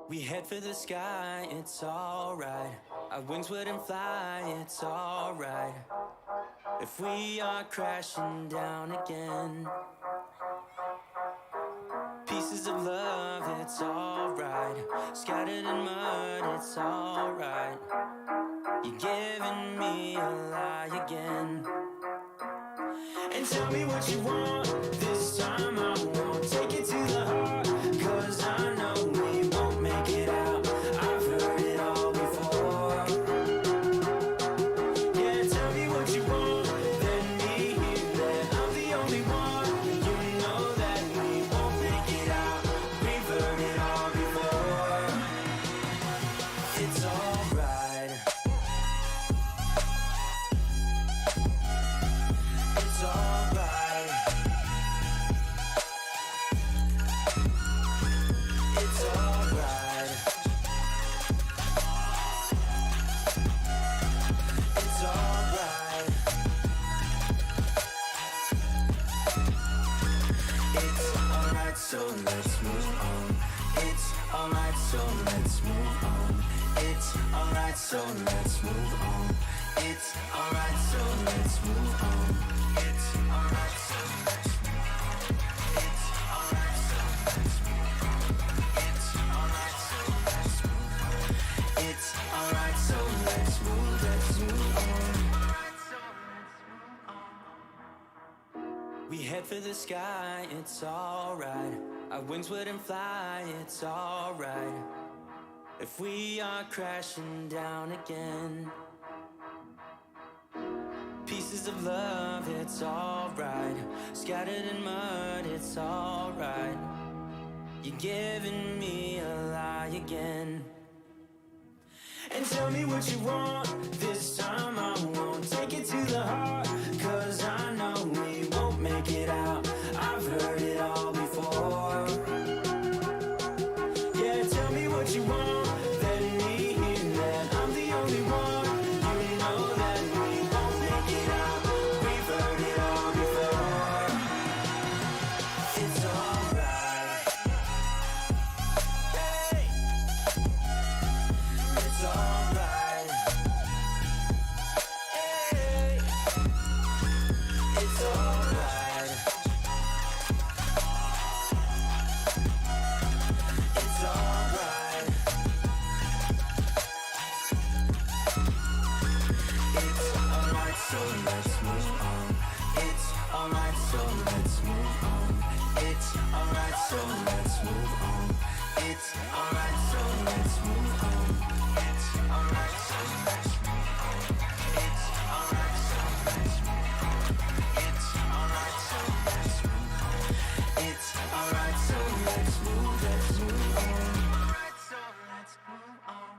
We head for the sky, it's alright. Our wings wouldn't fly, it's alright. If we are crashing down again, pieces of love, it's alright. Scattered in mud, it's alright. You're giving me a lie again. And tell me what you want, this time I won't take it to the heart, 'cause I know we won't make it out. I've heard it all before. Yeah, tell me what you want, let me hear that I'm the only one. You know that we won't make it out. We've heard it all before. It's alright. It's alright. It's alright. It's alright. It's alright, so let's move on. It's alright, so let's move on. It's alright, so let's move on. It's alright, so let's move on. It's alright, so let's move on. It's alright, so let's move on. It's alright, so let's move on. It's alright, so let's move on. We head for the sky, it's alright. Our wings wouldn't fly, it's alright. if we are crashing down again. Pieces of love, it's alright. Scattered in mud, it's alright. You're giving me a lie again. And tell me what you want, this time I won't take it to the heart, 'cause I know we won't make it out. I've heard it all before. Yeah, tell me what you want, let me hear that I'm the only one. You know that we won't make it out. We've heard it all before. It's alright. Hey, it's alright. Hey, it's alright. It's alright. It's alright, so let's move on. It's alright, so let's move on. It's alright, so let's move on. It's alright, so let's move on. It's alright, so let's move on. It's alright, so let's move on. It's alright, so let's move on. It's alright, so let's move on. Alright, so let's move on.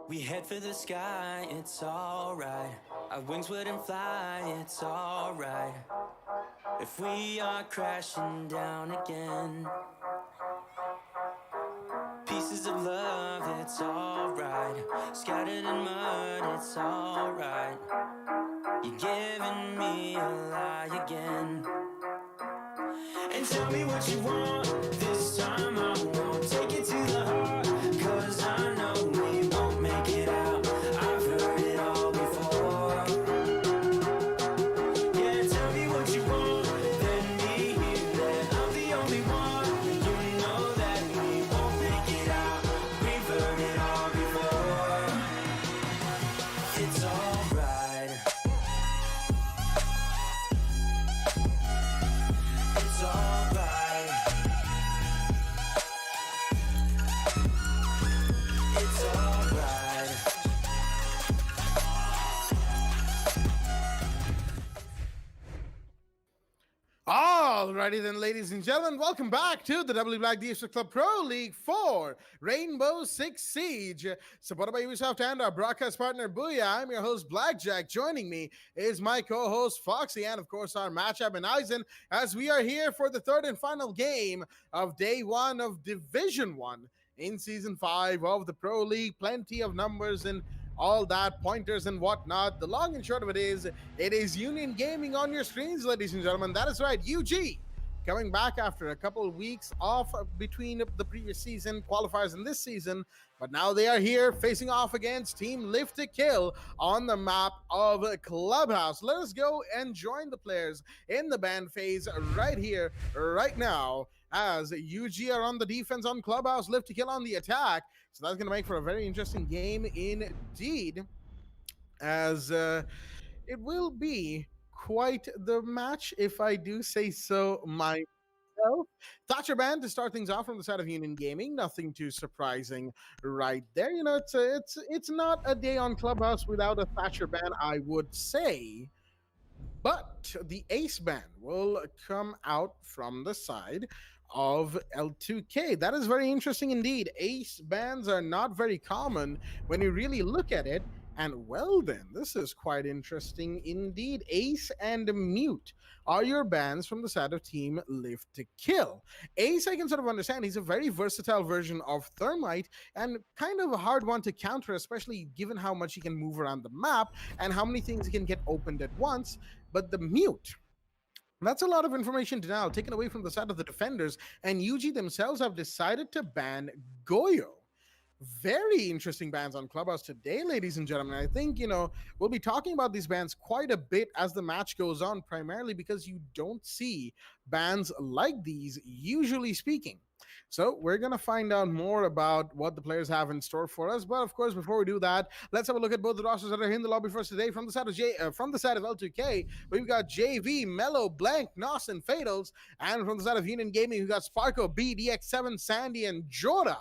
We head for the sky, it's alright. Our wings wouldn't fly, it's alright. If we are crashing down again, pieces of love, it's alright. Scattered in mud, it's alright. You're giving me a lie again. And tell me what you want, this time I won't take it to the heart, 'cause I know we won't make it out. I've heard it all before. Yeah, tell me what you want, let me hear that I'm the only one. You know that we won't make it out. We've heard it all before. It's alright. It's alright. Alrighty then, ladies and gentlemen, welcome back to the WD BLACK Esports Club Pro League 4 Rainbow Six Siege, supported by Ubisoft and our broadcast partner Booyah. I'm your host Blackjack. Joining me is my co-host Foxy and of course our matchup in Eisen, as we are here for the third and final game of day 1 of Division 1 in Season 5 of the Pro League. Plenty of numbers and all that, pointers and whatnot. The long and short of it is Union Gaming on your screens, ladies and gentlemen. That is right, UG, coming back after a couple of weeks off between the previous season, qualifiers and this season. But now they are here facing off against Team Lift to Kill on the map of Clubhouse. Let us go and join the players in the band phase right here, right now, as UG are on the defense on Clubhouse, Lift to Kill on the attack. So that's going to make for a very interesting game indeed, as it will be quite the match, if I do say so myself. Thatcher Band to start things off from the side of Union Gaming. Nothing too surprising right there. You know, it's not a day on Clubhouse without a Thatcher Band, I would say. But the Ace Band will come out from the side of L2K. That is very interesting indeed. Ace bands are not very common when you really look at it. And well then, this is quite interesting indeed. Ace and Mute are your bands from the side of Team Lift to Kill. Ace, I can sort of understand. He's a very versatile version of Thermite and kind of a hard one to counter, especially given how much he can move around the map and how many things he can get opened at once. But the Mute, that's a lot of information to now taken away from the side of the defenders, and UG themselves have decided to ban Goyo. Very interesting bans on Clubhouse today, ladies and gentlemen. I think, you know, we'll be talking about these bans quite a bit as the match goes on, primarily because you don't see bans like these, usually speaking. So we're going to find out more about what the players have in store for us. But of course, before we do that, let's have a look at both the rosters that are in the lobby for us today. From the side of from the side of L2K, we've got JV, Mellow, Blank, Nos, and Fatals. And from the side of Union Gaming, we've got Sparko, BDX7, Sandy, and Jora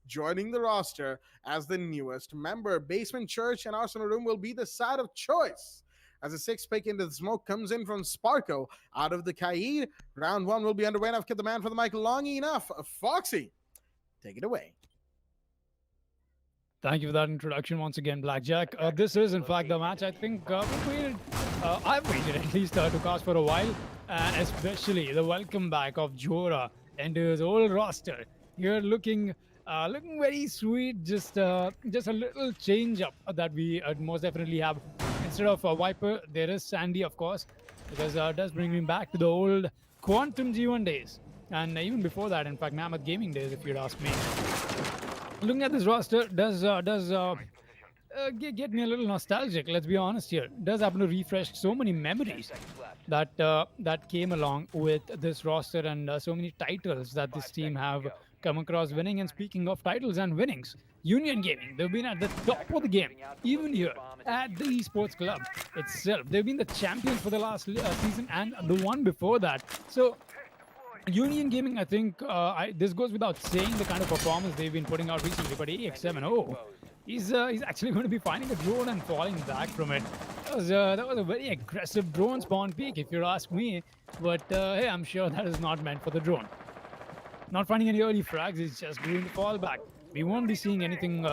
joining the roster as the newest member. Basement Church and Arsenal Room will be the side of choice, as a 6 pick into the smoke comes in from Sparko out of the Kaid. Round 1 will be underway, and I've kept the man for the mic long enough. Foxy, take it away. Thank you for that introduction once again, Blackjack. This is, in fact, the match I think I've waited at least to cast for a while, and especially the welcome back of Jora and his old roster. Here looking very sweet, just a little change up that we most definitely have. Instead of Viper, there is Sandy, of course, because it does bring me back to the old Quantum G1 days. And even before that, in fact, Mammoth Gaming days, if you'd ask me. Looking at this roster does get me a little nostalgic, let's be honest here. It does happen to refresh so many memories that came along with this roster, and so many titles that this team have come across winning. And speaking of titles and winnings, Union Gaming, they've been at the top of the game, even here at the Esports Club itself. They've been the champions for the last season and the one before that. So Union Gaming, I think, this goes without saying the kind of performance they've been putting out recently. But AX7, he's actually going to be finding a drone and falling back from it. That was a very aggressive drone spawn peak, if you ask me. But hey, I'm sure that is not meant for the drone. Not finding any early frags, he's just doing the fallback. We won't be seeing anything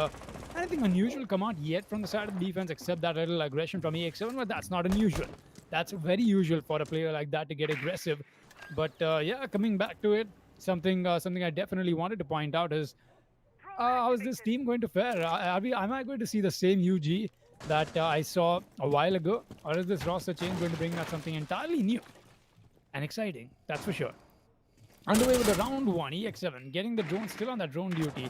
unusual come out yet from the side of the defense, except that little aggression from AX7, but that's not unusual. That's very usual for a player like that to get aggressive. But yeah, coming back to it, something I definitely wanted to point out is how is this team going to fare? Am I going to see the same UG that I saw a while ago, or is this roster change going to bring out something entirely new and exciting? That's for sure. Underway with the round 1, EX7 getting the drone, still on that drone duty.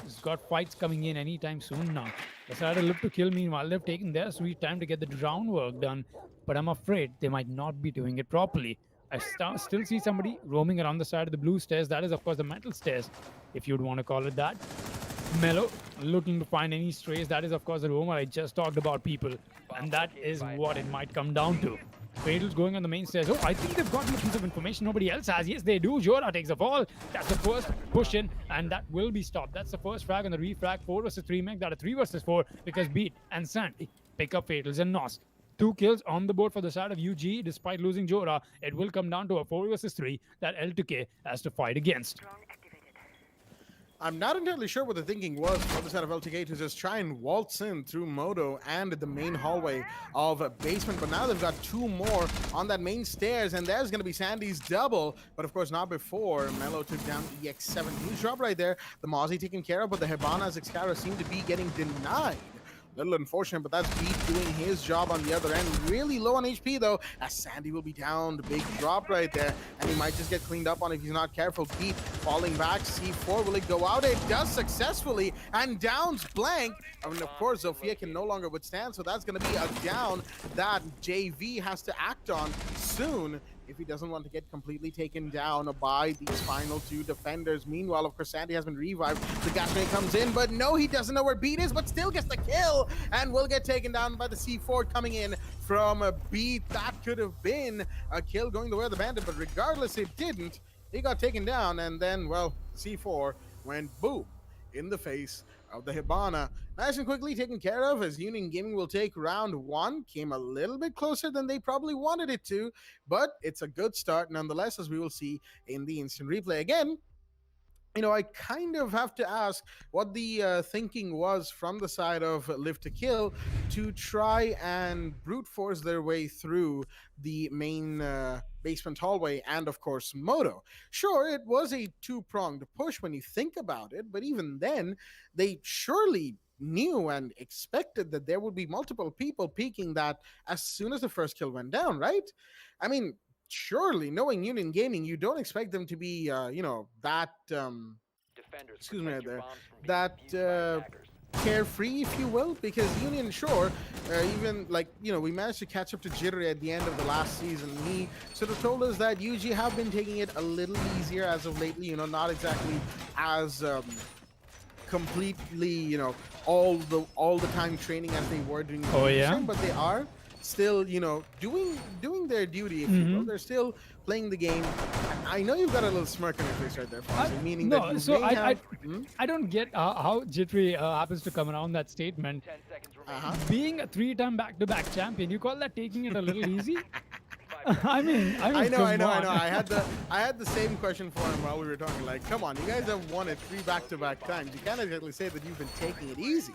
He's got fights coming in anytime soon now. Decided to look to kill. Meanwhile, they've taken their sweet time to get the drone work done, but I'm afraid they might not be doing it properly. I still see somebody roaming around the side of the blue stairs. That is, of course, the metal stairs, if you'd want to call it that. Mellow, looking to find any strays. That is, of course, the roamer I just talked about, people. And that is what it might come down to. Fatal's going on the main stairs. Oh, I think they've got a piece of information nobody else has. Yes, they do. Jora takes the fall. That's the first push in, and that will be stopped. That's the first frag on the refrag. 4 versus 3 make that a 3 versus 4, because Beat and Sandy pick up Fatals and Nos. 2 kills on the board for the side of UG. Despite losing Jora, it will come down to a 4 versus 3 that L2K has to fight against. I'm not entirely sure what the thinking was for the side of LTK to just try and waltz in through Moto and the main hallway of basement, but now they've got 2 more on that main stairs, and there's going to be Sandy's double, but of course not before Mello took down EX7. Huge drop right there. The Mozzie taken care of, but the Hibana's Excalibur seem to be getting denied. Little unfortunate, but that's Beat doing his job on the other end. Really low on HP though, as Sandy will be down. Big drop right there, and he might just get cleaned up on if he's not careful. Beat falling back. C4, will it go out? It does successfully, and downs Blank. I mean, of course, Zofia can no longer withstand, so that's going to be a down that JV has to act on soon if he doesn't want to get completely taken down by these final 2 defenders. Meanwhile, of course, Sandy has been revived. The gas grenade comes in, but no, he doesn't know where Beat is, but still gets the kill and will get taken down by the C4 coming in from Beat. That could have been a kill going the way of the Bandit, but regardless, it didn't. He got taken down, and then, well, C4 went boom in the face of the Hibana. Nice and quickly taken care of, as Union Gaming will take round 1. Came a little bit closer than they probably wanted it to, but it's a good start nonetheless, as we will see in the instant replay. Again, you know, I kind of have to ask what the thinking was from the side of Live to Kill to try and brute force their way through the main basement hallway and, of course, Moto. Sure, it was a 2-pronged push when you think about it, but even then, they surely knew and expected that there would be multiple people peeking that as soon as the first kill went down, right? I mean, surely, knowing Union Gaming, you don't expect them to be, you know, that, excuse me right there, that carefree, if you will, because Union, sure, even, like, you know, we managed to catch up to Jittery at the end of the last season. He sort of told us that UG have been taking it a little easier as of lately, you know, not exactly as completely, you know, all the time training as they were doing, but they are still, you know, doing their duty, if you will. They're still playing the game. I know you've got a little smirk on your face right there, Fonzie, meaning that you may have... I don't get how Jittery happens to come around that statement. Being a 3-time back-to-back champion, you call that taking it a little easy? I know. I had the same question for him while we were talking. Like, come on, you guys have won it 3 back-to-back times. You can't exactly say that you've been taking it easy.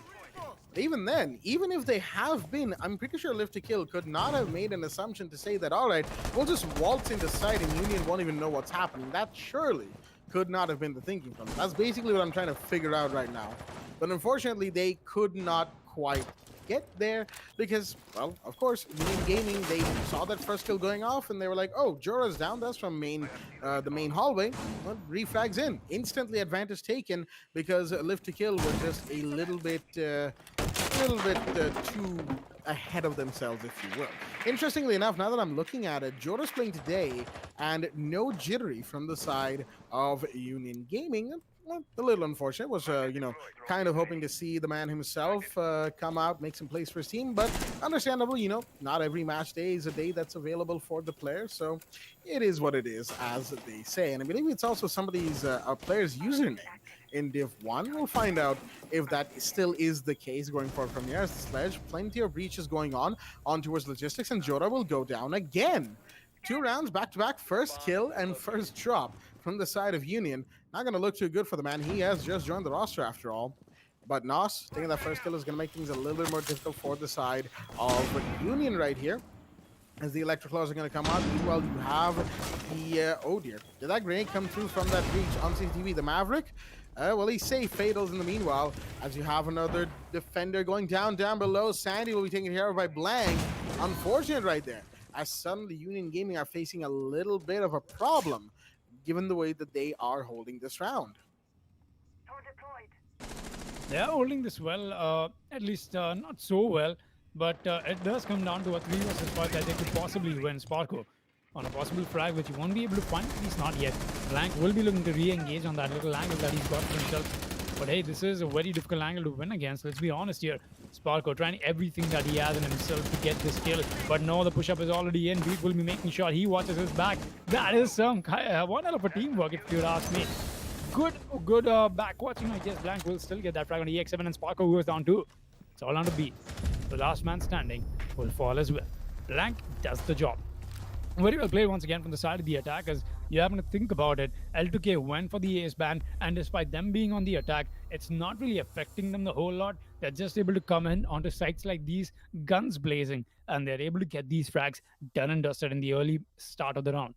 Even then, even if they have been, I'm pretty sure Live to Kill could not have made an assumption to say that, all right, we'll just waltz into sight and Union won't even know what's happening. That surely could not have been the thinking from them. That's basically what I'm trying to figure out right now. But unfortunately, they could not quite get there because, well, of course, Union Gaming, they saw that first kill going off and they were like, oh, Jora's down. That's from the main hallway. Well, refrags in. Instantly advantage taken because Live to Kill was just a little bit too ahead of themselves, if you will. Interestingly enough, now that I'm looking at it, Jora's playing today and no Jittery from the side of Union Gaming. Well, a little unfortunate. Was, you know, kind of hoping to see the man himself come out, make some plays for his team, but understandable, you know, not every match day is a day that's available for the player, so it is what it is, as they say. And I believe it's also somebody's player's username in Div 1. We'll find out if that still is the case going forward from here. As the Sledge, plenty of breaches going on towards logistics, and Jora will go down again. 2 rounds back-to-back, first kill and first drop from the side of Union. Not going to look too good for the man. He has just joined the roster after all. But Nos, taking that first kill is going to make things a little bit more difficult for the side of Union right here, as the electric claws are going to come out. Meanwhile, you have the... oh dear. Did that grenade come through from that breach on CCTV? The Maverick? Well, he's safe. Fatals in the meanwhile, as you have another defender going down below. Sandy will be taken care of by Blank. Unfortunate right there, as suddenly Union Gaming are facing a little bit of a problem, given the way that they are holding this round. They are holding this well, at least not so well, but it does come down to a 3 versus 5 that they could possibly win. Sparko on a possible frag, which you won't be able to find, at least not yet. Blank will be looking to re-engage on that little angle that he's got for himself. But hey, this is a very difficult angle to win against. Let's be honest here. Sparko trying everything that he has in himself to get this kill. But no, the push-up is already in. Beat will be making sure he watches his back. That is some one hell of a teamwork, if you'd ask me. Good back watching. I guess Blank will still get that frag on EX7, and Sparko goes down too. It's all on to Beat. the last man standing will fall as well. Blank does the job. Very well played once again from the side of the attackers. You happen to think about it. L2K went for the ace ban, and despite them being on the attack, it's not really affecting them the whole lot. They're just able to come in onto sites like these, guns blazing, and they're able to get these frags done and dusted in the early start of the round.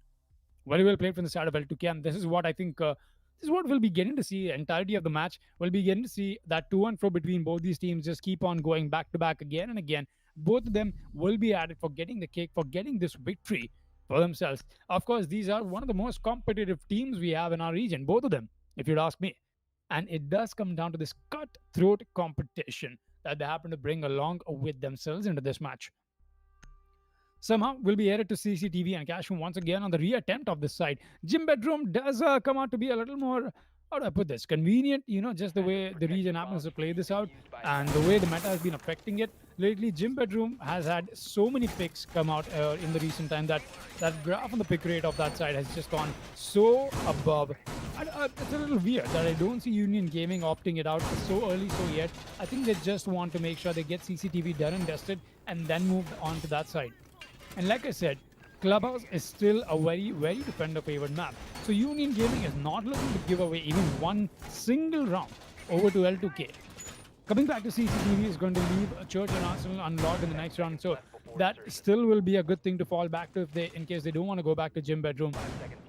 Very well played from the side of L2K, and this is what I think. This is what we'll be getting to see entirety of the match. We'll be getting to see that to and fro between both these teams just keep on going back to back again and again. Both of them will be added for getting the cake, for getting this victory for themselves. Of course, these are one of the most competitive teams we have in our region, both of them, if you'd ask me. And it does come down to this cutthroat competition that they happen to bring along with themselves into this match. Somehow, we'll be added to CCTV and Cashroom once again on the reattempt of this side. Gym Bedroom does come out to be a little more, how do I put this, convenient, just the way the region happens to play this out and the way the meta has been affecting it. Lately, Gym Bedroom has had so many picks come out in the recent time that that graph on the pick rate of that side has just gone so above. And, it's a little weird that I don't see Union Gaming opting it out so early, so yet. I think they just want to make sure they get CCTV done and dusted and then move on to that side. And like I said, Clubhouse is still a very, very defender-favored map. So Union Gaming is not looking to give away even one single round over to L2K. Coming back to CCTV is going to leave Church and Arsenal unlocked in the next round. So that still will be a good thing to fall back to in case they don't want to go back to Gym Bedroom,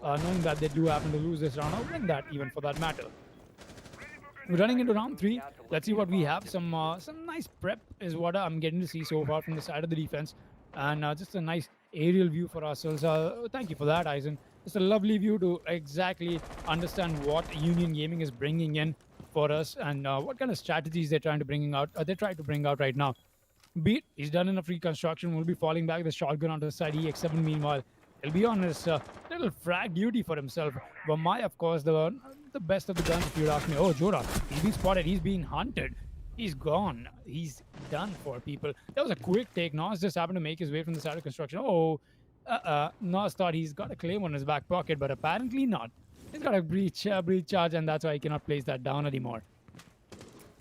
knowing that they do happen to lose this round or win that even for that matter. We're running into round 3. Let's see what we have. Some nice prep is what I'm getting to see so far from the side of the defense. And just a nice aerial view for ourselves. Thank you for that, Eisen. Just a lovely view to exactly understand what Union Gaming is bringing in for us and what kind of strategies they're trying to bring out. They try to bring out right now. Beat, he's done enough reconstruction. Will be falling back the shotgun onto the side. EX7, meanwhile, he'll be on his little frag duty for himself. But my, of course, the best of the guns, if you'd ask me. Oh, Jora, he's been spotted. He's being hunted. He's gone. He's done for, people. That was a quick take. Nas just happened to make his way from the side of construction. Oh, Nas thought he's got a claim on his back pocket, but apparently not. He's got a breach charge, and that's why he cannot place that down anymore.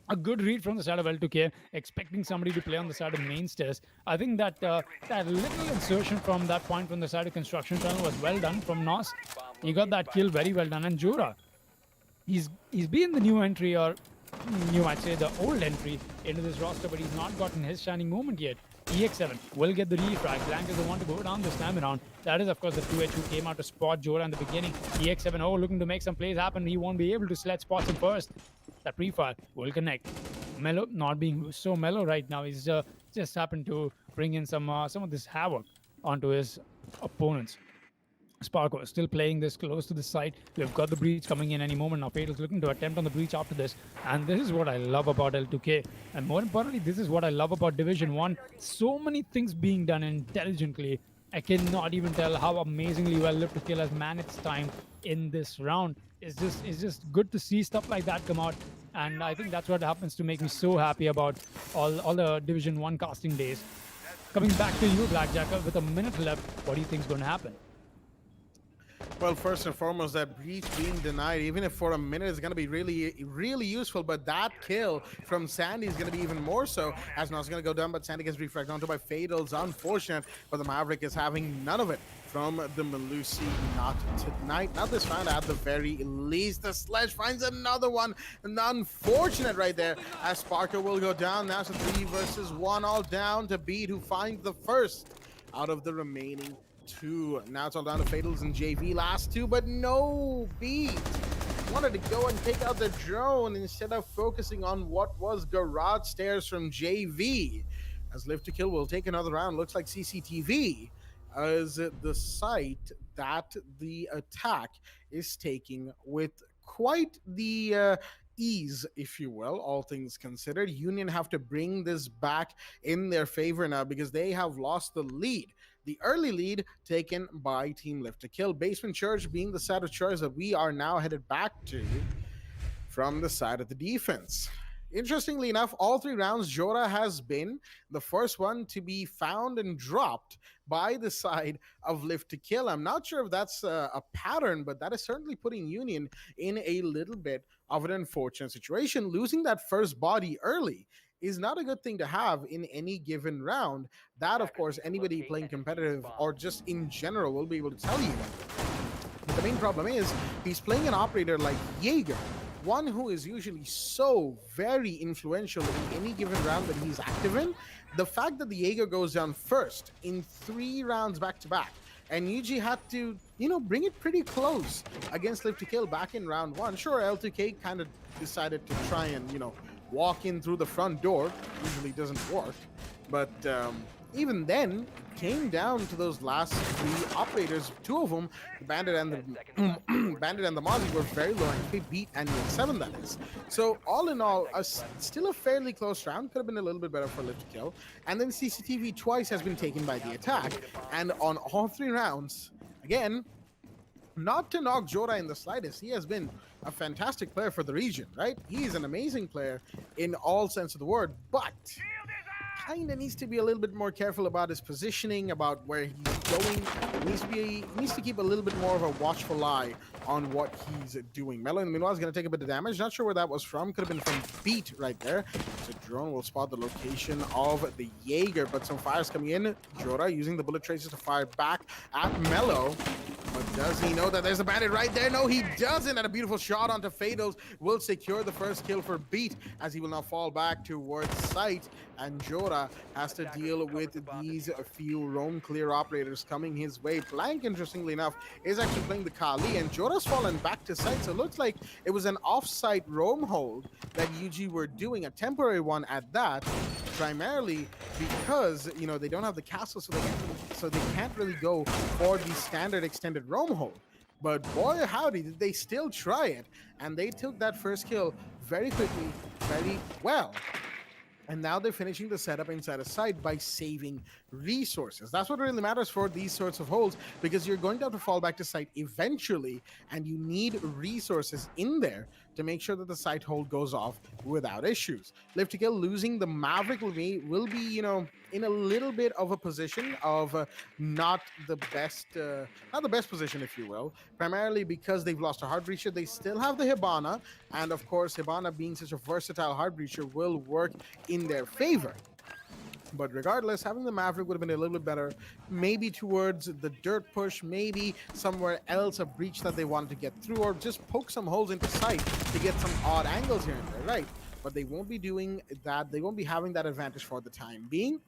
A good read from the side of L2K, expecting somebody to play on the side of main stairs. I think that that little insertion from that point from the side of construction tunnel was well done from Nas. He got that kill very well done. And Jura, he's been the new entry, or you might say the old entry into this roster, but he's not gotten his shining moment yet. EX7 will get the refrag. Blank is the one to go down this time around. That is, of course, the 2H who came out to spot Jora in the beginning. EX7, looking to make some plays happen. He won't be able to select spots him first. That pre-fire will connect. Mellow not being so mellow right now. He's just happened to bring in some of this havoc onto his opponents. Sparko still playing this close to the side. We've got the breach coming in any moment now. Fatal's looking to attempt on the breach after this. And this is what I love about L2K. And more importantly, this is what I love about Division 1. So many things being done intelligently. I cannot even tell how amazingly well Live to Kill has managed time in this round. It's just good to see stuff like that come out. And I think that's what happens to make me so happy about all the Division 1 casting days. Coming back to you, Blackjacker, with a minute left, what do you think is going to happen? Well, first and foremost, that breach being denied, even if for a minute, is going to be really, really useful. But that kill from Sandy is going to be even more so, as Nas going to go down, but Sandy gets refragged onto by Fatal's. Unfortunate, but the Maverick is having none of it from the Malusi. Not tonight, not this round at the very least. The Sledge finds another one, and unfortunate right there, as Sparker will go down. Now it's a 3 versus 1, all down to Beat, who finds the first out of the remaining 2. Now it's all down to Fatals and JV, last 2, but no Beat. Wanted to go and take out the drone instead of focusing on what was garage stairs from JV. As Live to Kill will take another round. Looks like CCTV as the site that the attack is taking with quite the ease, if you will, all things considered. Union have to bring this back in their favor now because they have lost the lead. The early lead taken by Team Live to Kill. Basement Church being the side of choice that we are now headed back to from the side of the defense. Interestingly enough, all 3 rounds, Jora has been the first one to be found and dropped by the side of Live to Kill. I'm not sure if that's a pattern, but that is certainly putting Union in a little bit of an unfortunate situation. Losing that first body early is not a good thing to have in any given round. That, of course, anybody playing competitive or just in general will be able to tell you. But the main problem is he's playing an operator like Jaeger, one who is usually so very influential in any given round that he's active in. The fact that the Jaeger goes down first in 3 rounds back to back, and Yuji had to, bring it pretty close against Live to Kill back in round 1. Sure, L2K kind of decided to try and, walk in through the front door. Usually doesn't work. But even then, it came down to those last 3 operators. 2 of them, the Bandit and the Bandit and the Mozzie, were very low XP, beat and 7, that is. So all in all, still a fairly close round. Could have been a little bit better for Live to Kill. And then CCTV twice has been taken by the attack. And on all 3 rounds, again, not to knock Jora in the slightest, he has been a fantastic player for the region, right? He's an amazing player in all sense of the word, but kind of needs to be a little bit more careful about his positioning, about where he's going. He needs to keep a little bit more of a watchful eye on what he's doing. Mello, in the meanwhile, is going to take a bit of damage. Not sure where that was from. Could have been from Beat right there. So drone will spot the location of the Jaeger, but some fires coming in. Jora using the bullet traces to fire back at Mello. But does he know that there's a bandit right there? No, he doesn't. And a beautiful shot onto Fados will secure the first kill for Beat, as he will now fall back towards site. And Jora has to deal with these few roam clear operators coming his way. Blank, interestingly enough, is actually playing the Kali, and Jora's fallen back to site. So it looks like it was an off-site roam hold that UG were doing, a temporary one at that, primarily because, they don't have the castle, so they can't really go for the standard extended roam hold. But boy, howdy, did they still try it. And they took that first kill very quickly, very well. And now they're finishing the setup inside a site by saving resources. That's what really matters for these sorts of holds, because you're going to have to fall back to site eventually, and you need resources in there to make sure that the site hold goes off without issues. Live to Kill losing the Maverick will be in a little bit of a position of not the best position, if you will, primarily because they've lost a hard breacher. They still have the Hibana, and of course, Hibana being such a versatile hard breacher will work in their favor. But regardless, having the Maverick would have been a little bit better. Maybe towards the dirt push, maybe somewhere else, a breach that they wanted to get through, or just poke some holes into sight to get some odd angles here and there, right? But they won't be doing that. They won't be having that advantage for the time being.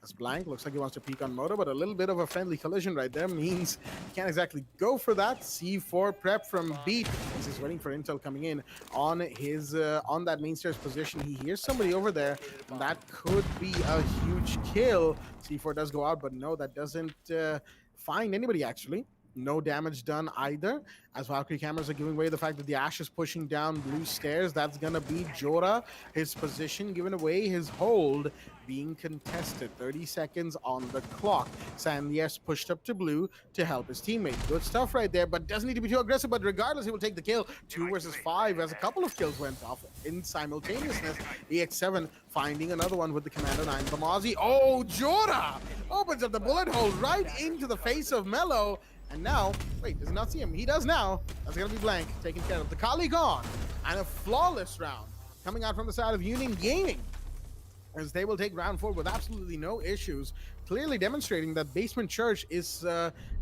As Blank looks like he wants to peek on Moto, but a little bit of a friendly collision right there means he can't exactly go for that. C4 prep from Beat. He's waiting for intel coming in on his on that main stairs position. He hears somebody over there, and that could be a huge kill. C4 does go out, but no, that doesn't find anybody actually. No damage done either, as Valkyrie cameras are giving away the fact that the Ash is pushing down blue stairs. That's going to be Jora. His position given away, his hold being contested. 30 seconds on the clock. Sandias pushed up to blue to help his teammate. Good stuff right there, but doesn't need to be too aggressive. But regardless, he will take the kill. 2 versus 5, as a couple of kills went off in simultaneousness. EX7 finding another one with the Commando 9. Bamazi. Oh, Jora opens up the bullet hole right into the face of Mello. And now, wait, does he not see him? He does now. That's going to be Blank, taken care of. The Kali gone. And a flawless round coming out from the side of Union Gaming, as they will take round 4 with absolutely no issues, clearly demonstrating that Basement Church is,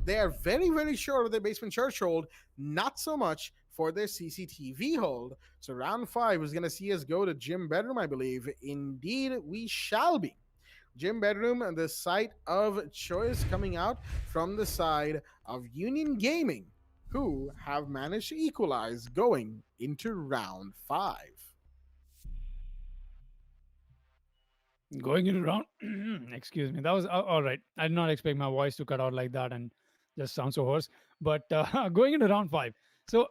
they are very, very sure of their Basement Church hold, not so much for their CCTV hold. So round 5 is going to see us go to Gym Bedroom, I believe. Indeed, we shall be. Gym Bedroom, the site of choice, coming out from the side of Union Gaming, who have managed to equalize going into round 5. Going into round, excuse me, that was all right. I did not expect my voice to cut out like that and just sound so hoarse. But going into round 5. So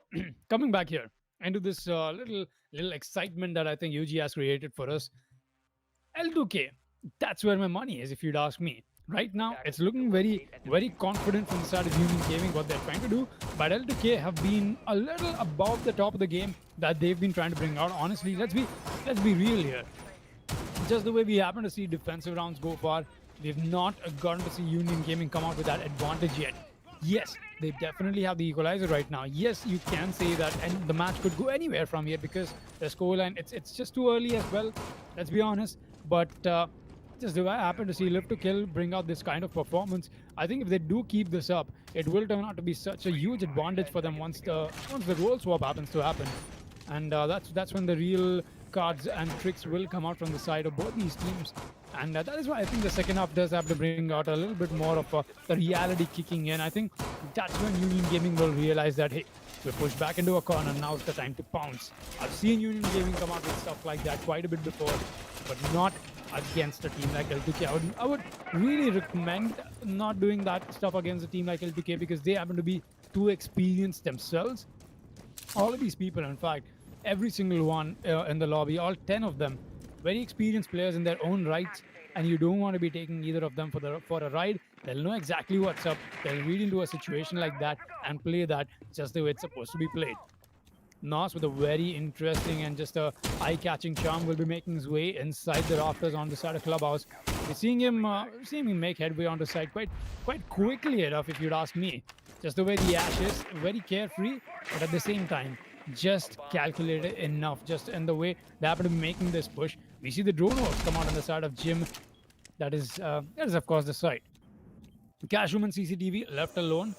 coming back here into this little excitement that I think UG has created for us. L2K, that's where my money is, if you'd ask me. Right now, it's looking very, very confident from the side of Union Gaming, what they're trying to do. But L2K have been a little above the top of the game that they've been trying to bring out. Honestly, let's be real here. Just the way we happen to see defensive rounds go far, we've not gotten to see Union Gaming come out with that advantage yet. Yes, they definitely have the equalizer right now. Yes, you can say that, and the match could go anywhere from here because the scoreline, it's just too early as well. Let's be honest. But just the way I happen to see Live to Kill bring out this kind of performance, I think if they do keep this up, it will turn out to be such a huge advantage for them once the role swap happens to happen, and that's when the real cards and tricks will come out from the side of both these teams. And that is why I think the second half does have to bring out a little bit more of the reality kicking in. I think that's when Union Gaming will realize that, hey, we're pushed back into a corner, now's the time to pounce. I've seen Union Gaming come out with stuff like that quite a bit before, but not against a team like L2K. I would really recommend not doing that stuff against a team like L2K because they happen to be too experienced themselves. All of these people, in fact, every single one in the lobby, all 10 of them, very experienced players in their own rights, and you don't want to be taking either of them for a ride. They'll know exactly what's up. They'll read into a situation like that and play that just the way it's supposed to be played. Nos with a very interesting and just a eye-catching charm will be making his way inside the rafters on the side of Clubhouse. We're seeing him make headway on the side quite quickly enough, if you'd ask me. Just the way the Ash is, very carefree, but at the same time, just calculated enough. Just in the way they happen to be making this push. We see the drone works come out on the side of Jim. That is of course the side. Cashwoman CCTV left alone.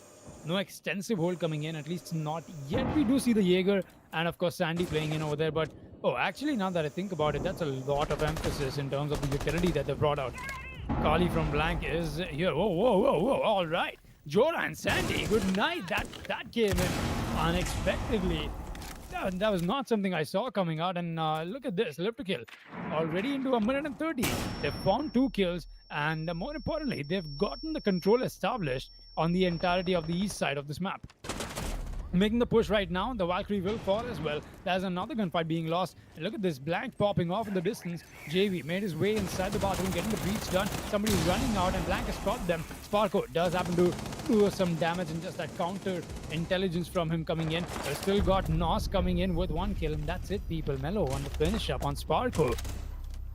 No extensive hold coming in, at least not yet. We do see the Jaeger and of course Sandy playing in over there, but actually now that I think about it, that's a lot of emphasis in terms of the utility that they brought out. Kali from Blank is here. Whoa. All right. Jorah and Sandy, good night. That came in unexpectedly. That was not something I saw coming out. And look at this, Live to Kill. Already into a minute and 30. They've found 2 kills. And more importantly, they've gotten the control established on the entirety of the east side of this map. Making the push right now, the Valkyrie will fall as well. There's another gunfight being lost. And look at this Blank popping off in the distance. JV made his way inside the bathroom, getting the breach done. Somebody's running out and Blank has caught them. Sparko does happen to do some damage and just that counter intelligence from him coming in. They've still got Nos coming in with 1 kill, and that's it, people. Mellow on the finish up on Sparko.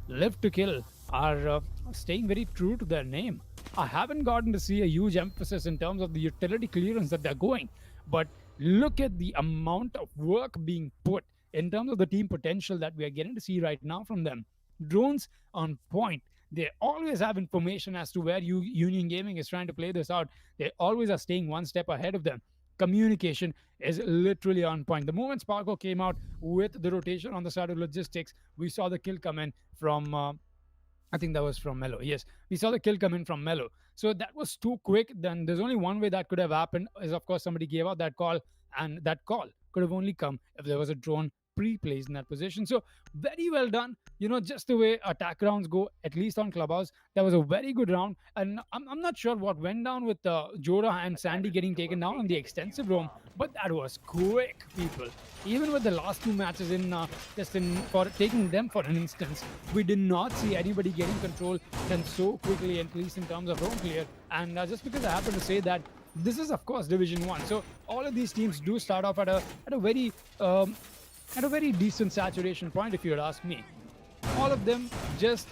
Live to Kill are staying very true to their name. I haven't gotten to see a huge emphasis in terms of the utility clearance that they're going, but look at the amount of work being put in terms of the team potential that we are getting to see right now from them. Drones on point. They always have information as to where Union Gaming is trying to play this out. They always are staying one step ahead of them. Communication is literally on point. The moment Sparko came out with the rotation on the side of logistics, we saw the kill come in from I think that was from Mello. Yes, we saw the kill come in from Mello. So that was too quick. Then there's only one way that could have happened is, of course, somebody gave out that call, and that call could have only come if there was a drone pre-placed in that position. So very well done. Just the way attack rounds go, at least on Clubhouse, that was a very good round. And I'm not sure what went down with Jorah and Sandy getting taken down on the extensive roam, but that was quick, people. Even with the last 2 matches for taking them for an instance, we did not see anybody getting control then so quickly, at least in terms of roam clear. And just because I happen to say that, this is of course Division 1. So all of these teams do start off at a very decent saturation point, if you would ask me. All of them just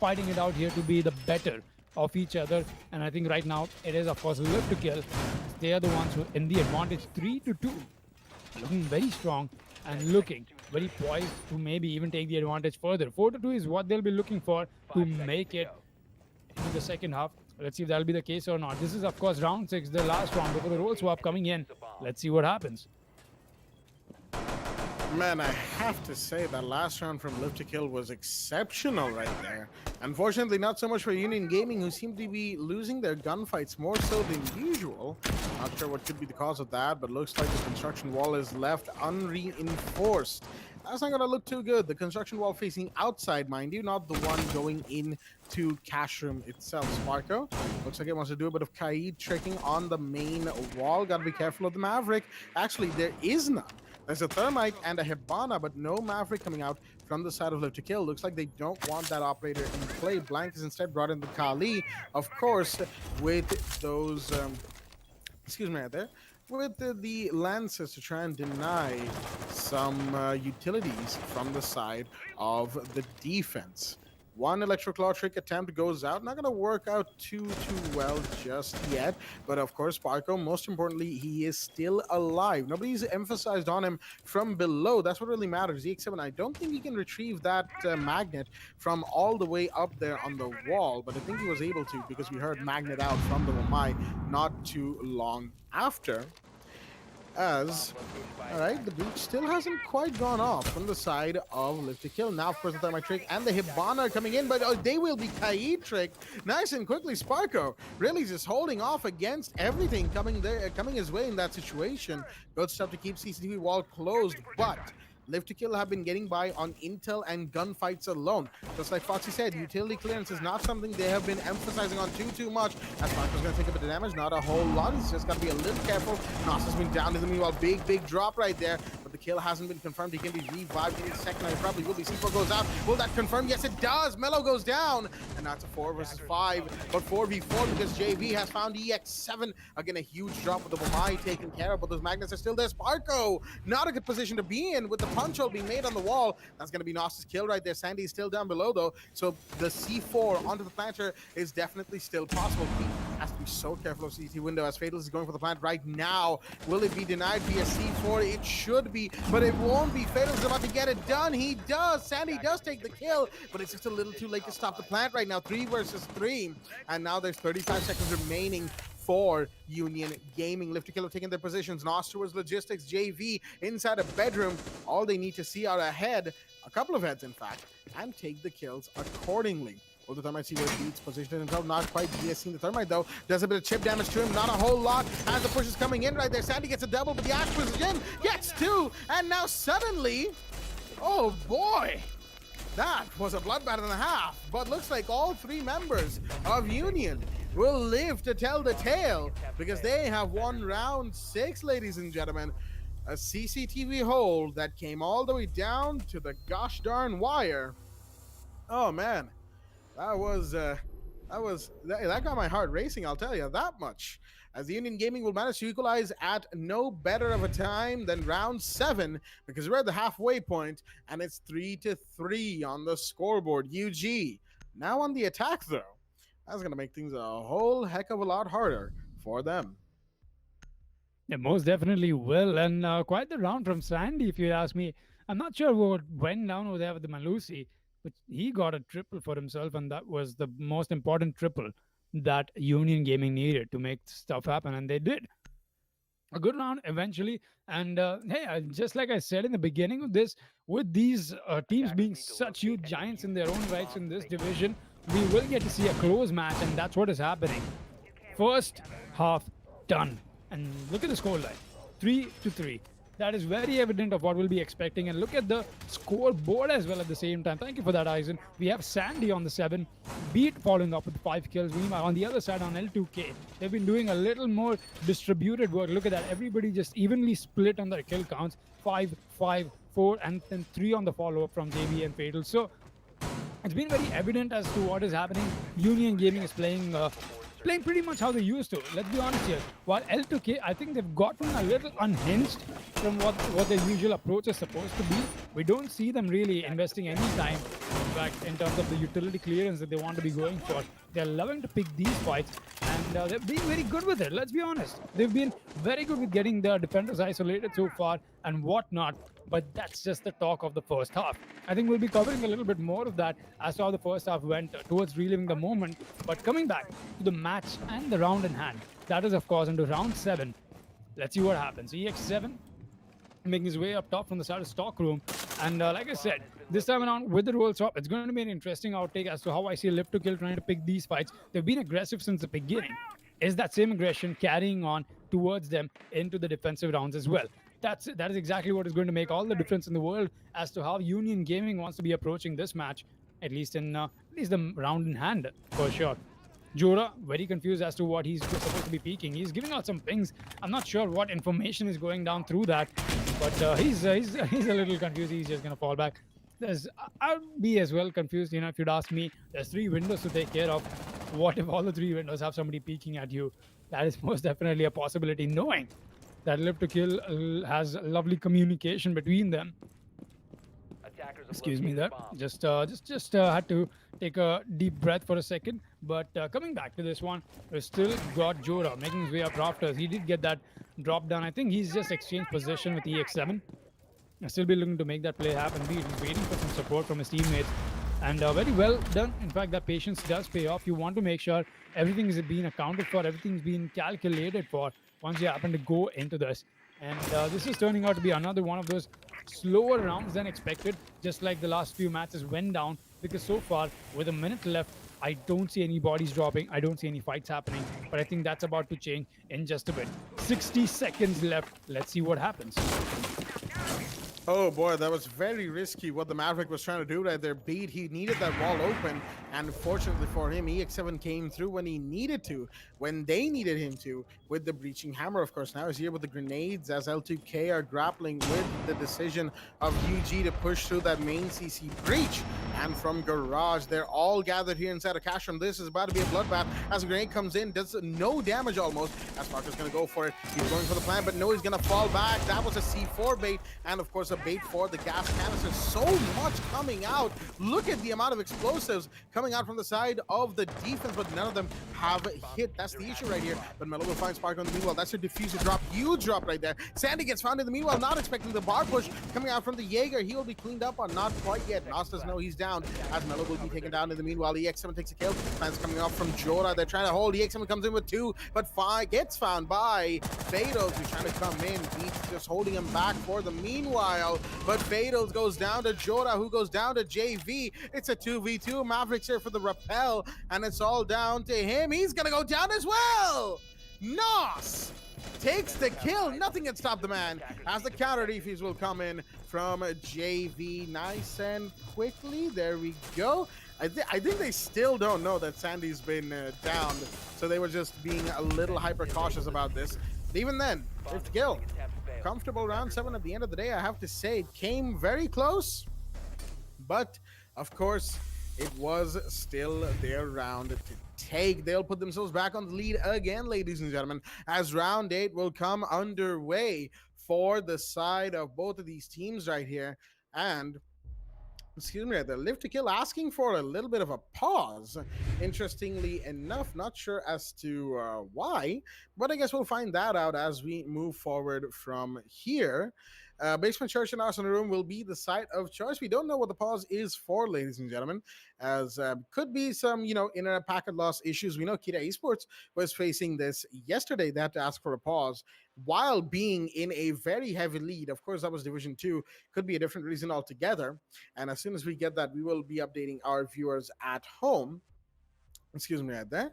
fighting it out here to be the better of each other. And I think right now it is of course Live to Kill. They are the ones who in the advantage 3-2. Looking very strong and looking very poised to maybe even take the advantage further. 4-2 is what they'll be looking for to make it into the second half. Let's see if that'll be the case or not. This is of course round 6, the last round before the role swap coming in. Let's see what happens. Man, I have to say that last round from Live to Kill was exceptional right there. Unfortunately, not so much for Union Gaming, who seem to be losing their gunfights more so than usual. Not sure what could be the cause of that, but looks like the construction wall is left unreinforced. That's not going to look too good. The construction wall facing outside, mind you, not the one going into cash room itself. Sparko looks like it wants to do a bit of Kaid tricking on the main wall. Got to be careful of the Maverick. Actually, there is none. There's a Thermite and a Hibana, but no Maverick coming out from the side of Live to Kill. Looks like they don't want that operator in play. Blank is instead brought in the Kali, of course, with those, excuse me right there, with the Lancers to try and deny some utilities from the side of the defense. One Electroclaw trick attempt goes out. Not going to work out too well just yet. But of course, Sparko, most importantly, he is still alive. Nobody's emphasized on him from below. That's what really matters. EX7, I don't think he can retrieve that magnet from all the way up there on the wall. But I think he was able to because we heard magnet out from the Wamai not too long after. As, alright, the breach still hasn't quite gone off from the side of Live to Kill. Now, of course, the Thermite Trick and the Hibana are coming in, but they will be Kaid Trick. Nice and quickly, Sparko really just holding off against everything coming his way in that situation. Good stuff to keep CCTV wall closed, but Live to Kill have been getting by on intel and gunfights alone. Just like Foxy said, utility clearance is not something they have been emphasizing on too much. As Sparko's going to take a bit of damage, not a whole lot. He's just got to be a little careful. Nos has been down in the meanwhile. Big drop right there. But the kill hasn't been confirmed. He can be revived in a second. It probably will be. C4 goes out. Will that confirm? Yes, it does. Mello goes down. And that's a 4 versus 5. But 4v4 because JV has found EX7. Again, a huge drop with the Wamai taken care of. But those magnets are still there. Sparko, not a good position to be in with the punch hole being made on the wall. That's going to be Nos' kill right there. Sandy is still down below though. So the C4 onto the planter is definitely still possible. He has to be so careful of CT window as Fatal is going for the plant right now. Will it be denied via C4? It should be, but it won't be. Fatal's about to get it done. He does. Sandy does take the kill, but it's just a little too late to stop the plant right now. 3 versus 3. And now there's 35 seconds remaining for Union Gaming. Live to Kill have taken their positions. Nos towards logistics. JV inside a bedroom. All they need to see are ahead, a couple of heads in fact, and take the kills accordingly. Will the Thermite see where Beats positioned himself? Not quite. He has seen the Thermite though. Does a bit of chip damage to him. Not a whole lot as the push is coming in right there. Sandy gets a double, but the Ash position gets 2. And now suddenly, oh boy, that was a bloodbath and a half. But looks like all 3 members of Union will live to tell the tale because they have won round 6, ladies and gentlemen. A CCTV hold that came all the way down to the gosh darn wire. Oh man, that got my heart racing, I'll tell you that much. As the Union Gaming will manage to equalize at no better of a time than round 7 because we're at the halfway point and it's 3-3 on the scoreboard. UG now on the attack though. That's going to make things a whole heck of a lot harder for them. Yeah, most definitely will. And quite the round from Sandy, if you ask me. I'm not sure what went down over there with the Malusi, but he got a triple for himself, and that was the most important triple that Union Gaming needed to make stuff happen, and they did. A good round eventually. And hey, just like I said in the beginning of this, with these teams being such huge giants in their own rights in this division, we will get to see a close match, and that's what is happening. First half done. And look at the scoreline, 3-3. That is very evident of what we'll be expecting. And look at the scoreboard as well at the same time. Thank you for that, Eisen. We have Sandy on the 7, Beat following up with 5 kills. Meanwhile, on the other side, on L2K, they've been doing a little more distributed work. Look at that. Everybody just evenly split on their kill counts. 5, 5, 4, and then 3 on the follow-up from JB and Fatal. So it's been very evident as to what is happening. Union Gaming is playing pretty much how they used to. Let's be honest here. While L2K, I think they've gotten a little unhinged from what their usual approach is supposed to be. We don't see them really investing any time, in fact, in terms of the utility clearance that they want to be going for. They're loving to pick these fights, and they're being very good with it. Let's be honest. They've been very good with getting their defenders isolated so far and whatnot. But that's just the talk of the first half. I think we'll be covering a little bit more of that as to how the first half went towards reliving the moment. But coming back to the match and the round in hand, that is, of course, into round 7. Let's see what happens. EX7 making his way up top from the side of stock room. And like I said, this time around with the roll swap, it's going to be an interesting outtake as to how I see Live to Kill trying to pick these fights. They've been aggressive since the beginning. Is that same aggression carrying on towards them into the defensive rounds as well? That is exactly what is going to make all the difference in the world as to how Union Gaming wants to be approaching this match, at least the round in hand for sure. Jora very confused as to what he's supposed to be peeking. He's giving out some pings. I'm not sure what information is going down through that, but he's a little confused. He's just gonna fall back. I'd be as well confused, if you'd ask me. There's 3 windows to take care of. What if all the 3 windows have somebody peeking at you? That is most definitely a possibility, knowing that Live to Kill has lovely communication between them. Excuse me there. Just had to take a deep breath for a second. But coming back to this one, we still got Jora making his way up rafters. He did get that drop down. I think he's just exchanged possession with EX7. I'll still be looking to make that play happen. He's waiting for some support from his teammates. And very well done. In fact, that patience does pay off. You want to make sure everything is being accounted for, everything's being calculated for once you happen to go into this. And this is turning out to be another one of those slower rounds than expected, just like the last few matches went down, because so far, with a minute left, I don't see any bodies dropping. I don't see any fights happening, but I think that's about to change in just a bit. 60 seconds left. Let's see what happens. Oh boy, that was very risky what the Maverick was trying to do right there. Beat, he needed that wall open, and fortunately for him, EX7 came through when he needed to, when they needed him to, with the breaching hammer, of course. Now he's here with the grenades as L2K are grappling with the decision of UG to push through that main CC breach. And from Garage, they're all gathered here inside of Cash Room. This is about to be a bloodbath as a grenade comes in, does no damage almost, as Parker's gonna go for it. He's going for the plan, but no, he's gonna fall back. That was a C4 bait, and of course a bait for the gas canister. So much coming out. Look at the amount of explosives coming out from the side of the defense, but none of them have hit. That's the issue right here. But Melo will find Spark on the meanwhile. That's a diffuser drop. Huge drop right there. Sandy gets found in the meanwhile, not expecting the bar push coming out from the Jaeger. He will be cleaned up on, not quite yet. Nos does know he's down, as Melo will be taken down in the meanwhile. EX7 takes a kill. Plans coming off from Jora. They're trying to hold. EX7 comes in with 2, but 5 gets found by Fados, who's trying to come in. Beats just holding him back for the meanwhile, but Fados goes down to Jora, who goes down to JV. It's a 2v2. Mavericks here for the rappel, and it's all down to him. He's gonna go down as well. Nos takes the kill. Nothing can stop the man, as the counter defuse will come in from JV. Nice and quickly. There we go. I think they still don't know that Sandy's been downed, so they were just being a little hyper cautious about this. Even then, 5th kill. Comfortable round 7 at the end of the day, I have to say. It came very close, but of course, it was still their round to take. They'll put themselves back on the lead again, ladies and gentlemen, as round 8 will come underway for the side of both of these teams right here. And excuse me, the Live to Kill asking for a little bit of a pause, interestingly enough. Not sure as to why, but I guess we'll find that out as we move forward from here. Basement Church and Arsenal Room will be the site of choice. We don't know what the pause is for, ladies and gentlemen, as could be some, internet packet loss issues. We know Kita Esports was facing this yesterday. They had to ask for a pause while being in a very heavy lead. Of course, that was Division 2. Could be a different reason altogether. And as soon as we get that, we will be updating our viewers at home. Excuse me right there.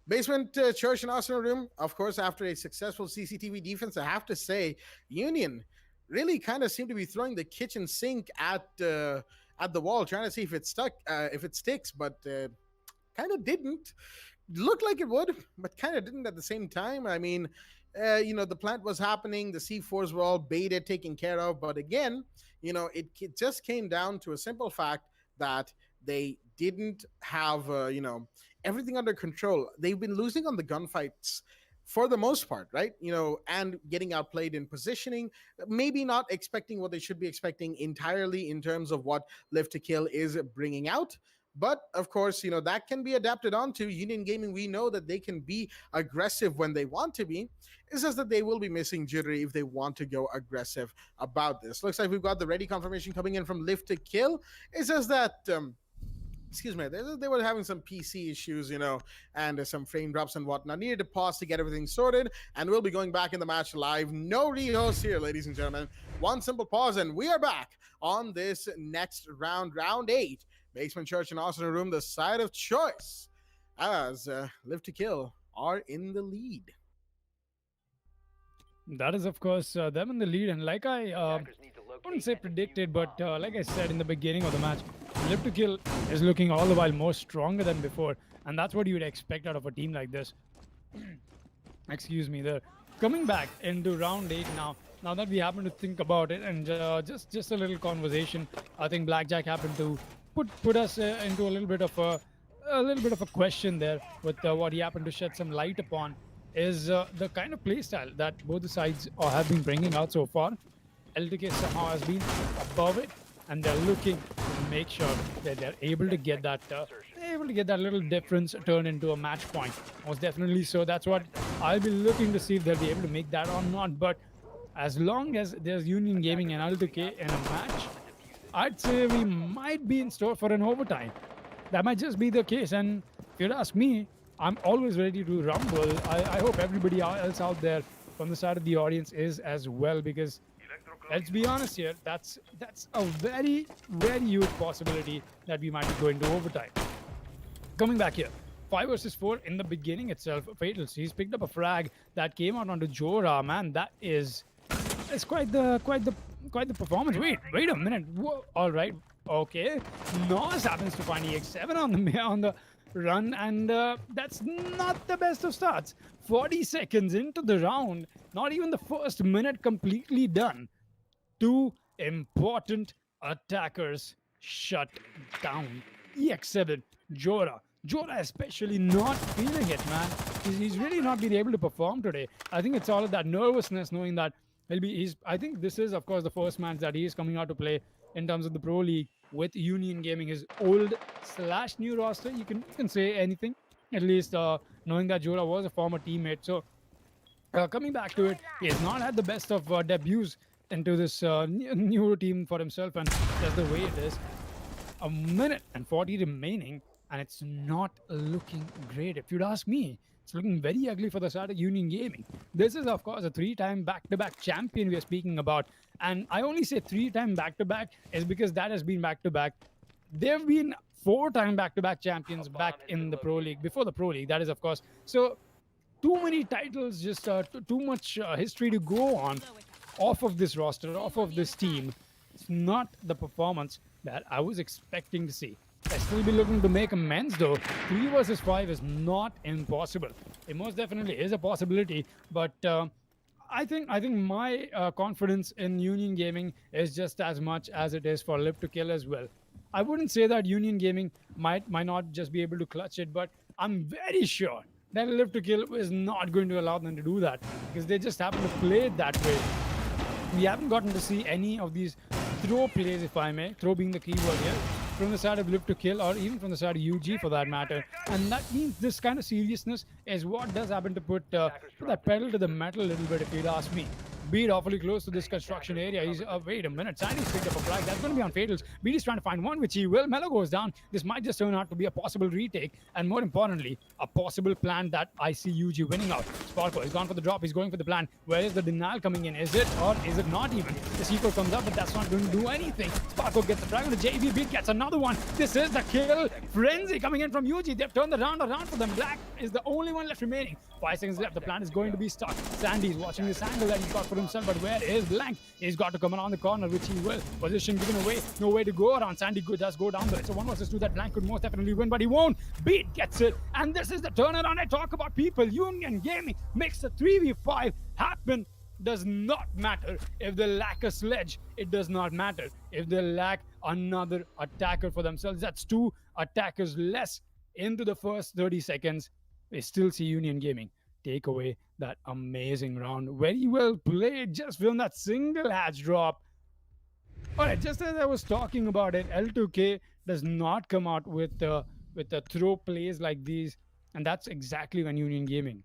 Basement Church and Arsenal Room, of course, after a successful CCTV defense, I have to say, Union really kind of seemed to be throwing the kitchen sink at the wall, trying to see if it sticks, but kind of didn't. Looked like it would, but kind of didn't at the same time. I mean, the plant was happening, the C4s were all baited, taken care of, but again, it just came down to a simple fact that they didn't have, everything under control. They've been losing on the gunfights for the most part, right? And getting outplayed in positioning, maybe not expecting what they should be expecting entirely in terms of what Live to Kill is bringing out. But of course, that can be adapted onto. Union Gaming, we know that they can be aggressive when they want to be. It's just that they will be missing Jittery if they want to go aggressive about this. Looks like we've got the ready confirmation coming in from Live to Kill. It's just that excuse me, they were having some PC issues, and some frame drops and whatnot. Needed to pause to get everything sorted, and we'll be going back in the match live. No rehost here, ladies and gentlemen. One simple pause, and we are back on this next round, round 8. Basement Church and Arsenal Room, the side of choice, as Live to Kill are in the lead. That is, of course, them in the lead, and like I wouldn't say predicted, but like I said in the beginning of the match, Live to Kill is looking all the while more stronger than before, and that's what you would expect out of a team like this. Excuse me. They're coming back into round 8 now. Now that we happen to think about it, and just a little conversation, I think Blackjack happened to put us into a little bit of a question there with what he happened to shed some light upon is the kind of playstyle that both the sides have been bringing out so far. LTK somehow has been above it, and they're looking to make sure that they're able to get that little difference turned into a match point. Most definitely so. That's what I'll be looking to see if they'll be able to make that or not. But as long as there's Union Gaming and L2K in a match, I'd say we might be in store for an overtime. That might just be the case. And if you'd ask me, I'm always ready to rumble. I hope everybody else out there from the side of the audience is as well, because let's be honest here, that's a very, very huge possibility that we might be going to overtime. Coming back here, 5 versus 4 in the beginning itself. Fatal, he's picked up a frag that came out onto Jora. Man, that is quite the performance. Wait a minute. Whoa. All right, okay. Nos happens to find EX7 on the run, and that's not the best of starts. 40 seconds into the round, not even the first minute completely done. 2 important attackers shut down. EX7, Jora especially not feeling it, man. He's really not been able to perform today. I think it's all of that nervousness, knowing that I think this is, of course, the first match that he is coming out to play in terms of the Pro League with Union Gaming, his old/new roster. You can say anything, at least knowing that Jora was a former teammate. So coming back to it, he has not had the best of debuts into this new team for himself, and that's the way it is. A minute and 40 remaining, and it's not looking great. If you'd ask me, it's looking very ugly for the side of Union Gaming. This is, of course, a 3-time back-to-back champion we are speaking about. And I only say 3-time back-to-back is because that has been back-to-back. There have been 4-time back-to-back champions back in the Pro League, before the Pro League, that is, of course. So, too many titles, just too much history to go on off of this roster, off of this team. It's not the performance that I was expecting to see. I still be looking to make amends, though. 3 versus 5 is not impossible. It most definitely is a possibility, but I think my confidence in Union Gaming is just as much as it is for Live to Kill as well. I wouldn't say that Union Gaming might not just be able to clutch it, but I'm very sure that Live to Kill is not going to allow them to do that, because they just happen to play it that way. We haven't gotten to see any of these throw plays, if I may, throw being the key word here, from the side of Live to Kill, or even from the side of UG for that matter. And that means this kind of seriousness is what does happen to put that pedal to the metal a little bit, if you'd ask me. Beat awfully close to this construction area. He's wait a minute. Sandy's picked up a flag. That's going to be on Fatals. Beat is trying to find one, which he will. Mello goes down. This might just turn out to be a possible retake, and more importantly, a possible plan that I see UG winning out. Sparko is gone for the drop. He's going for the plan. Where is the denial coming in? Is it, or is it not even? The C4 comes up, but that's not going to do anything. Sparko gets the drag on the JV. Beat gets another one. This is the kill frenzy coming in from UG. They've turned the round around for them. Black is the only one left remaining. 5 seconds left. The plan is going to be stuck. Sandy's watching this angle that he's got for himself, but where is Blank? He's got to come around the corner, which he will. Position given away. No way to go around. Sandy does go down there. It's a 1 versus 2 that Blank could most definitely win, but he won't. Beat gets it. And this is the turnaround I talk about, people. Union Gaming makes the 3v5 happen. Does not matter if they lack a sledge. It does not matter if they lack another attacker for themselves. That's 2 attackers less into the first 30 seconds. They still see Union Gaming take away that amazing round. Very well played. Just filmed that single hatch drop. Alright, just as I was talking about it, L2K does not come out with the throw plays like these, and that's exactly when Union Gaming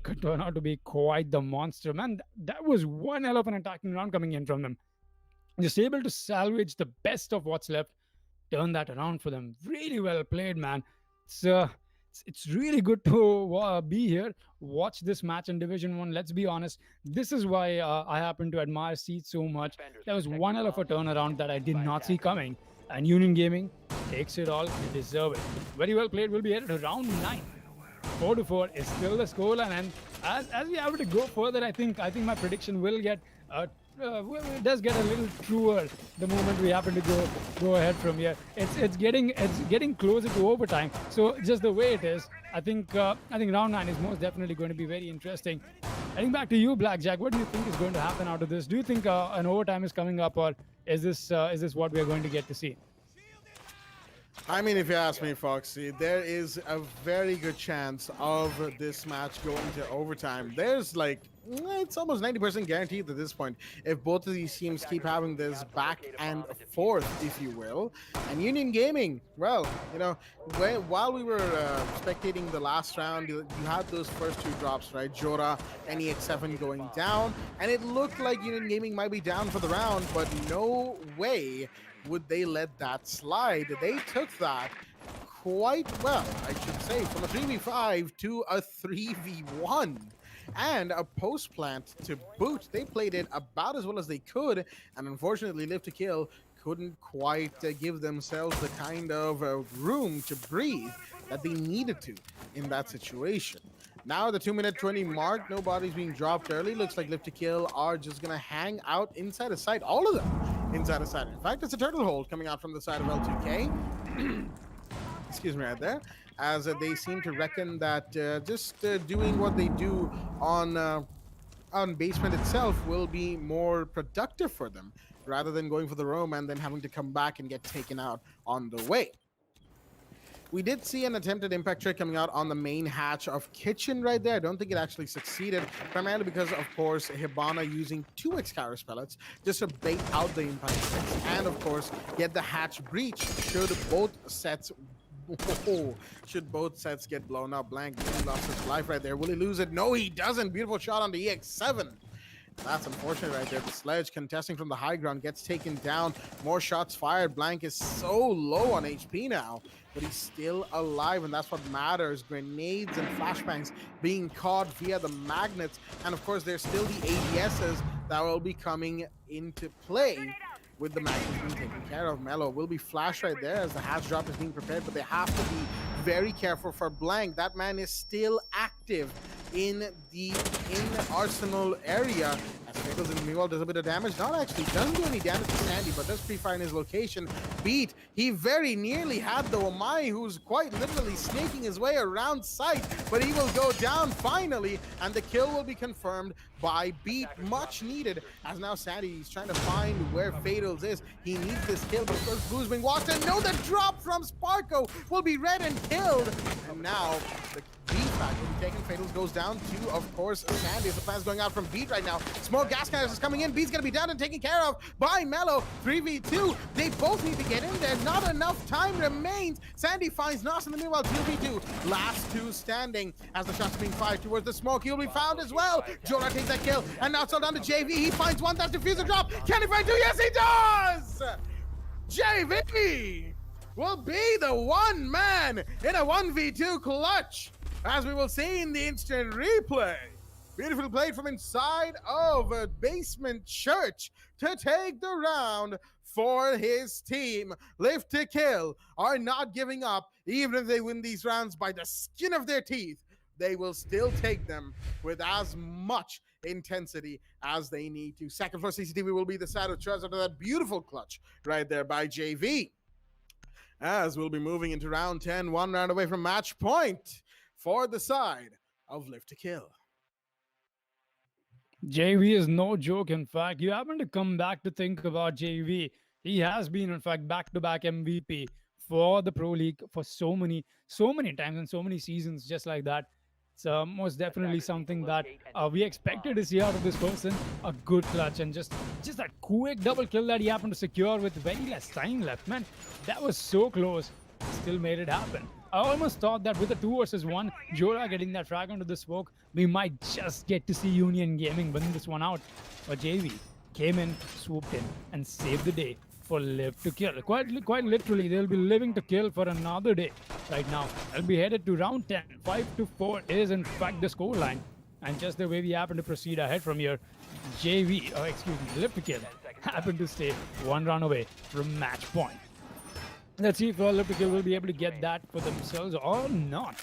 could turn out to be quite the monster. Man, that was one hell of an attacking round coming in from them. Just able to salvage the best of what's left, turn that around for them. Really well played, man. It's really good to be here, watch this match in Division 1. Let's be honest, this is why I happen to admire Seed so much. That was one hell of a turnaround that I did not see coming. And Union Gaming takes it all. They deserve it. Very well played. We'll be headed to round 9. 4-4 is still the scoreline, and as we are able to go further, I think my prediction will get it does get a little truer the moment we happen to go ahead from here. It's getting closer to overtime. So just the way it is, I think round 9 is most definitely going to be very interesting. Heading back to you, Blackjack, what do you think is going to happen out of this? Do you think an overtime is coming up, or is this what we are going to get to see? I mean, if you ask me, Foxy, there is a very good chance of this match going to overtime. There's like it's almost 90% guaranteed at this point. If both of these teams keep having this back and forth, if you will, and Union Gaming, well, you know, while we were spectating the last round, you had those first two drops, right? Jora and EX7 going down, and it looked like Union Gaming might be down for the round, but no way would they let that slide. They took that quite well, I should say, from a 3v5 to a 3v1. And a post plant to boot. They played it about as well as they could, and unfortunately Live to Kill couldn't quite give themselves the kind of room to breathe that they needed to in that situation. Now the 2-minute 20 mark, nobody's being dropped early. Looks like Live to Kill are just gonna hang out inside a site, all of them inside a site. In fact, it's a turtle hold coming out from the side of L2K. Excuse me, right there, as they seem to reckon that just doing what they do on basement itself will be more productive for them, rather than going for the roam and then having to come back and get taken out on the way. We did see an attempted impact trick coming out on the main hatch of Kitchen right there. I don't think it actually succeeded, primarily because, of course, Hibana using 2 Excalibur pellets just to bait out the impact tricks and, of course, get the hatch breach should both sets get blown up. Blank really lost his life right there. Will he lose it? No, he doesn't. Beautiful shot on the EX7. That's unfortunate right there. The Sledge contesting from the high ground gets taken down. More shots fired. Blank is so low on HP now, but he's still alive, and that's what matters. Grenades and flashbangs being caught via the magnets, and of course there's still the ADSs that will be coming into play. With the magnets being taken care of, Mello will be flashed right there as the hatch drop is being prepared, but they have to be very careful for Blank. That man is still active in the Arsenal area. As Fables in the meanwhile does a bit of damage. Not actually, doesn't do any damage to Sandy, but does pre-fire in his location. Beat, he very nearly had the Omai, who's quite literally snaking his way around sight, but he will go down finally, and the kill will be confirmed by Beat. Much needed, as now Sandy is trying to find where Fatals is. He needs this kill, but first Blue's being watched, and no, the drop from Sparko will be read and killed. And now the Beat back will be taken. Fatals goes down to, of course, Sandy. The plan's going out from Beat right now. Smoke gas cannons is coming in. Beat's gonna be down and taken care of by Mello. 3v2. They both need to get in there. Not enough time remains. Sandy finds Nos in the meanwhile. 2v2. Last two standing as the shots are being fired towards the smoke. He'll be found as well. Jora takes that kill, and now it's all down to JV. He finds one. That's diffuser drop. Can he find two? Yes, he does! JV will be the one man in a 1v2 clutch, as we will see in the instant replay. Beautifully played from inside of a basement church to take the round for his team. Live to Kill are not giving up. Even if they win these rounds by the skin of their teeth, they will still take them with as much intensity as they need to. Second floor CCTV will be the side of choice after that beautiful clutch right there by JV. As we'll be moving into round 10, one round away from match point for the side of Live to Kill. JV is no joke. In fact, you happen to come back to think about JV. He has been, in fact, back-to-back MVP for the Pro League for so many times and so many seasons just like that. It's most definitely something that we expected to see out of this person. A good clutch and just that quick double kill that he happened to secure with very less time left. Man, that was so close. Still made it happen. I almost thought that with a 2 versus 1, Jora getting that frag onto the smoke, we might just get to see Union Gaming win this one out. But JV came in, swooped in, and saved the day for Live to Kill. Quite literally, they'll be living to kill for another day right now. They'll be headed to round 10. 5-4 is in fact the scoreline. And just the way we happen to proceed ahead from here, Live to Kill happen to stay one round away from match point. Let's see if Live to Kill will be able to get that for themselves or not.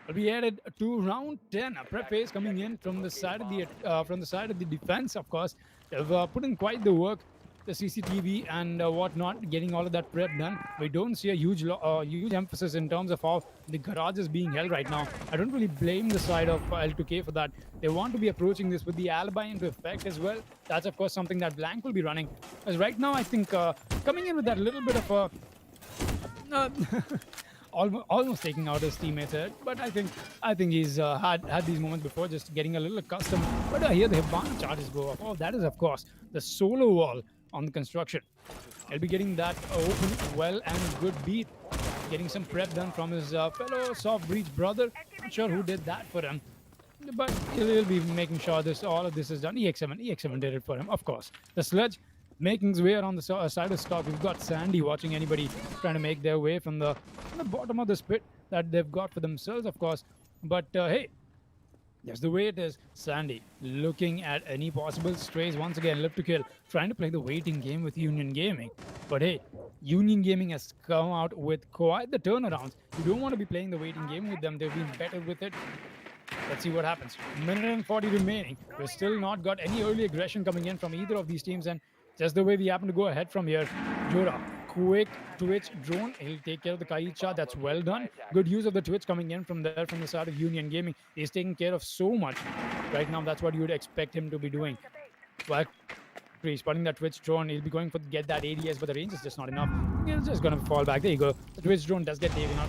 We'll be headed to round 10. A prep phase coming in from the side of the defense. Of course, they've put in quite the work. The CCTV and whatnot, getting all of that prep done. We don't see a huge emphasis in terms of how the garage is being held right now. I don't really blame the side of L2K for that. They want to be approaching this with the alibi into effect as well. That's of course something that Blank will be running. As right now, I think coming in with that little bit of a almost taking out his teammates' head. But I think he's had these moments before, just getting a little accustomed. But here the Hibana charges go off. Oh, that is of course the solo wall on the construction. He'll be getting that open well and good beat. Getting some prep done from his fellow soft breach brother. Not sure who did that for him, but he'll be making sure all of this is done. EX7 did it for him, of course. The Sledge making his way around the side of stock. We've got Sandy watching anybody trying to make their way from the bottom of the pit that they've got for themselves, of course. But hey, that's the way it is. Sandy looking at any possible strays once again. Live to kill, trying to play the waiting game with Union Gaming. But hey, Union Gaming has come out with quite the turnarounds. You don't want to be playing the waiting game with them. They've been better with it. Let's see what happens. Minute and 40 remaining. We've still not got any early aggression coming in from either of these teams, and just the way we happen to go ahead from here. Jora, quick Twitch drone. He'll take care of the Kaid shot. That's well done. Good use of the Twitch coming in from there, from the side of Union Gaming. He's taking care of so much right now. That's what you would expect him to be doing. Well, he's spotting that Twitch drone. He'll be going for get that ADS, but the range is just not enough. He's just going to fall back. There you go. The Twitch drone does get taken out.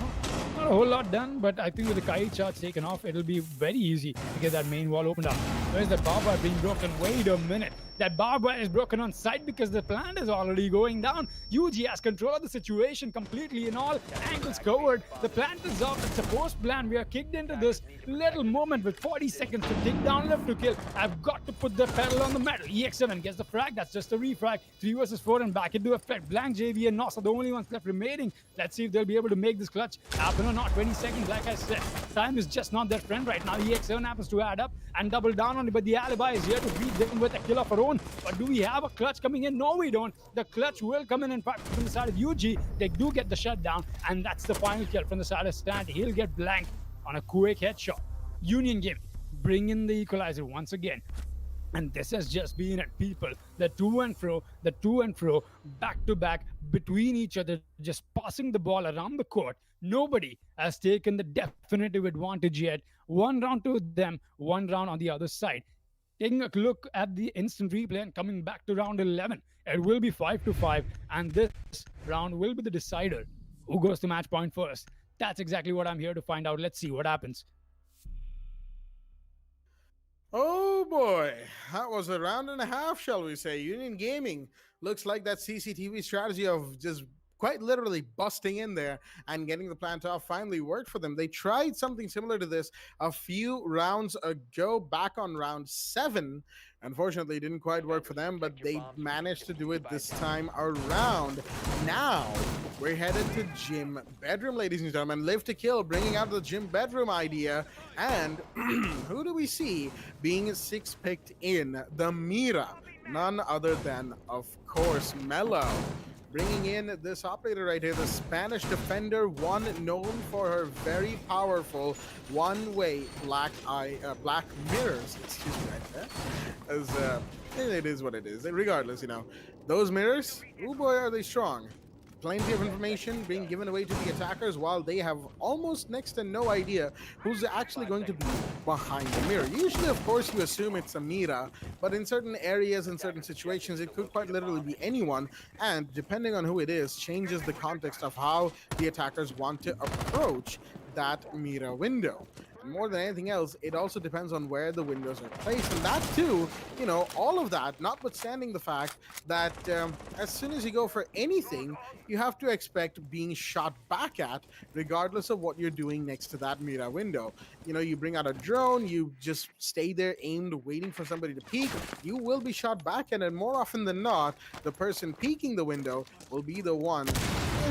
Not a whole lot done, but I think with the Kaid shots taken off, it'll be very easy to get that main wall opened up. Where's the barbed wire being broken? Wait a minute. That barbed wire is broken on site because the plant is already going down. UG has control of the situation completely in all angles covered. The plant is off. It's a post plan. We are kicked into this little moment with 40 seconds to dig down left to kill. I've got to put the pedal on the metal. EX7 gets the frag. That's just a refrag. 3 versus 4 and back into effect. Blank, JV, and Nos are the only ones left remaining. Let's see if they'll be able to make this clutch happen or not. 20 seconds, like I said. Time is just not their friend right now. EX7 happens to add up and double down on it, but the alibi is here to beat them with a kill of our own. But do we have a clutch coming in? No, we don't. The clutch will come in fact from the side of UG. They do get the shutdown, and that's the final kill from the side of Stand. He'll get blanked on a quick headshot. Union Gaming bring in the Equalizer once again. And this has just been at people. The to and fro, back to back, between each other, just passing the ball around the court. Nobody has taken the definitive advantage yet. One round to them, one round on the other side. Taking a look at the instant replay and coming back to round 11. It will be 5-5, and this round will be the decider. Who goes to match point first? That's exactly what I'm here to find out. Let's see what happens. Oh boy, that was a round and a half, shall we say. Union Gaming looks like that CCTV strategy of just quite literally busting in there and getting the plant off finally worked for them. They tried something similar to this a few rounds ago, back on round 7. Unfortunately, it didn't quite work for them, but they managed to do it this time around. Now, we're headed to gym bedroom, ladies and gentlemen. Live to kill, bringing out the gym bedroom idea. And who do we see being 6-picked in? The Mira. None other than, of course, Mello. Bringing in this operator right here, the Spanish defender, one known for her very powerful one-way black mirrors. Excuse me, right there. As it is what it is. Regardless, you know, those mirrors, oh boy, are they strong. Plenty of information being given away to the attackers while they have almost next to no idea who's actually going to be behind the mirror. Usually, of course, you assume it's a Mira, but in certain areas, in certain situations, it could quite literally be anyone, and depending on who it is, changes the context of how the attackers want to approach that Mira window. More than anything else, it also depends on where the windows are placed, and that too, you know, all of that, notwithstanding the fact that as soon as you go for anything, you have to expect being shot back at, regardless of what you're doing next to that Mira window. You know, you bring out a drone, you just stay there aimed, waiting for somebody to peek, you will be shot back at, and more often than not, the person peeking the window will be the one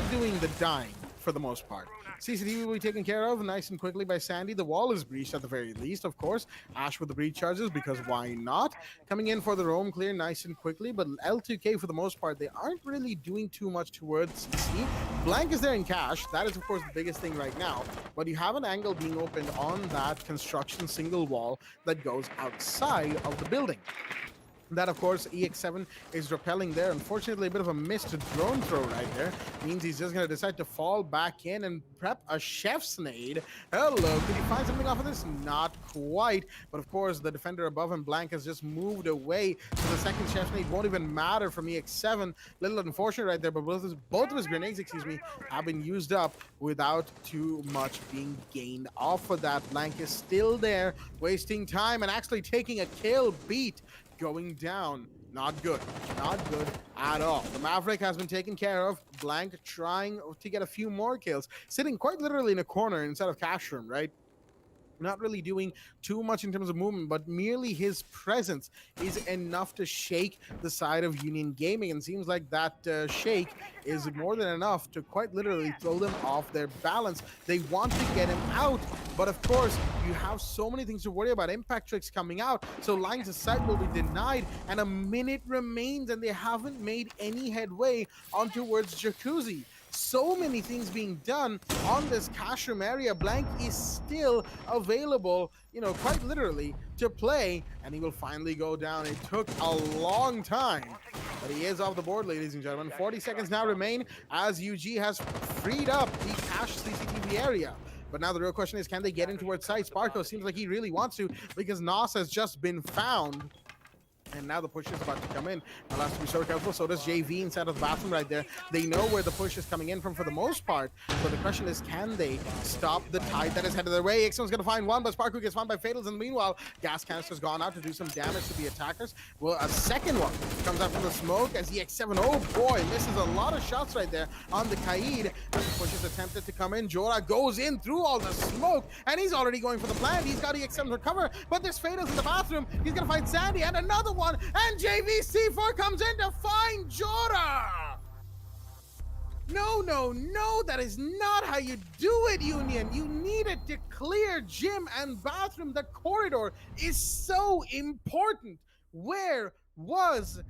doing the dying for the most part. CCTV will be taken care of nice and quickly by Sandy. The wall is breached at the very least, of course. Ash with the breach charges, because why not? Coming in for the roam clear nice and quickly, but L2K for the most part, they aren't really doing too much towards CC. Blank is there in cash. That is, of course, the biggest thing right now. But you have an angle being opened on that construction single wall that goes outside of the building. That, of course, EX7 is repelling there. Unfortunately, a bit of a missed drone throw right there. Means he's just going to decide to fall back in and prep a chef's nade. Hello, could he find something off of this? Not quite. But, of course, the defender above him, Blank, has just moved away. So the second chef's nade won't even matter from EX7. Little unfortunate right there, but both of his grenades, have been used up without too much being gained off of that. Blank is still there, wasting time and actually taking a kill beat. Going down. Not good. Not good at all. The Maverick has been taken care of. Blank trying to get a few more kills. Sitting quite literally in a corner inside of cash room, right? Not really doing too much in terms of movement, but merely his presence is enough to shake the side of Union Gaming. And seems like that shake is more than enough to quite literally throw them off their balance. They want to get him out, but of course, you have so many things to worry about. Impact tricks coming out, so lines of sight will be denied, and a minute remains, and they haven't made any headway on towards Jacuzzi. So many things being done on this cash room area. Blank is still available, quite literally, to play, and he will finally go down. It took a long time, but he is off the board, ladies and gentlemen. 40 seconds now remain as UG has freed up the cash CCTV area. But now the real question is, can they get in towards site? Sparko seems like he really wants to, because Nos has just been found. And now the push is about to come in. I'll have to be so careful. So does JV inside of the bathroom right there. They know where the push is coming in from for the most part. So the question is, can they stop the tide that is headed their way? X1's going to find one, but Sparku gets found by Fatals. And meanwhile, gas canister's gone out to do some damage to the attackers. Well, a second one comes out from the smoke as the X7, oh boy, misses a lot of shots right there on the Kaid. As the push is attempted to come in, Jorah goes in through all the smoke, and he's already going for the plant. He's got EX7 to cover, but there's Fatals in the bathroom. He's going to find Sandy and another one, and JVC4 comes in to find Jorah. No, that is not how you do it, Union. You needed to clear gym and bathroom. The corridor is so important. Where was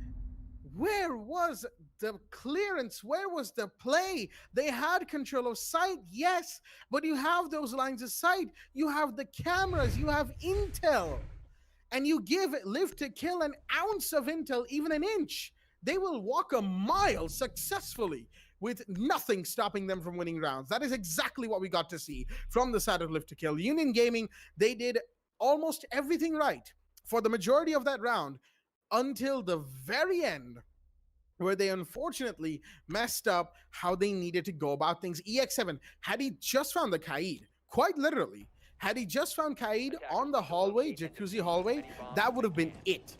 the clearance? Where was the play? They had control of sight, yes, but you have those lines of sight. You have the cameras, you have intel. And you give Live to Kill an ounce of intel, even an inch, they will walk a mile successfully with nothing stopping them from winning rounds. That is exactly what we got to see from the side of Live to Kill. Union Gaming, they did almost everything right for the majority of that round until the very end, where they unfortunately messed up how they needed to go about things. EX7, had he just found the Kaid, quite literally, had he just found Kaid on the hallway, Jacuzzi hallway, that would have been it.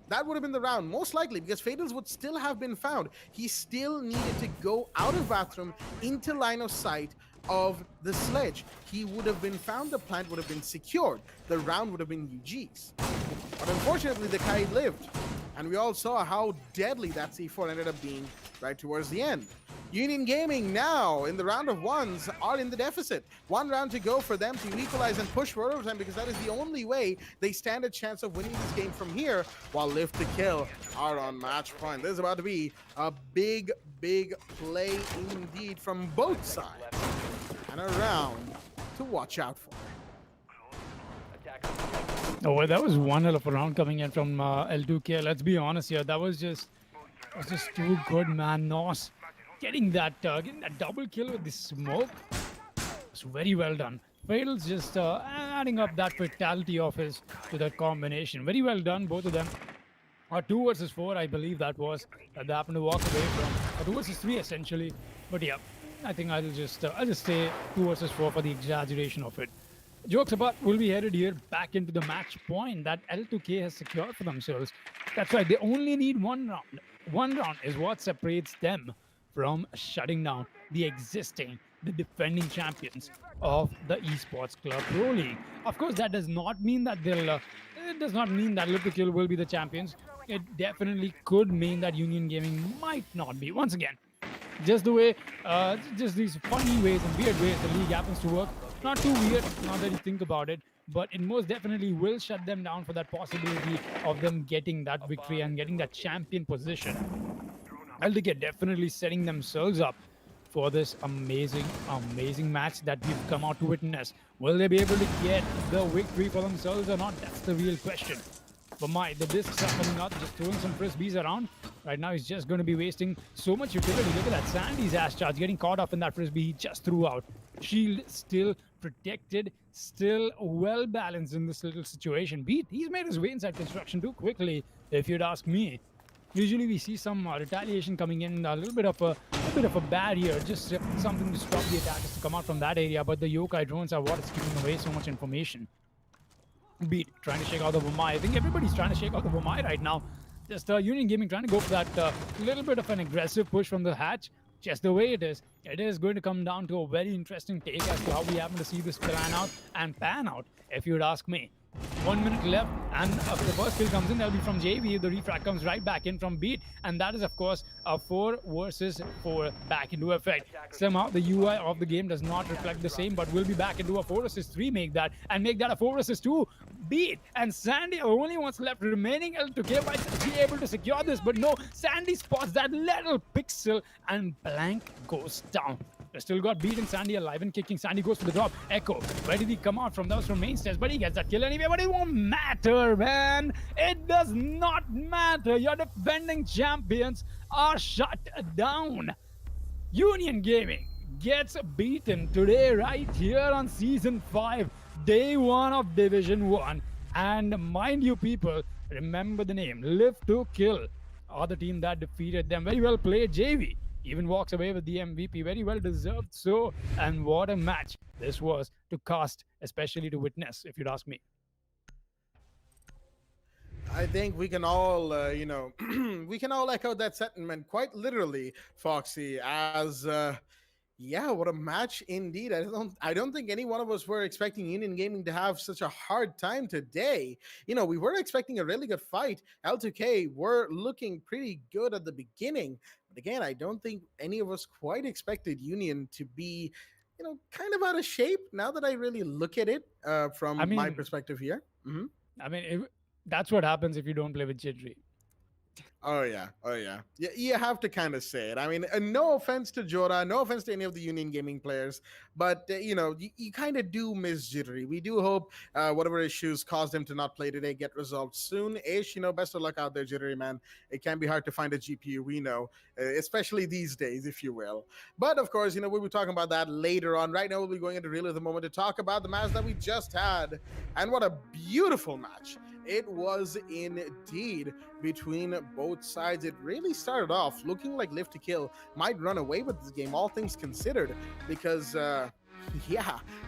That would have been the round, most likely, because Fatals would still have been found. He still needed to go out of bathroom into line of sight of the sledge. He would have been found, the plant would have been secured. The round would have been UG's. But unfortunately, the Kaid lived. And we all saw how deadly that C4 ended up being right towards the end. Union Gaming now in the round of ones are in the deficit. One round to go for them to equalize and push for overtime, because that is the only way they stand a chance of winning this game from here, while Live to Kill are on match point. This is about to be a big play indeed from both sides. And a round to watch out for. Oh, well, that was one hell of a round coming in from L2K. Let's be honest here. That was just too good, man. Nos getting that double kill with the smoke was very well done. Fatals just adding up that fatality of his to that combination. Very well done, both of them. 2 versus 4, I believe that was. They happened to walk away from 2 versus 3 essentially. But yeah, I think I'll just say 2 versus 4 for the exaggeration of it. Jokes apart, we'll be headed here back into the match point that L2K has secured for themselves. That's right, they only need one round. One round is what separates them from shutting down the defending champions of the Esports Club Pro League. Of course, that does not mean that it does not mean that Live to Kill will be the champions. It definitely could mean that Union Gaming might not be. Once again, just the way, just these funny ways and weird ways the league happens to work. Not too weird, now that you think about it, but it most definitely will shut them down for that possibility of them getting that victory and getting that champion position. LDK definitely setting themselves up for this amazing match that we've come out to witness. Will they be able to get the victory for themselves or not? That's the real question. But the discs are coming out, just throwing some frisbees around. Right now, he's just going to be wasting so much utility. Look at that. Sandy's ass charge getting caught up in that frisbee he just threw out. Shield still protected, still well balanced in this little situation. Beat, he's made his way inside construction too quickly, if you'd ask me. Usually we see some retaliation coming in, a little bit of a barrier, just something to stop the attackers to come out from that area. But the yokai drones are what is keeping away so much information. Beat trying to shake out the Wamai. I think everybody's trying to shake out the Wamai right now. Just Union Gaming trying to go for that little bit of an aggressive push from the hatch. Just the way it is going to come down to a very interesting take as to how we happen to see this pan out, if you'd ask me. 1 minute left, and the first kill comes in. That'll be from JV. The refrag comes right back in from Beat, and that is, of course, a 4 versus 4 back into effect. Somehow, the UI of the game does not reflect the same, but will be back into a 4 versus 3, make that a 4 versus 2. Beat and Sandy are the only ones left remaining. L2K might be able to secure this, but no, Sandy spots that little pixel, and blank goes down. They still got Beat and Sandy alive and kicking. Sandy goes for the drop. Echo, where did he come out from? That was from mainstairs, but he gets that kill anyway. But it won't matter, man. It does not matter. Your defending champions are shut down. Union Gaming gets beaten today right here on Season 5, Day 1 of Division 1. And mind you, people, remember the name. Live to Kill are the team that defeated them. Very well played, JV. Even walks away with the MVP, very well deserved so. And what a match this was to cast, especially to witness, if you'd ask me. I think we can all, we can all echo that sentiment quite literally, Foxy, as yeah, what a match indeed. I don't think any one of us were expecting Union Gaming to have such a hard time today. We were expecting a really good fight. L2K were looking pretty good at the beginning. But again, I don't think any of us quite expected Union to be, kind of out of shape now that I really look at it from my perspective here. Mm-hmm. I mean, that's what happens if you don't play with Jidri. Oh yeah. You have to kind of say it. I mean, no offense to Jora, no offense to any of the Union Gaming players, but you kind of do miss Jittery. We do hope whatever issues caused him to not play today get resolved soon-ish. Best of luck out there, Jittery, man. It can be hard to find a GPU, we know, especially these days, if you will. But of course, we'll be talking about that later on. Right now, we'll be going into Real of the Moment to talk about the match that we just had, and what a beautiful match it was indeed between both sides. It really started off looking like Live to Kill might run away with this game, all things considered, because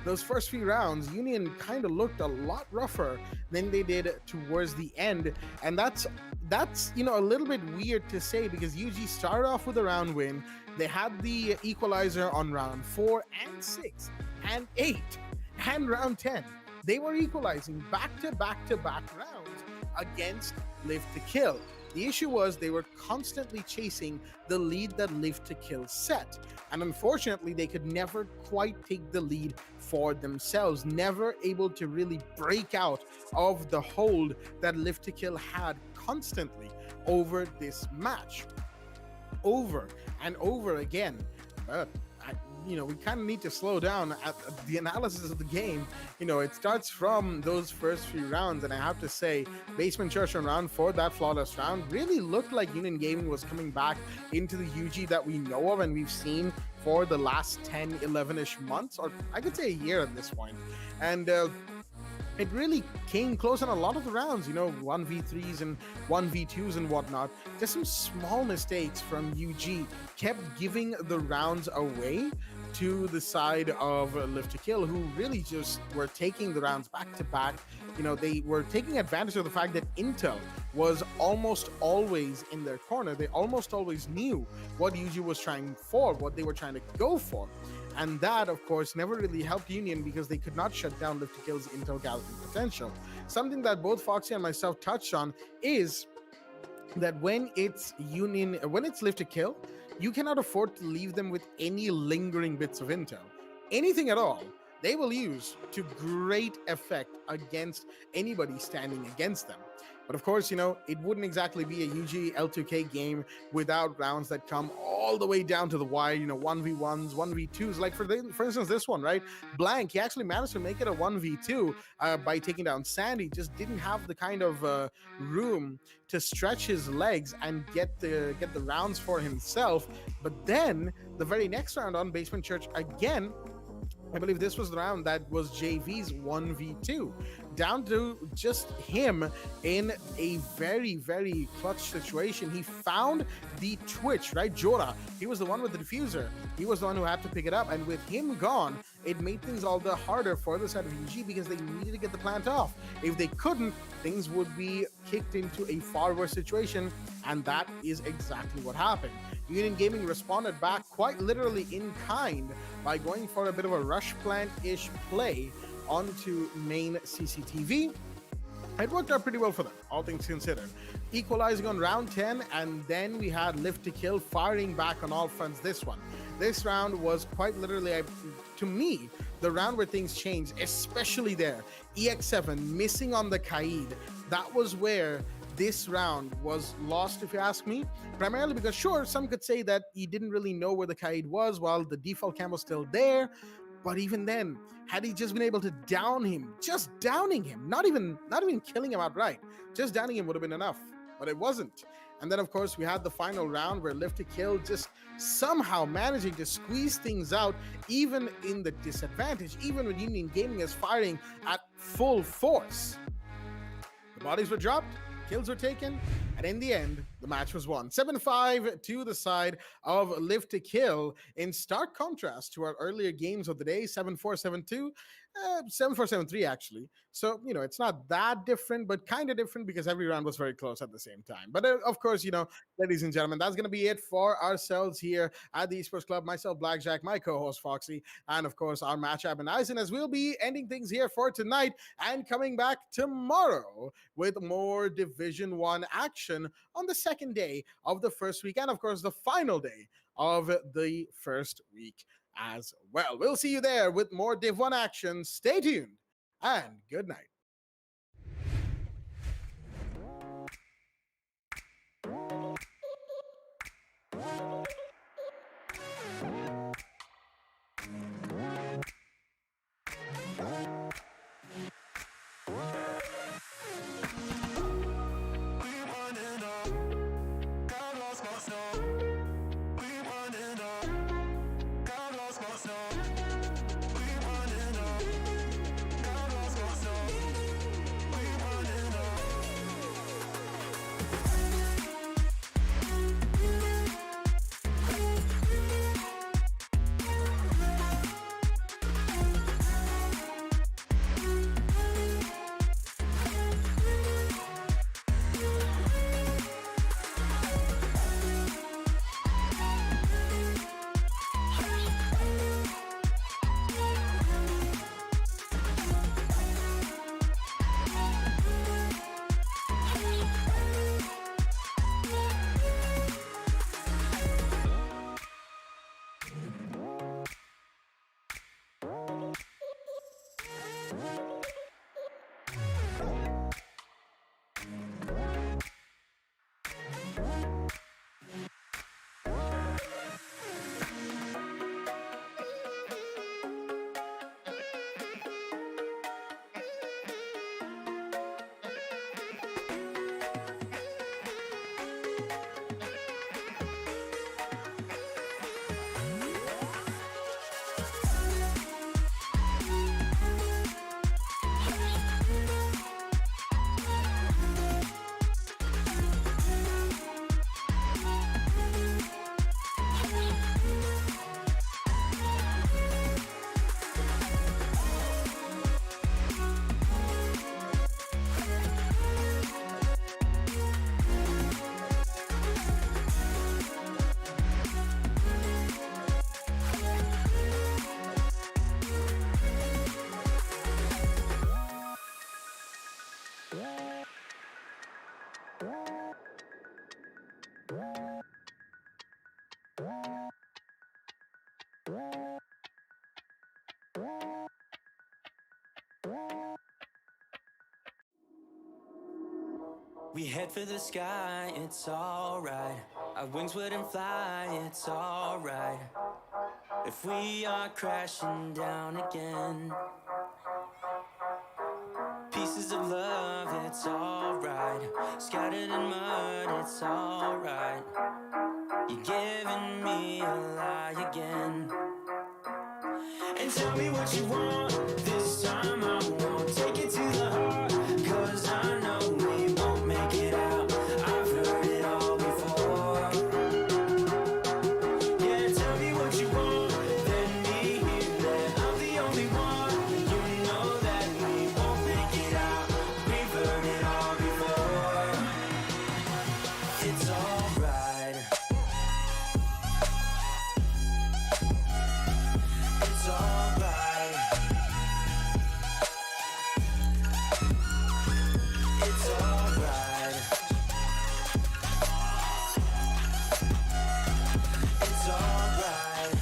those first few rounds, Union kind of looked a lot rougher than they did towards the end. And that's a little bit weird to say, because UG started off with a round win. They had the Equalizer on round 4 and 6 and 8 and round 10. They were equalizing back-to-back rounds against Live to Kill. The issue was they were constantly chasing the lead that Live to Kill set. And unfortunately, they could never quite take the lead for themselves, never able to really break out of the hold that Live to Kill had constantly over this match. Over and over again. But we kind of need to slow down at the analysis of the game. It starts from those first few rounds, and I have to say, Basement Church on round 4, that flawless round, really looked like Union Gaming was coming back into the UG that we know of and we've seen for the last 10, 11-ish months, or I could say a year at this point. And it really came close on a lot of the rounds, 1v3s and 1v2s and whatnot. Just some small mistakes from UG kept giving the rounds away to the side of Live to Kill, who really just were taking the rounds back to back. They were taking advantage of the fact that Intel was almost always in their corner. They almost always knew what UG was trying for, what they were trying to go for. And that, of course, never really helped Union, because they could not shut down Live to Kill's Intel galloping potential. Something that both Foxy and myself touched on is that when it's Live to Kill, you cannot afford to leave them with any lingering bits of intel. Anything at all, they will use to great effect against anybody standing against them. But of course, it wouldn't exactly be a UG L2K game without rounds that come all the way down to the wire, 1v1s, 1v2s. Like for instance, this one, right? Blank, he actually managed to make it a 1v2 by taking down Sandy, just didn't have the kind of room to stretch his legs and get the rounds for himself. But then the very next round on Basement Church again, I believe this was the round that was JV's 1v2, down to just him in a very, very clutch situation. He found the Twitch, right? Jora, he was the one with the diffuser. He was the one who had to pick it up. And with him gone, it made things all the harder for the side of UG because they needed to get the plant off. If they couldn't, things would be kicked into a far worse situation. And that is exactly what happened. Union Gaming responded back quite literally in kind by going for a bit of a rush plant-ish play onto main CCTV. It worked out pretty well for them, all things considered. Equalizing on round 10, and then we had Lift to Kill firing back on all fronts this one. This round was quite literally, to me, the round where things changed, especially there. EX7 missing on the Kaid. That was where this round was lost, if you ask me, primarily because, sure, some could say that he didn't really know where the Kaid was while the default cam was still there. But even then, had he just been able to down him, just downing him, not even killing him outright, just downing him would have been enough, but it wasn't. And then, of course, we had the final round where Lift to Kill just somehow managing to squeeze things out, even in the disadvantage, even when Union Gaming is firing at full force. The bodies were dropped, kills were taken, and in the end, the match was won. 7-5 to the side of Lift to Kill, in stark contrast to our earlier games of the day, 7-4, 7-2, 7-4, 7-3 actually. So, it's not that different, but kind of different because every round was very close at the same time. But of course, ladies and gentlemen, that's going to be it for ourselves here at the Esports Club. Myself, Blackjack, my co-host Foxy, and of course our matchup and Eisen, as we'll be ending things here for tonight and coming back tomorrow with more Division 1 action on the second day of the first week, and of course the final day of the first week as well. We'll see you there with more Div 1 action. Stay tuned and good night. We head for the sky, it's alright. Our wings wouldn't fly, it's alright. If we are crashing down again, pieces of love, it's alright. Scattered in mud, it's alright. You're giving me a lie again. And tell me what you want, this time I won't take it to the heart. Cause I know we won't make it out, I've heard it all before. Yeah, tell me what you want, let me hear that I'm the only one. You know that we won't make it out, we've heard it all before. It's alright. It's alright. It's alright. It's alright.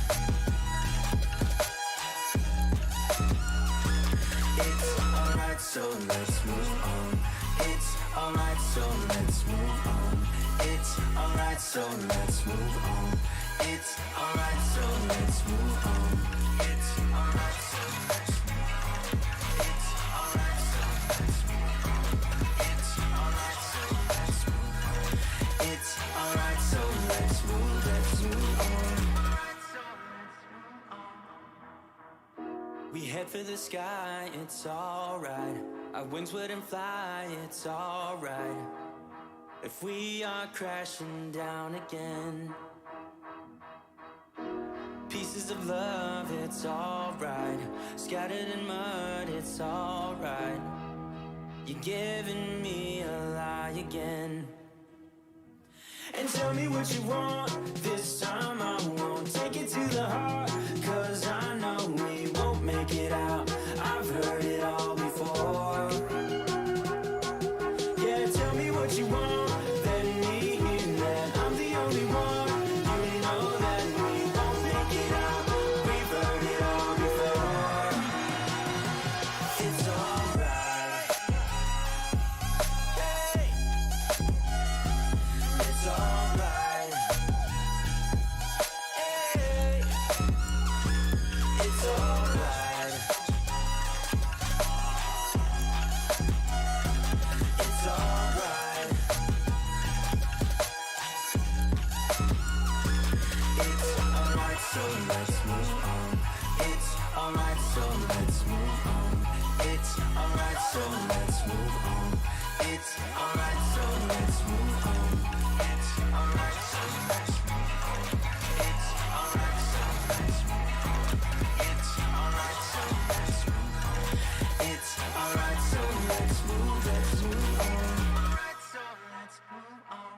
It's alright, so let's move on. It's alright, so let's move on. It's alright, so let's move on. It's alright, so let's move on. It's alright, so let's move on. It's alright, so let's move on. It's alright, so let's move on. It's alright, so let's move on. We head for the sky, it's alright. Our wings wouldn't fly, it's alright. If we are crashing down again, pieces of love, it's alright. Scattered in mud, it's alright. You're giving me a lie again. And tell me what you want, this time I won't take it to the heart. Cause I know we won't make it out, I've heard it all before. Yeah, tell me what you want, let me hear that I'm the only one. You know that we won't make it out, we've heard it all before. It's alright. Hey. It's alright. Hey. It's alright. It's alright. It's alright, so let's move on. It's alright, so let's move on. It's alright, so let's move on. It's alright, so let's move on. It's alright, so let's move on. It's alright, so let's move on. It's alright, so let's move on. It's alright, so let's move on. Alright, so let's move on.